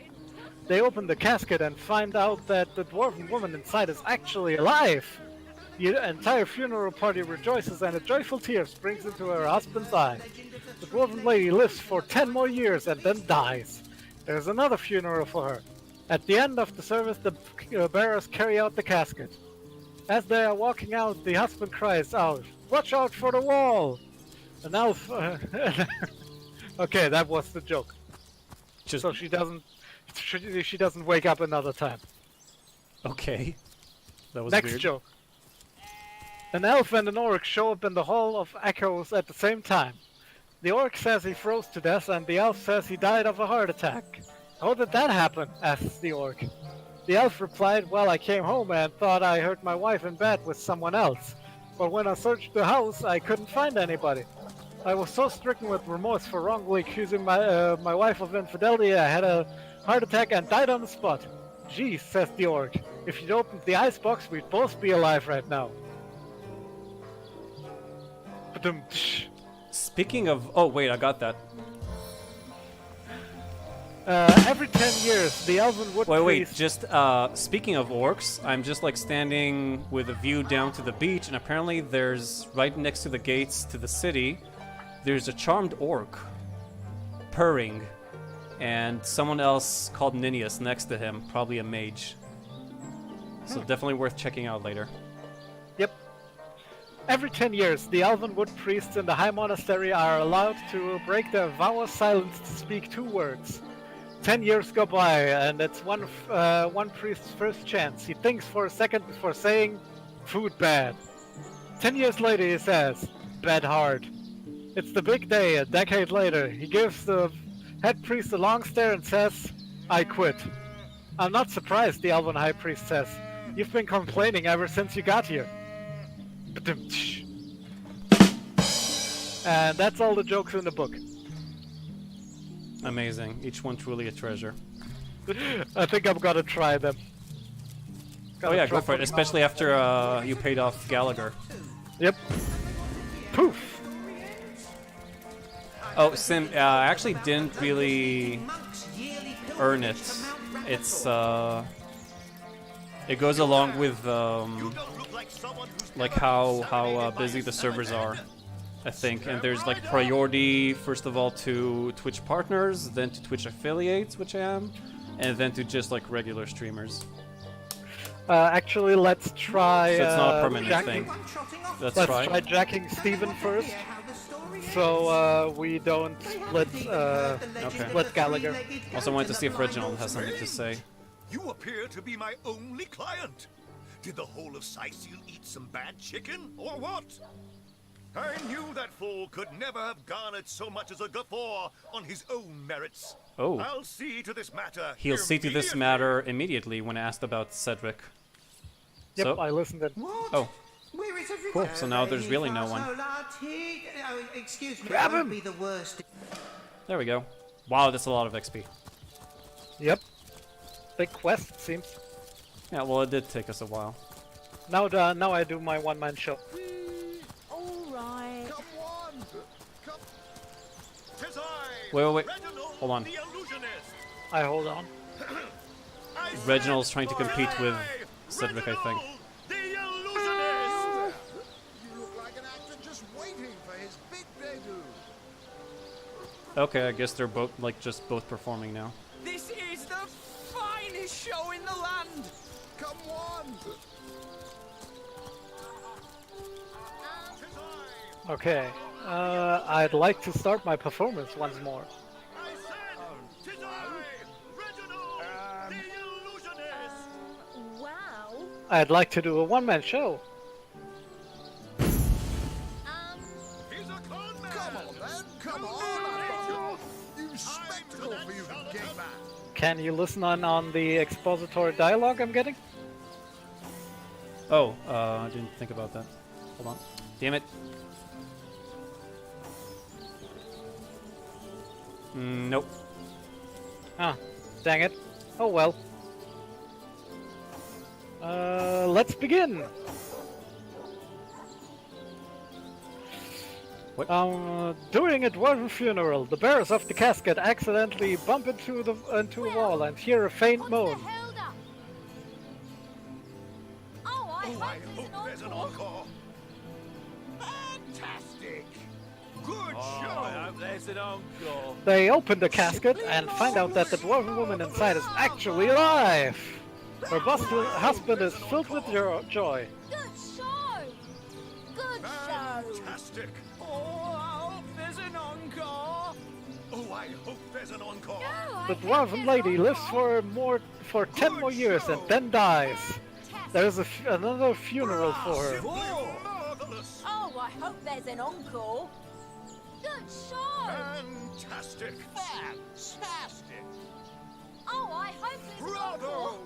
They open the casket and find out that the dwarven woman inside is actually alive. The entire funeral party rejoices and a joyful tear springs into her husband's eye. The dwarven lady lives for 10 more years and then dies. There's another funeral for her. At the end of the service, the bearers carry out the casket. As they are walking out, the husband cries out, "Watch out for the wall!" An elf... okay, that was the joke. So she doesn't wake up another time. Okay. That was Next weird. joke. An elf and an orc show up in the Hall of Echoes at the same time. The orc says he froze to death and the elf says he died of a heart attack. How did that happen? Asks the orc. The elf replied, "Well, I came home and thought I heard my wife in bed with someone else. But when I searched the house, I couldn't find anybody. I was so stricken with remorse for wrongly accusing my wife of infidelity, I had a heart attack and died on the spot." "Gee," says the orc, "if you'd opened the icebox, we'd both be alive right now." Speaking of... Oh, wait, I got that. Every 10 years, the elven wood Wait, priest... just, speaking of orcs, I'm just, like, standing with a view down to the beach, and apparently there's, right next to the gates to the city, there's a charmed orc. purring, and someone else called Ninius next to him, probably a mage. So definitely worth checking out later. Yep. Every 10 years, the Elvenwood priests in the High Monastery are allowed to break their vow of silence to speak 2 words. 10 years go by, and it's one priest's first chance. He thinks for a second before saying, "Food bad." 10 years later, he says, "Bad hard." It's the big day. A decade later, he gives the head priest a long stare and says, "I quit." "I'm not surprised," the Elven High Priest says. "You've been complaining ever since you got here." And that's all the jokes in the book. Amazing. Each one truly a treasure. I think I'm gonna try them. Oh yeah, go for it. Especially after you paid off Gallagher. Yep. Poof. Oh, Sim, I actually didn't really earn it. It's it goes along with like how busy the servers are, I think. And there's like priority, first of all, to Twitch partners, then to Twitch affiliates, which I am, and then to just like regular streamers. Actually, let's try. So it's not a permanent thing. Let's try jacking Steven first, so we don't split split Gallagher. Also wanted to see if Reginald has something to say. You appear to be my only client. Did the whole of Sicil eat some bad chicken, or what? I knew that fool could never have garnered so much as a guffaw on his own merits. Oh. I'll see to this matter. He'll see to this matter immediately when asked about Cedric. Yep, So, I listened in. oh, Where is everyone? cool. So now there's really no one. Excuse me, Grab that him! would be the worst. There we go. Wow, that's a lot of XP. Yep. Big quest, it seems. Yeah, well, it did take us a while. Now I do my one-man show. Alright. Wait. Hold on. I hold on. Reginald's trying to compete with Cedric, I think. You look like an actor just waiting for his big debut. Okay, I guess they're both both performing now. This is the finest show in the land! Come on! Okay. I'd like to start my performance once more. Wow. I'd like to do a one-man show. Come on, then! Come on! You spectacle for you gay man! Can you listen on the expository dialogue I'm getting? Oh, I didn't think about that. Hold on. Damn it. Nope. Ah, dang it. Oh well. Let's begin. What? During a dwarven funeral, the bearers of the casket accidentally bump into a wall and hear a faint moan. Oh, I hope There's an encore. Fantastic! Good show! There's an encore. They open the casket and find out that the dwarven woman inside is actually alive. Her husband is filled with joy. Good show. Good show. Fantastic! Oh, I hope there's an encore. Oh, I hope there's an encore. The dwarven lady lives for 10 more years and then dies. There's another funeral for her. Marvelous! Oh, I hope there's an encore. Good show. Fantastic! Fantastic! Oh, I hope there's an encore. Bravo!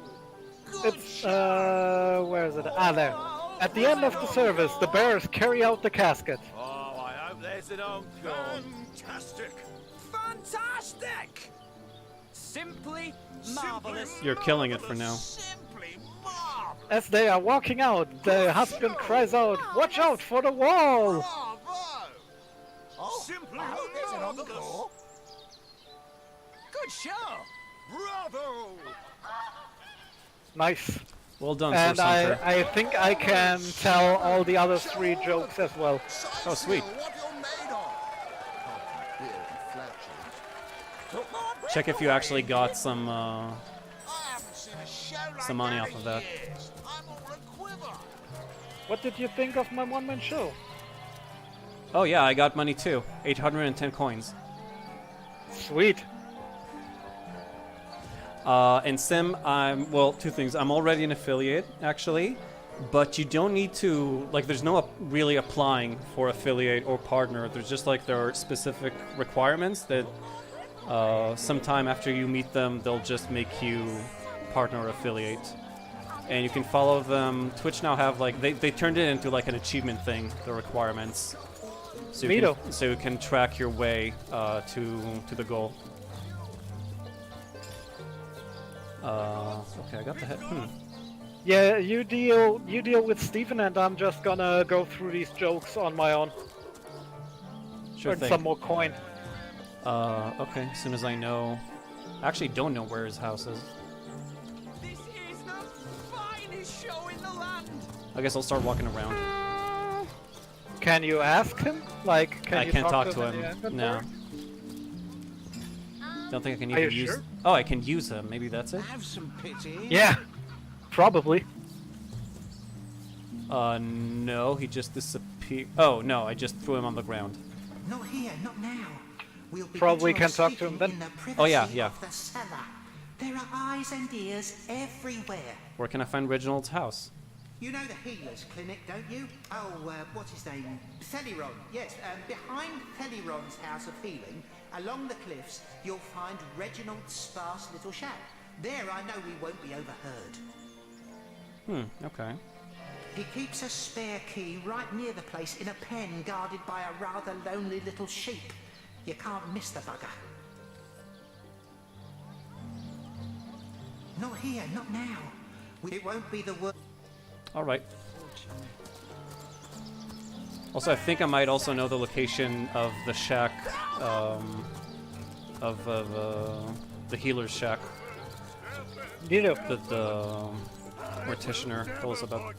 It's, where is it? Ah, there. At the end of the service, the bearers carry out the casket. Oh, I hope there's an encore. Fantastic! Fantastic! Simply marvelous. You're killing it for now. Simply marvelous! As they are walking out, the husband cries out, "Watch out for the wall!" Bravo! Oh, simply marvelous! Good show. Bravo! Nice. Well done, And Source Hunter. I think I can tell all the other 3 jokes as well. Oh, sweet. What you're made of! Beer and flatulence. check if you actually got some money off of that. What did you think of my one-man show? Oh yeah, I got money too. 810 coins. Sweet. In Sim, well, two things. I'm already an affiliate, actually, but you don't need to, like, there's no really applying for affiliate or partner. There's just, like, there are specific requirements that sometime after you meet them, they'll just make you partner or affiliate. And you can follow them. Twitch now have, like, they turned it into, like, an achievement thing, the requirements. So you can track your way to the goal. Okay, I got the head. Yeah, you deal with Stephen, and I'm just gonna go through these jokes on my own. Sure Earn thing. some more coin. Okay, as soon as I know. I actually don't know where his house is. This is the finest show in the land. I guess I'll start walking around. Can you ask him? Like, can I you can't talk talk to in the him. inventory? No. Don't think I can Are even you use. sure? Oh, I can use him. Maybe that's it. Have some pity. Yeah, probably. No, he just disappeared. Oh no, I just threw him on the ground. Not here, not now. We'll be Probably better can off talk to him speaking then. in the Oh yeah, privacy yeah. of the cellar. There are eyes and ears everywhere. Where can I find Reginald's house? You know the healer's clinic, don't you? Oh, what's his name? Theliron. Yes, behind Theliron's house of healing, along the cliffs, you'll find Reginald's sparse little shack. There, I know we won't be overheard. Okay. He keeps a spare key right near the place in a pen guarded by a rather lonely little sheep. You can't miss the bugger. Not here, not now. It won't be the worst. Alright. Also, I think I might also know the location of the shack, of the healer's shack. That the morticianer told us about.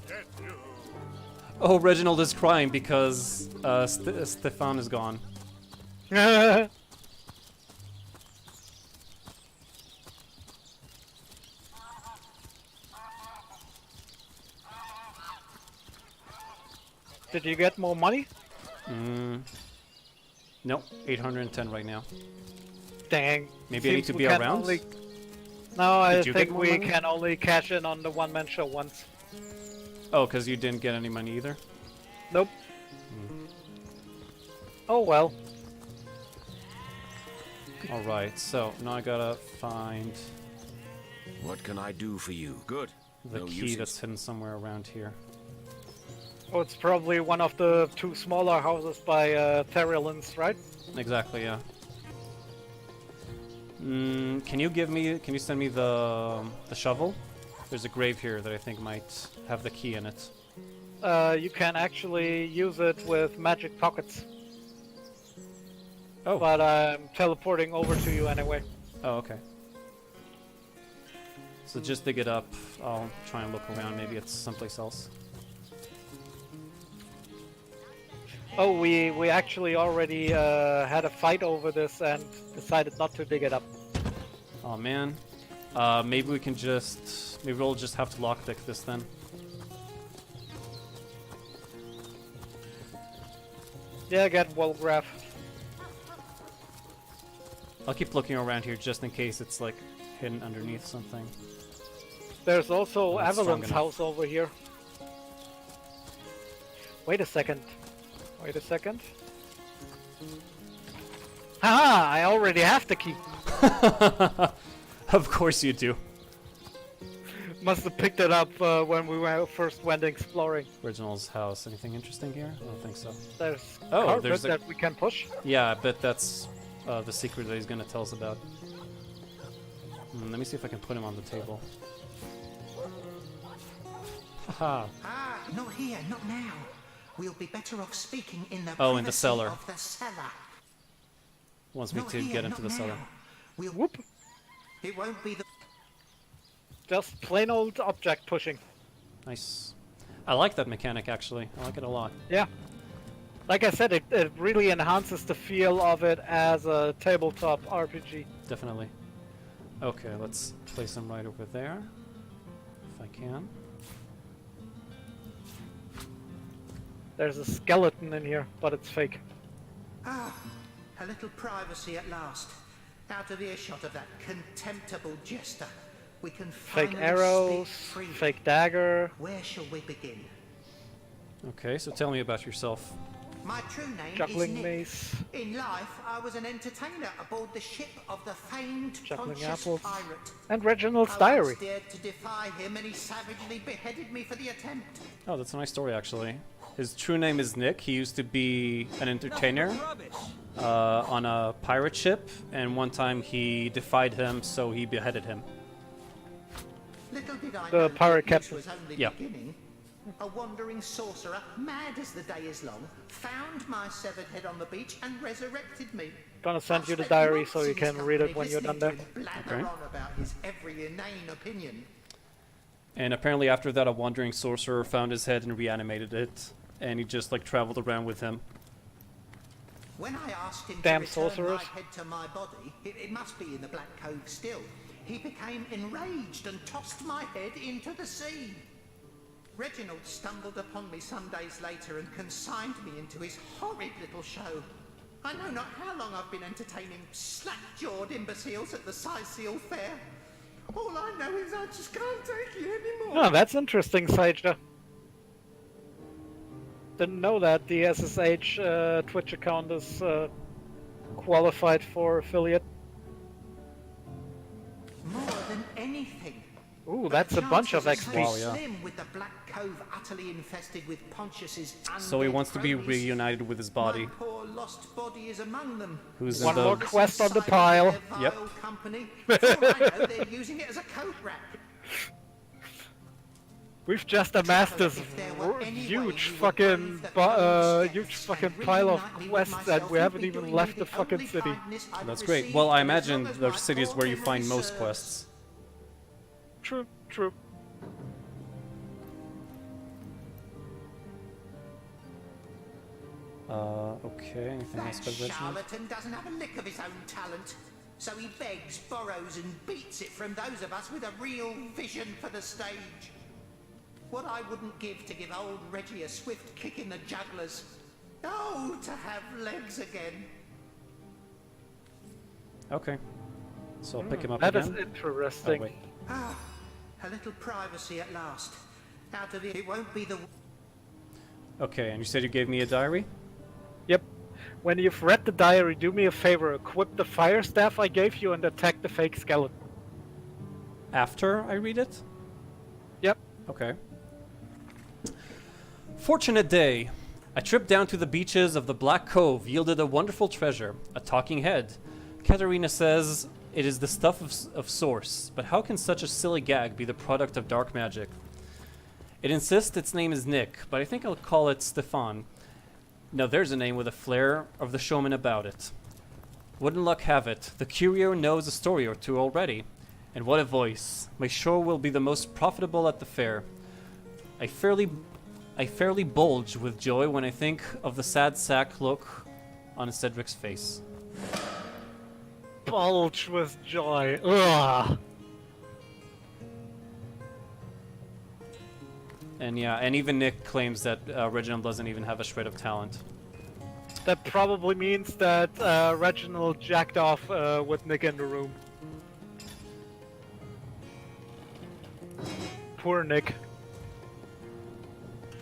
Oh, Reginald is crying because Stefan is gone. Did you get more money? Nope, 810 right now. Dang. Maybe I need Seems to we be can around? only- No, I Did you think get more we money? can only cash in on the one-man show once. Oh, because you didn't get any money either? Nope. Oh well. Alright, so now I gotta find What can I do for you? Good. the No key uses. that's hidden somewhere around here. Oh, it's probably one of the two smaller houses by Therilins, right? Exactly, yeah. Can you send me the shovel? There's a grave here that I think might have the key in it. You can actually use it with magic pockets. Oh. But I'm teleporting over to you anyway. Oh, okay. So just dig it up. I'll try and look around. Maybe it's someplace else. Oh, we actually already had a fight over this and decided not to dig it up. Oh man. Maybe we can just... Maybe we'll just have to lockpick this then. Yeah, get wall graph. I'll keep looking around here just in case it's like hidden underneath something. There's also Oh, that's strong Evelyn's enough. house over here. Wait a second. Wait a second. Haha! I already have the key. Of course you do. Must have picked it up when we first went exploring. Original's house. Anything interesting here? I don't think so. There's Oh, carpet there's a... that we can push. Yeah, I bet that's the secret that he's gonna tell us about. Let me see if I can put him on the table. Haha. Ah, not here, not now. We'll be better off speaking in the Oh, in the privacy cellar. of the cellar. Wants me Not to here, get into not the cellar. now. We'll... Whoop. It won't be the... Just plain old object pushing. Nice. I like that mechanic actually. I like it a lot. Yeah. Like I said, it really enhances the feel of it as a tabletop RPG. Definitely. Okay, let's place them right over there, if I can. There's a skeleton in here, but it's fake. Ah, a little privacy at last. Out of earshot of that contemptible jester. We can Fake finally arrows, speak freely. fake dagger. Where shall we begin? Okay, so tell me about yourself. My true name Juggling is Nick. mace. In life, I was an entertainer aboard the ship of the famed Juggling Pontius apples. pirate. And Reginald's I diary. once dared to defy him, and he savagely beheaded me for the attempt. Oh, that's a nice story, actually. His true name is Nick. He used to be an entertainer on a pirate ship, and one time he defied him, so he beheaded him. Little did I The know pirate this captain. was only Yeah. beginning. A wandering sorcerer, mad as the day is long, found my severed head on the beach and resurrected me. Gonna send you the diary so you can read it when you're done there. Blabber Okay. on about his every inane opinion. And apparently after that, a wandering sorcerer found his head and reanimated it, and he just like traveled around with him. When I asked him Damn to return sorcerers. my head to my body, it must be in the Black Cove still, he became enraged and tossed my head into the sea. Reginald stumbled upon me some days later and consigned me into his horrid little show. I know not how long I've been entertaining slack-jawed imbeciles at the Seal Fair. All I know is I just can't take it anymore. Oh, that's interesting, Saja. Didn't know that the SSH Twitch account is qualified for affiliate. More than anything. Ooh, that's a bunch of Chances are XP. so Wow, yeah. slim with the Black Cove utterly infested with Pontius's So he undead wants to be cronies. reunited with his body, My poor lost body is among them. who's One in more the... quest on the Inside pile. their vile Yep. company. For all I know, they're using it as a coat rack. We've just amassed this huge fucking pile of quests and we haven't even left the fucking city. That's great. Well, I imagine there's cities where you find most quests. True, true. Okay, anything else That about Reginald? charlatan doesn't have a lick of his own talent. So he begs, borrows, and beats it from those of us with a real vision for the stage. What I wouldn't give to give old Reggie a swift kick in the jugglers. Oh, to have legs again. Okay. So I'll pick him up That is again. interesting. Oh, wait. Ah, a little privacy at last. Out of it won't be the... Okay, and you said you gave me a diary? Yep. When you've read the diary, do me a favor, equip the fire staff I gave you and attack the fake skeleton. After I read it? Yep. Okay. Fortunate day. A trip down to the beaches of the Black Cove yielded a wonderful treasure, a talking head. Katerina says it is the stuff of Source, but how can such a silly gag be the product of dark magic? It insists its name is Nick, but I think I'll call it Stefan. Now there's a name with a flair of the showman about it. Wouldn't luck have it, the courier knows a story or two already. And what a voice. My show will be the most profitable at the fair. I fairly bulge with joy when I think of the sad sack look on Cedric's face. Bulge with joy. Ugh. And yeah, and even Nick claims that Reginald doesn't even have a shred of talent. That probably means that Reginald jacked off with Nick in the room. Poor Nick.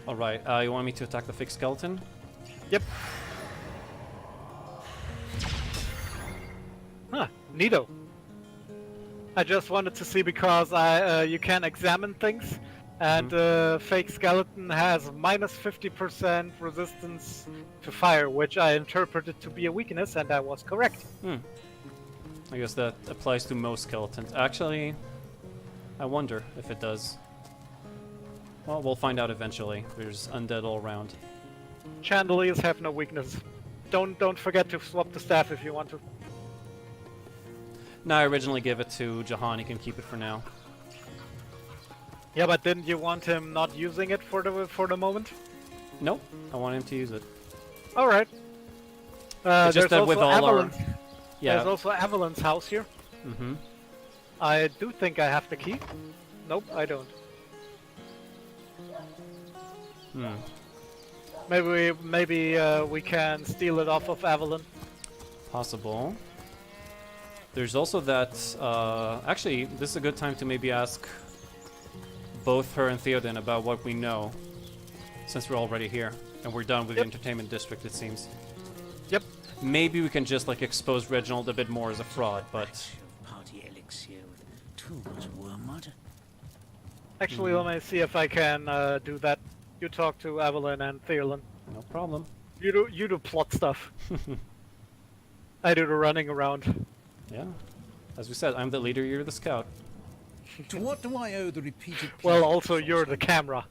Alright, you want me to attack the fake skeleton? Yep. Huh, neato. I just wanted to see because you can examine things, and fake skeleton has minus 50% resistance to fire, which I interpreted to be a weakness, and I was correct. I guess that applies to most skeletons. Actually, I wonder if it does. Well, we'll find out eventually. There's undead all around. Chandeliers have no weakness. Don't forget to swap the staff if you want to. No, I originally gave it to Jahan. He can keep it for now. Yeah, but didn't you want him not using it for the moment? Nope, I want him to use it. All right. It's just there's that with also all our... Evelyn's. Yeah. There's also Evelyn's house here. Mm-hmm. I do think I have the key. Nope, I don't. Hmm. Maybe we can steal it off of Evelyn. Possible. There's also that... actually, this is a good time to maybe ask both her and Theoden about what we know, since we're already here. And we're done with the entertainment district, it seems. Yep. Maybe we can just, like, expose Reginald a bit more as a fraud, but... Party elixir with too much wormwood. Actually, let me see if I can do that. You talk to Evelyn and Theoden. No problem. You do plot stuff. I do the running around. Yeah. As we said, I'm the leader, you're the scout. To what do I owe the repeated... Well, also you're the camera.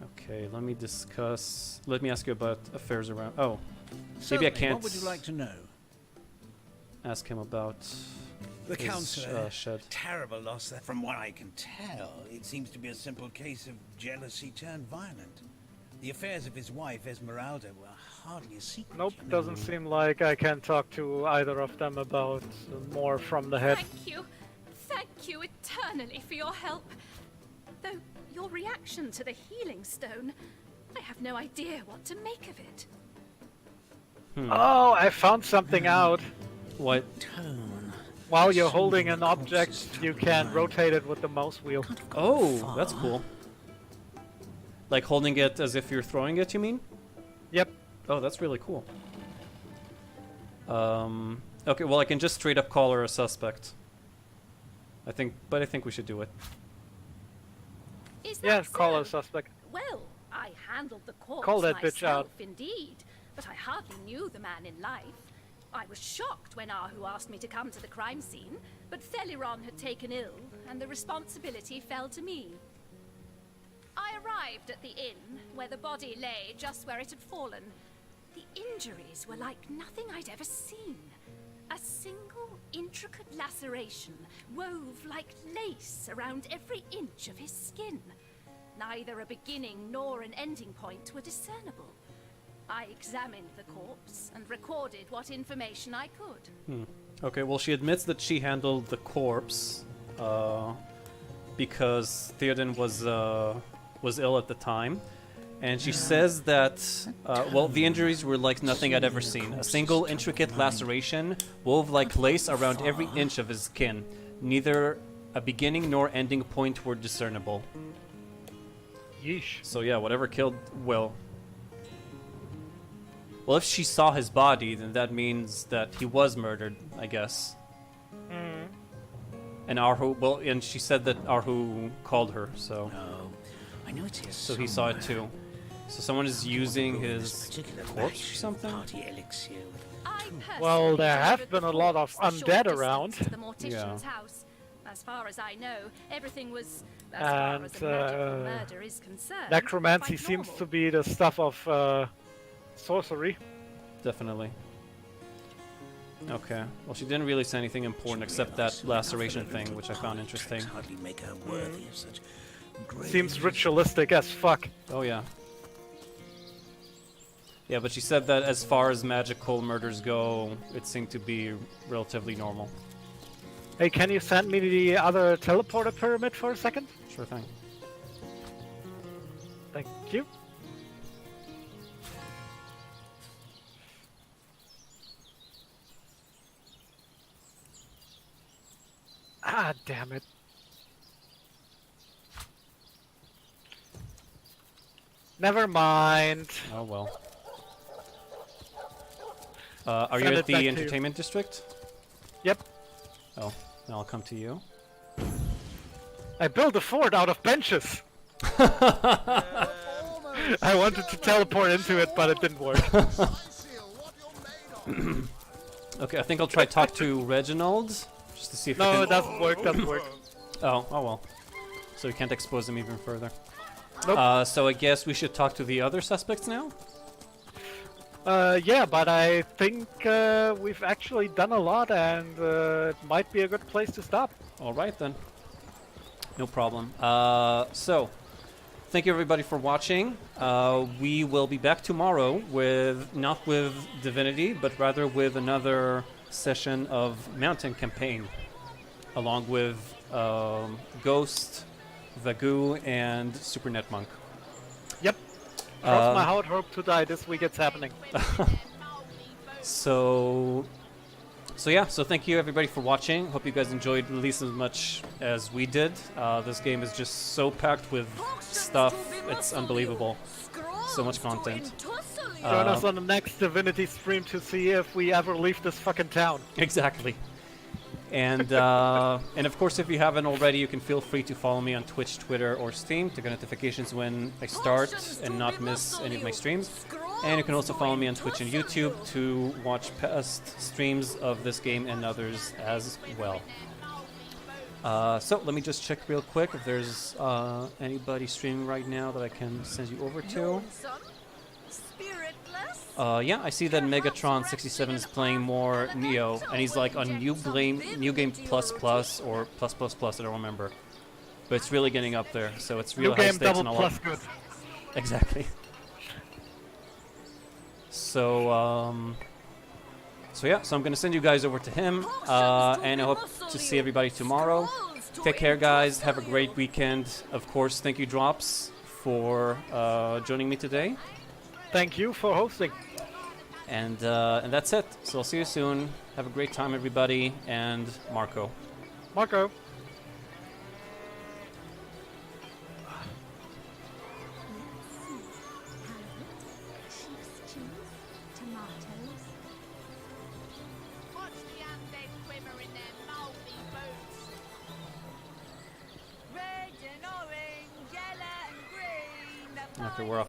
Okay, let me discuss... Let me ask you about affairs around... Oh. Certainly, Maybe I can't... What would you like to know? Ask him about... The his, councillor, shed. terrible loss there. From what I can tell, it seems to be a simple case of jealousy turned violent. The affairs of his wife, Esmeralda, were hardly a secret. Nope, doesn't seem like I can talk to either of them about more from the head. Thank you eternally for your help. Though your reaction to the healing stone, I have no idea what to make of it. Oh, I found something out. What? While you're holding an object, you can rotate it with the mouse wheel. Oh, that's cool. Like holding it as if you're throwing it, you mean? Yep. Oh, that's really cool. Okay, well I can just straight up call her a suspect. I think we should do it. Is that Yeah, call her a so? suspect. Well, I handled the corpse Call that bitch myself, out. indeed, but I hardly knew the man in life. I was shocked when Ahu asked me to come to the crime scene, but Theliron had taken ill, and the responsibility fell to me. I arrived at the inn, where the body lay just where it had fallen. The injuries were like nothing I'd ever seen. A single intricate laceration wove like lace around every inch of his skin. Neither a beginning nor an ending point were discernible. I examined the corpse and recorded what information I could. Okay, well she admits that she handled the corpse because Theoden was ill at the time. And she says that, well, the injuries were like nothing I'd ever seen. A single intricate laceration wove like lace around every inch of his skin. Neither a beginning nor ending point were discernible. Yeesh. So yeah, whatever killed Will. Well, if she saw his body, then that means that he was murdered, I guess. And Arhu, well, and she said that Arhu called her, so... No, I know it's here so he saw it too. So someone is using his corpse or something? Well, there have been a lot of undead around. The mortician's house. As far as I know, everything was, as far And as a magical murder is concerned, necromancy quite seems normal. to be the stuff of sorcery. Definitely. Okay. Well, she didn't really say anything important except that laceration thing, which I found interesting. Hardly make her worthy of such Seems ritualistic as fuck. Oh yeah. Yeah, but she said that as far as magical murders go, it seemed to be relatively normal. Hey, can you send me the other teleporter pyramid for a second? Sure thing. Thank you. Ah, damn it. Never mind. Oh well. Are you Send at it back to the you. entertainment district? Yep. Oh, then I'll come to you. I built a fort out of benches. I wanted to teleport into it, but it didn't work. Okay, I think I'll try talk to Reginald just to see if I No, can... it doesn't work, doesn't work. Oh well. So we can't expose him even further. Nope. So I guess we should talk to the other suspects now? Yeah, but I think we've actually done a lot, and it might be a good place to stop. Alright then. No problem. So, thank you everybody for watching. We will be back tomorrow with, not with Divinity, but rather with another session of Mountain Campaign, along with Ghost, Vagu, and Super Net Monk. Yep. Cross my heart, hope to die. This week it's happening. So yeah, so thank you everybody for watching. Hope you guys enjoyed at least as much as we did. This game is just so packed with stuff, it's unbelievable. So much content. Join us on the next Divinity stream to see if we ever leave this fucking town. Exactly. And of course, if you haven't already, you can feel free to follow me on Twitch, Twitter, or Steam to get notifications when I start and not miss any of my streams. And you can also follow me on Twitch and YouTube to watch past streams of this game and others as well. So let me just check real quick if there's anybody streaming right now that I can send you over to. Yeah, I see that Megatron67 is playing more Neo, and he's like on New Game Plus Plus or Plus Plus Plus, I don't remember. But it's really getting up there, so it's real high stakes and a lot. Good. Exactly. So, so yeah, so I'm gonna send you guys over to him, and I hope to see everybody tomorrow. Take care, guys. Have a great weekend. Of course, thank you, Drops, for joining me today. Thank you for hosting. And that's it. So I'll see you soon. Have a great time, everybody. And Marco. Marco. Okay, we're off.